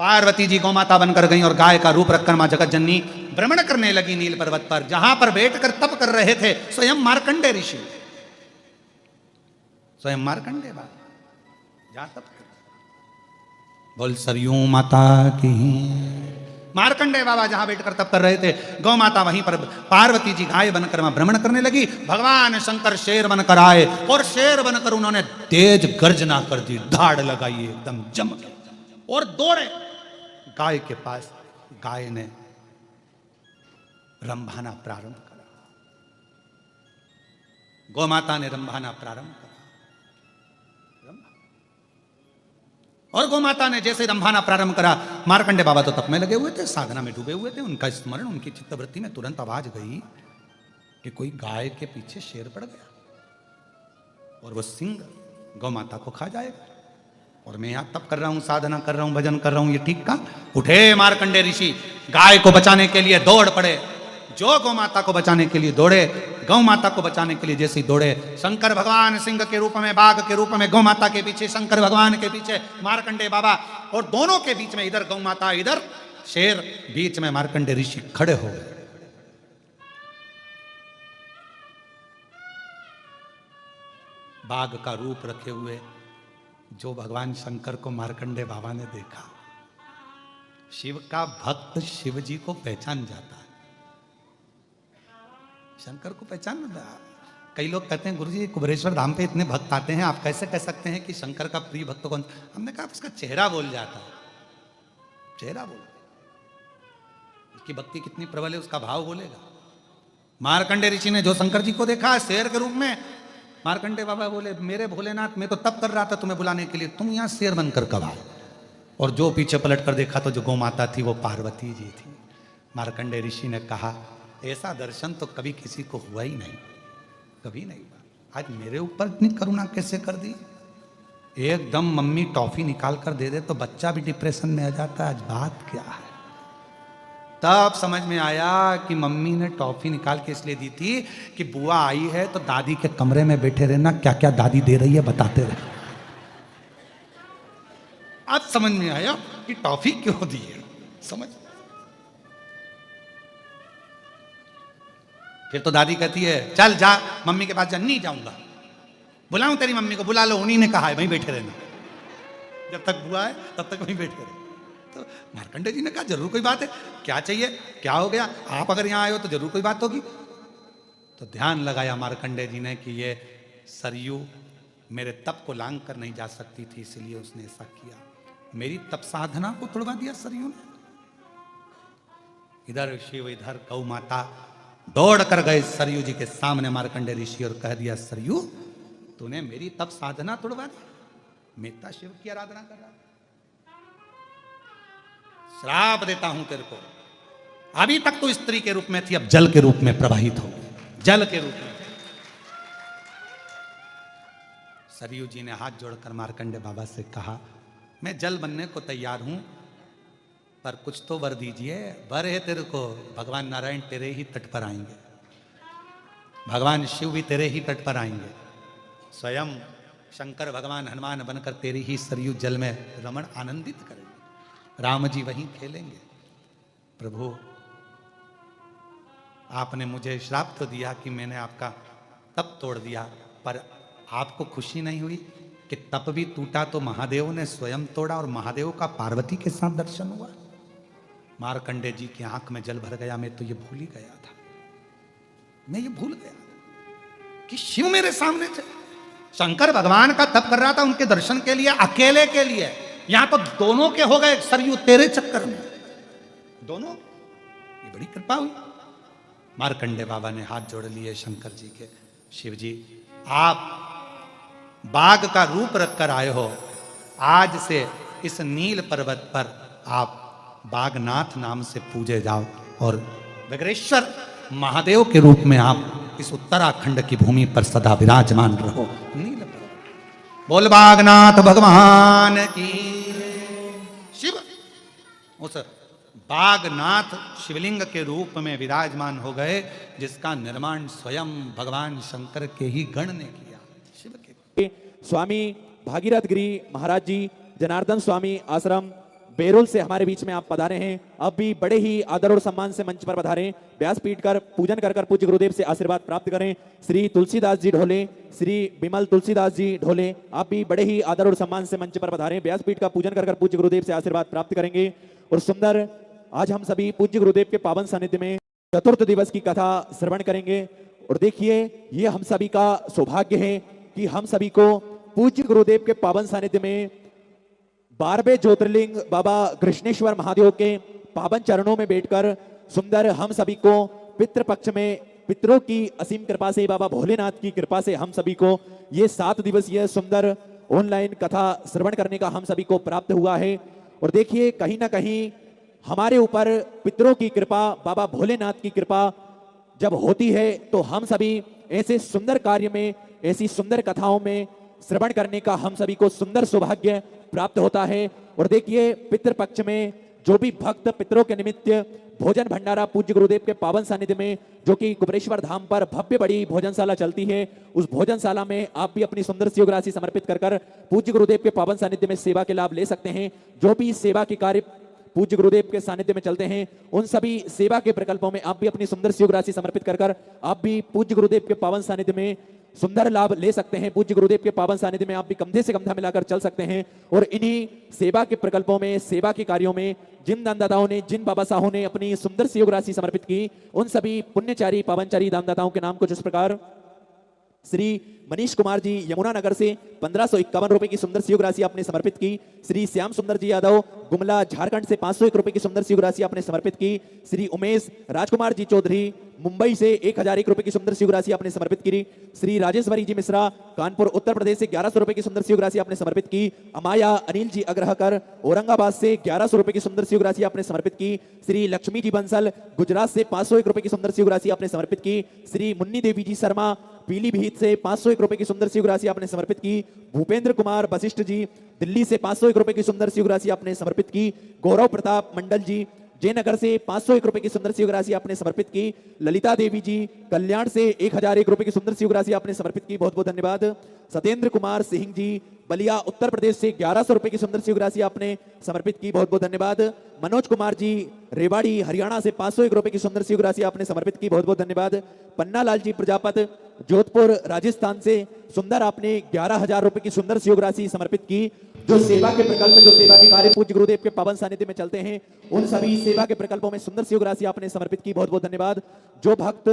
पार्वती जी गौमाता बनकर गई और गाय का रूप रखकर मां जगत जननी भ्रमण करने लगी नील पर्वत पर, जहां पर बैठकर तप कर रहे थे स्वयं मार्कंडे ऋषि, स्वयं मार्कंडे बाबा जहां तप कर। बोल सरयू माता की। मार्कंडे बाबा जहां बैठकर तप कर रहे थे, गौ माता वहीं पर पार्वती जी गाय बनकर वहां भ्रमण करने लगी। भगवान शंकर शेर बनकर आए और शेर बनकर उन्होंने तेज गर्जना कर दी, धाड़ लगाई एकदम जम के और दौड़े गाय के पास। गाय ने रंभाना प्रारंभ करा, गौ माता ने रंभाना प्रारंभ करा। और गौ माता ने जैसे रंभाना प्रारंभ करा, मार्कंडे बाबा तो तप में लगे हुए थे, साधना में डूबे हुए थे। उनका स्मरण, उनकी चित्तवृत्ति में तुरंत आवाज गई कि कोई गाय के पीछे शेर पड़ गया और वो सिंह गौ माता को खा जाएगा। और मैं यहां तप कर रहा हूं, साधना कर रहा हूं, भजन कर रहा हूं, ये ठीक का? उठे मार्कंडे ऋषि, गाय को बचाने के लिए दौड़ पड़े। जो गौ माता को बचाने के लिए दौड़े, गौ माता को बचाने के लिए जैसे ही दौड़े, शंकर भगवान सिंह के रूप में, बाघ के रूप में, गौ माता के पीछे, शंकर भगवान के पीछे मार्कंडे बाबा, और दोनों के बीच में इधर गौ माता, इधर शेर, बीच में मार्कंडे ऋषि खड़े हो गए। बाघ का रूप रखे हुए जो भगवान शंकर को मार्कंडे बाबा ने देखा, शिव का भक्त शिव जी को पहचान जाता है, शंकर को पहचान जाता। कई लोग कहते हैं गुरुजी कुबेरेश्वर धाम पे इतने भक्त आते हैं, आप कैसे कह सकते हैं कि शंकर का प्रिय भक्त कौन? हमने कहा उसका चेहरा बोल जाता है, चेहरा बोल, उसकी भक्ति कितनी प्रबल है उसका भाव बोलेगा। मार्कंडे ऋषि ने जो शंकर जी को देखा शेर के रूप में, मार्कंडे बाबा बोले मेरे भोलेनाथ, मैं तो तप कर रहा था तुम्हें बुलाने के लिए, तुम यहां शेर बनकर कब आए? और जो पीछे पलट कर देखा तो जो गौ माता थी वो पार्वती जी थी। मार्कंडे ऋषि ने कहा ऐसा दर्शन तो कभी किसी को हुआ ही नहीं, कभी नहीं हुआ। आज मेरे ऊपर इतनी करुणा कैसे कर दी? एकदम मम्मी टॉफी निकाल कर दे दे तो बच्चा भी डिप्रेशन में आ जाता है। आज बात क्या है? तब समझ में आया कि मम्मी ने टॉफी निकाल के इसलिए दी थी कि बुआ आई है तो दादी के कमरे में बैठे रहना, क्या क्या दादी दे रही है बताते रहे। आज समझ में आया कि टॉफी क्यों दी है, समझ। फिर तो दादी कहती है चल जा मम्मी के पास जा। नहीं जाऊंगा, बुलाऊं तेरी मम्मी को? बुला लो, उन्हीं ने कहा है वहीं बैठे रहना, जब तक बुआ है तब तक वहीं बैठे रहे। तो मार्कंडे जी ने कहा जरूर कोई बात है, क्या चाहिए, क्या हो गया? आप अगर यहां आए हो तो जरूर कोई बात होगी। तो ध्यान लगाया मार्कंडे जी ने कि ये सरयू मेरे तप को लांग कर नहीं जा सकती थी, इसलिए उसने ऐसा किया। मेरी तप साधना को तोड़वा दिया सरयू ने। इधर शिव, इधर गौ माता दौड़ कर गए सरयू जी के सामने मार्कंडे ऋषि और कह दिया सरयू तूने मेरी तप साधना तोड़वा दी, मैं इतना शिव की आराधना कर रहा, श्राप देता हूं तेरे को। अभी तक तो स्त्री के रूप में थी, अब जल के रूप में प्रवाहित हो, जल के रूप में। सरयू जी ने हाथ जोड़कर मार्कंडे बाबा से कहा मैं जल बनने को तैयार हूं, पर कुछ तो वर दीजिए। वर है तेरे को, भगवान नारायण तेरे ही तट पर आएंगे, भगवान शिव भी तेरे ही तट पर आएंगे, स्वयं शंकर भगवान हनुमान बनकर तेरी ही सरयू जल में रमण आनंदित करेंगे, राम जी वहीं खेलेंगे। प्रभु आपने मुझे श्राप तो दिया कि मैंने आपका तप तोड़ दिया, पर आपको खुशी नहीं हुई कि तप भी टूटा तो महादेव ने स्वयं तोड़ा और महादेव का पार्वती के साथ दर्शन हुआ। मार्कंडे जी की आंख में जल भर गया। मैं तो ये भूल ही गया था, मैं ये भूल गया कि शिव मेरे सामने थे। शंकर भगवान का तप कर रहा था उनके दर्शन के लिए, अकेले के लिए। यहां तो दोनों के हो गए सरयू तेरे चक्कर में, दोनों। ये बड़ी कृपा हुई। मार्कंडे बाबा ने हाथ जोड़ लिए शंकर जी के, शिव जी आप बाघ का रूप रखकर आए हो, आज से इस नील पर्वत पर आप बागनाथ नाम से पूजे जाओ और विग्रेश्वर महादेव के रूप में आप इस उत्तराखंड की भूमि पर सदा विराजमान रहो। नील पर्वत। बोल बागनाथ भगवान की। शिव उस बागनाथ शिवलिंग के रूप में विराजमान हो गए, जिसका निर्माण स्वयं भगवान शंकर के ही गण ने किया। शिव के स्वामी भागीरथ गिरी महाराज जी जनार्दन स्वामी आश्रम बेरोल से हमारे बीच में आप पधारे हैं। अब भी बड़े ही आदर और सम्मान से मंच पर पधारें, व्यासपीठ कर पूजन कर कर पूज्य गुरुदेव से आशीर्वाद प्राप्त करें। श्री तुलसीदास जी ढोले, श्री विमल तुलसीदास जी ढोले, आप भी बड़े ही आदर और सम्मान से मंच पर पधारें, व्यासपीठ का पूजन कर कर पूज्य गुरुदेव से आशीर्वाद प्राप्त करेंगे। और सुंदर आज हम सभी पूज्य गुरुदेव के पावन सानिध्य में चतुर्थ दिवस की कथा श्रवण करेंगे। और देखिए ये हम सभी का सौभाग्य है कि हम सभी को पूज्य गुरुदेव के पावन सानिध्य में 12वें ज्योतिर्लिंग बाबा कृष्णेश्वर महादेव के पावन चरणों में बैठकर सुंदर हम सभी को पितृपक्ष में पितरों की असीम कृपा से, बाबा भोलेनाथ की कृपा से हम सभी को ये 7 दिवसीय सुंदर ऑनलाइन कथा श्रवण करने का हम सभी को प्राप्त हुआ है। और देखिए कहीं ना कहीं हमारे ऊपर पितरों की कृपा, बाबा भोलेनाथ की कृपा जब होती है तो हम सभी ऐसे सुंदर कार्य में, ऐसी सुंदर कथाओं में श्रवण करने का हम सभी को सुंदर सौभाग्य प्राप्त होता है। और देखिए पितृपक्ष में जो भी भक्त पितरों के निमित्त भोजन भंडारा पूज्य गुरुदेव के पावन सानिध्य में, जो कि कुबरेश्वर धाम पर भव्य बड़ी भोजनशाला चलती है, उस भोजनशाला में आप भी अपनी सुंदर सी योग राशि समर्पित कर कर पूज्य गुरुदेव के पावन सानिध्य में सेवा के लाभ ले सकते हैं। जो भी सेवा के कार्य पूज्य गुरुदेव के सानिध्य में चलते हैं, उन सभी सेवा के प्रकल्पों में आप भी अपनी सुंदर सी योग राशि समर्पित कर कर आप भी पूज्य गुरुदेव के पावन सानिध्य में सुंदर लाभ ले सकते हैं। पूज्य गुरुदेव के पावन सानिध्य में आप भी कंधे से कंधा मिलाकर चल सकते हैं। और इन्हीं सेवा के प्रकल्पों में, सेवा के कार्यों में जिन दानदाताओं ने, जिन बाबा साहों ने अपनी सुंदर सी योग राशि समर्पित की, उन सभी पुण्यचारी पावनचारी दानदाताओं के नाम कुछ इस प्रकार। श्री मनीष कुमार जी यमुनानगर से 1551 रुपए की सुंदर सी योग राशि आपने समर्पित की। श्री श्याम सुंदर जी यादव गुमला झारखंड से 501 रुपए की सुंदर सी योग राशि आपने समर्पित की। श्री उमेश राजकुमार जी चौधरी मुंबई से 1001 रुपए की सुंदर सी योग राशि आपने समर्पित की। श्री राजेश्वरी जी मिश्रा कानपुर उत्तर प्रदेश से 1100 रुपए की सुंदर सी योग राशि आपने समर्पित की। अमाया अनिल जी अग्रहकर औरंगाबाद से 1100 रुपए की सुंदर सी योग राशि आपने समर्पित की। श्री लक्ष्मी जी बंसल गुजरात से 501 रुपए की सुंदर सी योग राशि आपने समर्पित की। श्री मुन्नी देवी जी शर्मा पीलीभीत से 501 रुपए की सुंदर सी योग राशि आपने समर्पित की। भूपेंद्र कुमार वशिष्ठ जी दिल्ली से 501 रुपए की सुंदर सी योग राशि आपने समर्पित की। गौरव प्रताप मंडल जी जयनगर से 501 रुपए की सुंदर सी योग राशि आपने समर्पित की। ललिता देवी जी कल्याण से 1001 रुपए की सुंदर सी योग राशि आपने समर्पित की, बहुत बहुत धन्यवाद। सत्येंद्र कुमार सिंह जी बलिया उत्तर प्रदेश से 1100 रुपए की सुंदर सी योग राशि आपने समर्पित की, बहुत बहुत धन्यवाद। मनोज कुमार जी रेवाड़ी हरियाणा से 501 रुपए की सुंदर सी योग राशि आपने समर्पित की, बहुत बहुत धन्यवाद। पन्ना लाल जी प्रजापत जोधपुर राजस्थान से सुंदर आपने 11,000 रुपए की सुंदर सी योग राशि समर्पित की। जो सेवा के प्रकल्प, जो सेवा के कार्य पूज्य गुरुदेव के पावन सानिध्य में चलते हैं, उन सभी सेवा के प्रकल्पों में सुंदर सी योग राशि आपने समर्पित की, बहुत बहुत धन्यवाद। जो भक्त,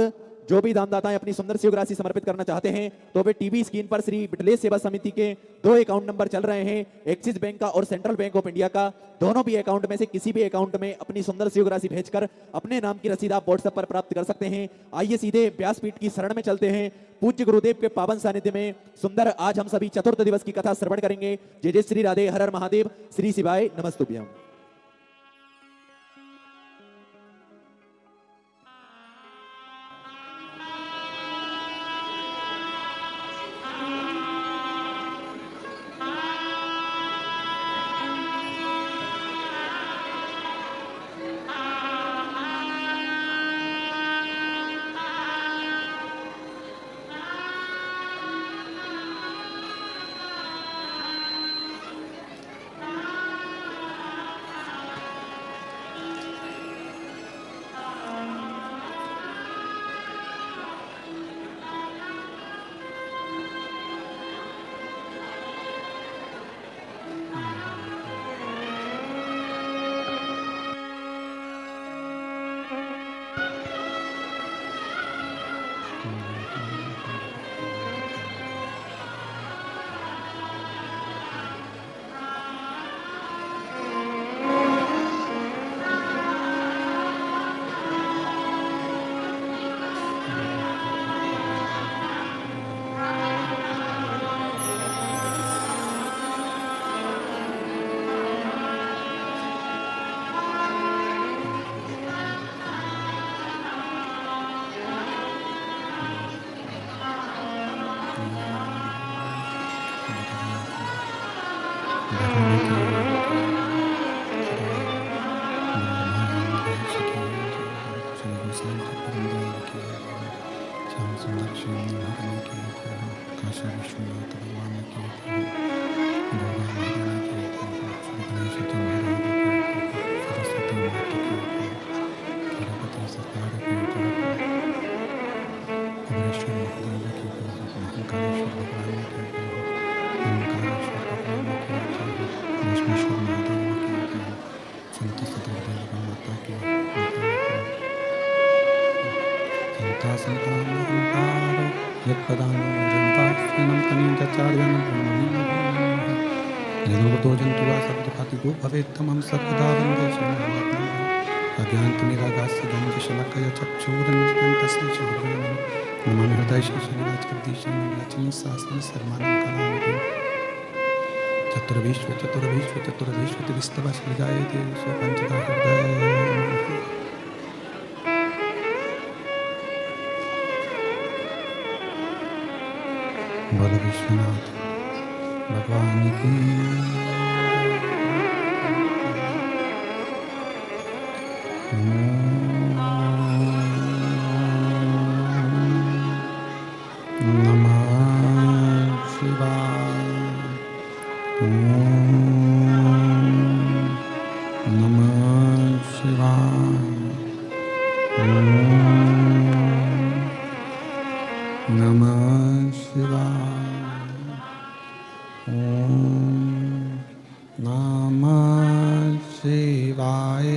जो भी दानदाताएं अपनी सुंदर सी योग राशि समर्पित करना चाहते हैं तो वे टीवी स्क्रीन पर श्री बिटले सेवा समिति के 2 अकाउंट नंबर चल रहे हैं, एक्सिस बैंक का और सेंट्रल बैंक ऑफ इंडिया का। दोनों भी अकाउंट में से किसी भी अकाउंट में अपनी सुंदर सी योग राशि भेजकर अपने नाम की रसीद आप व्हाट्सएप पर प्राप्त कर सकते हैं। आइए सीधे व्यासपीठ की शरण में चलते हैं। पूज्य गुरुदेव के पावन सानिध्य में सुंदर आज हम सभी चतुर्थ दिवस की कथा श्रवण करेंगे। जय जय श्री राधे, हर हर महादेव, श्री शिवाय नमस्तुभ्यम। भवेत्तमं सर्वदा वन्दे शरणं अज्ञानतिमिरागास्य ज्ञानशलाकया चक्षुरुन्मिलितं तस्मै श्रीगुरुवे नमः। नमामि हृदये श्रीनिवासजगदीशं लक्ष्मीशास्त्रं सर्वाणि कलानिधिं चतुर्विश्व चतुर्विश्व चतुर्विश्व विस्तव सृजाए देव स्वपंचदा हृदय। बोलो विश्वनाथ भगवान की। नमः शिवाय। नमः शिवाय।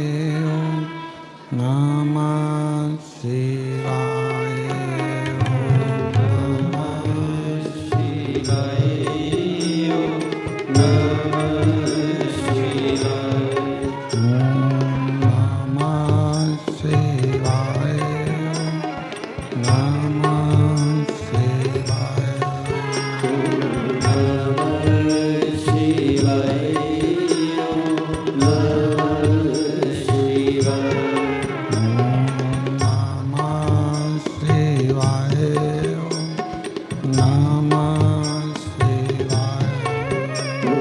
नमः शिवाय। नमः शिवाय।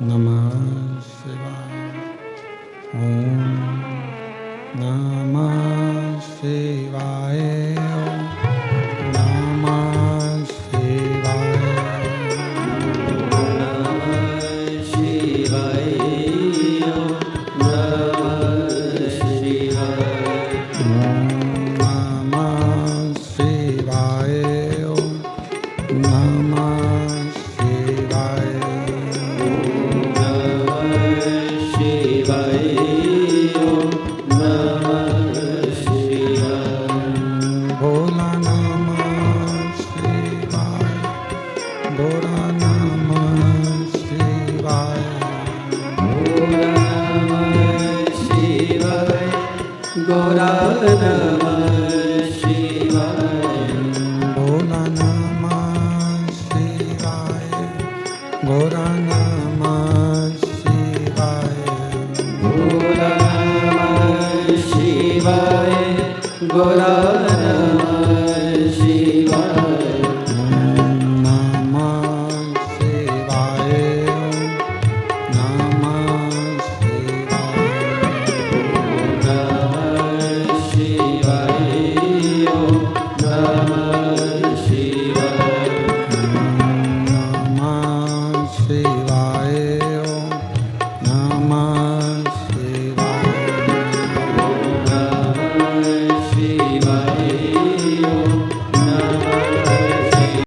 नमः शिवाय। Namah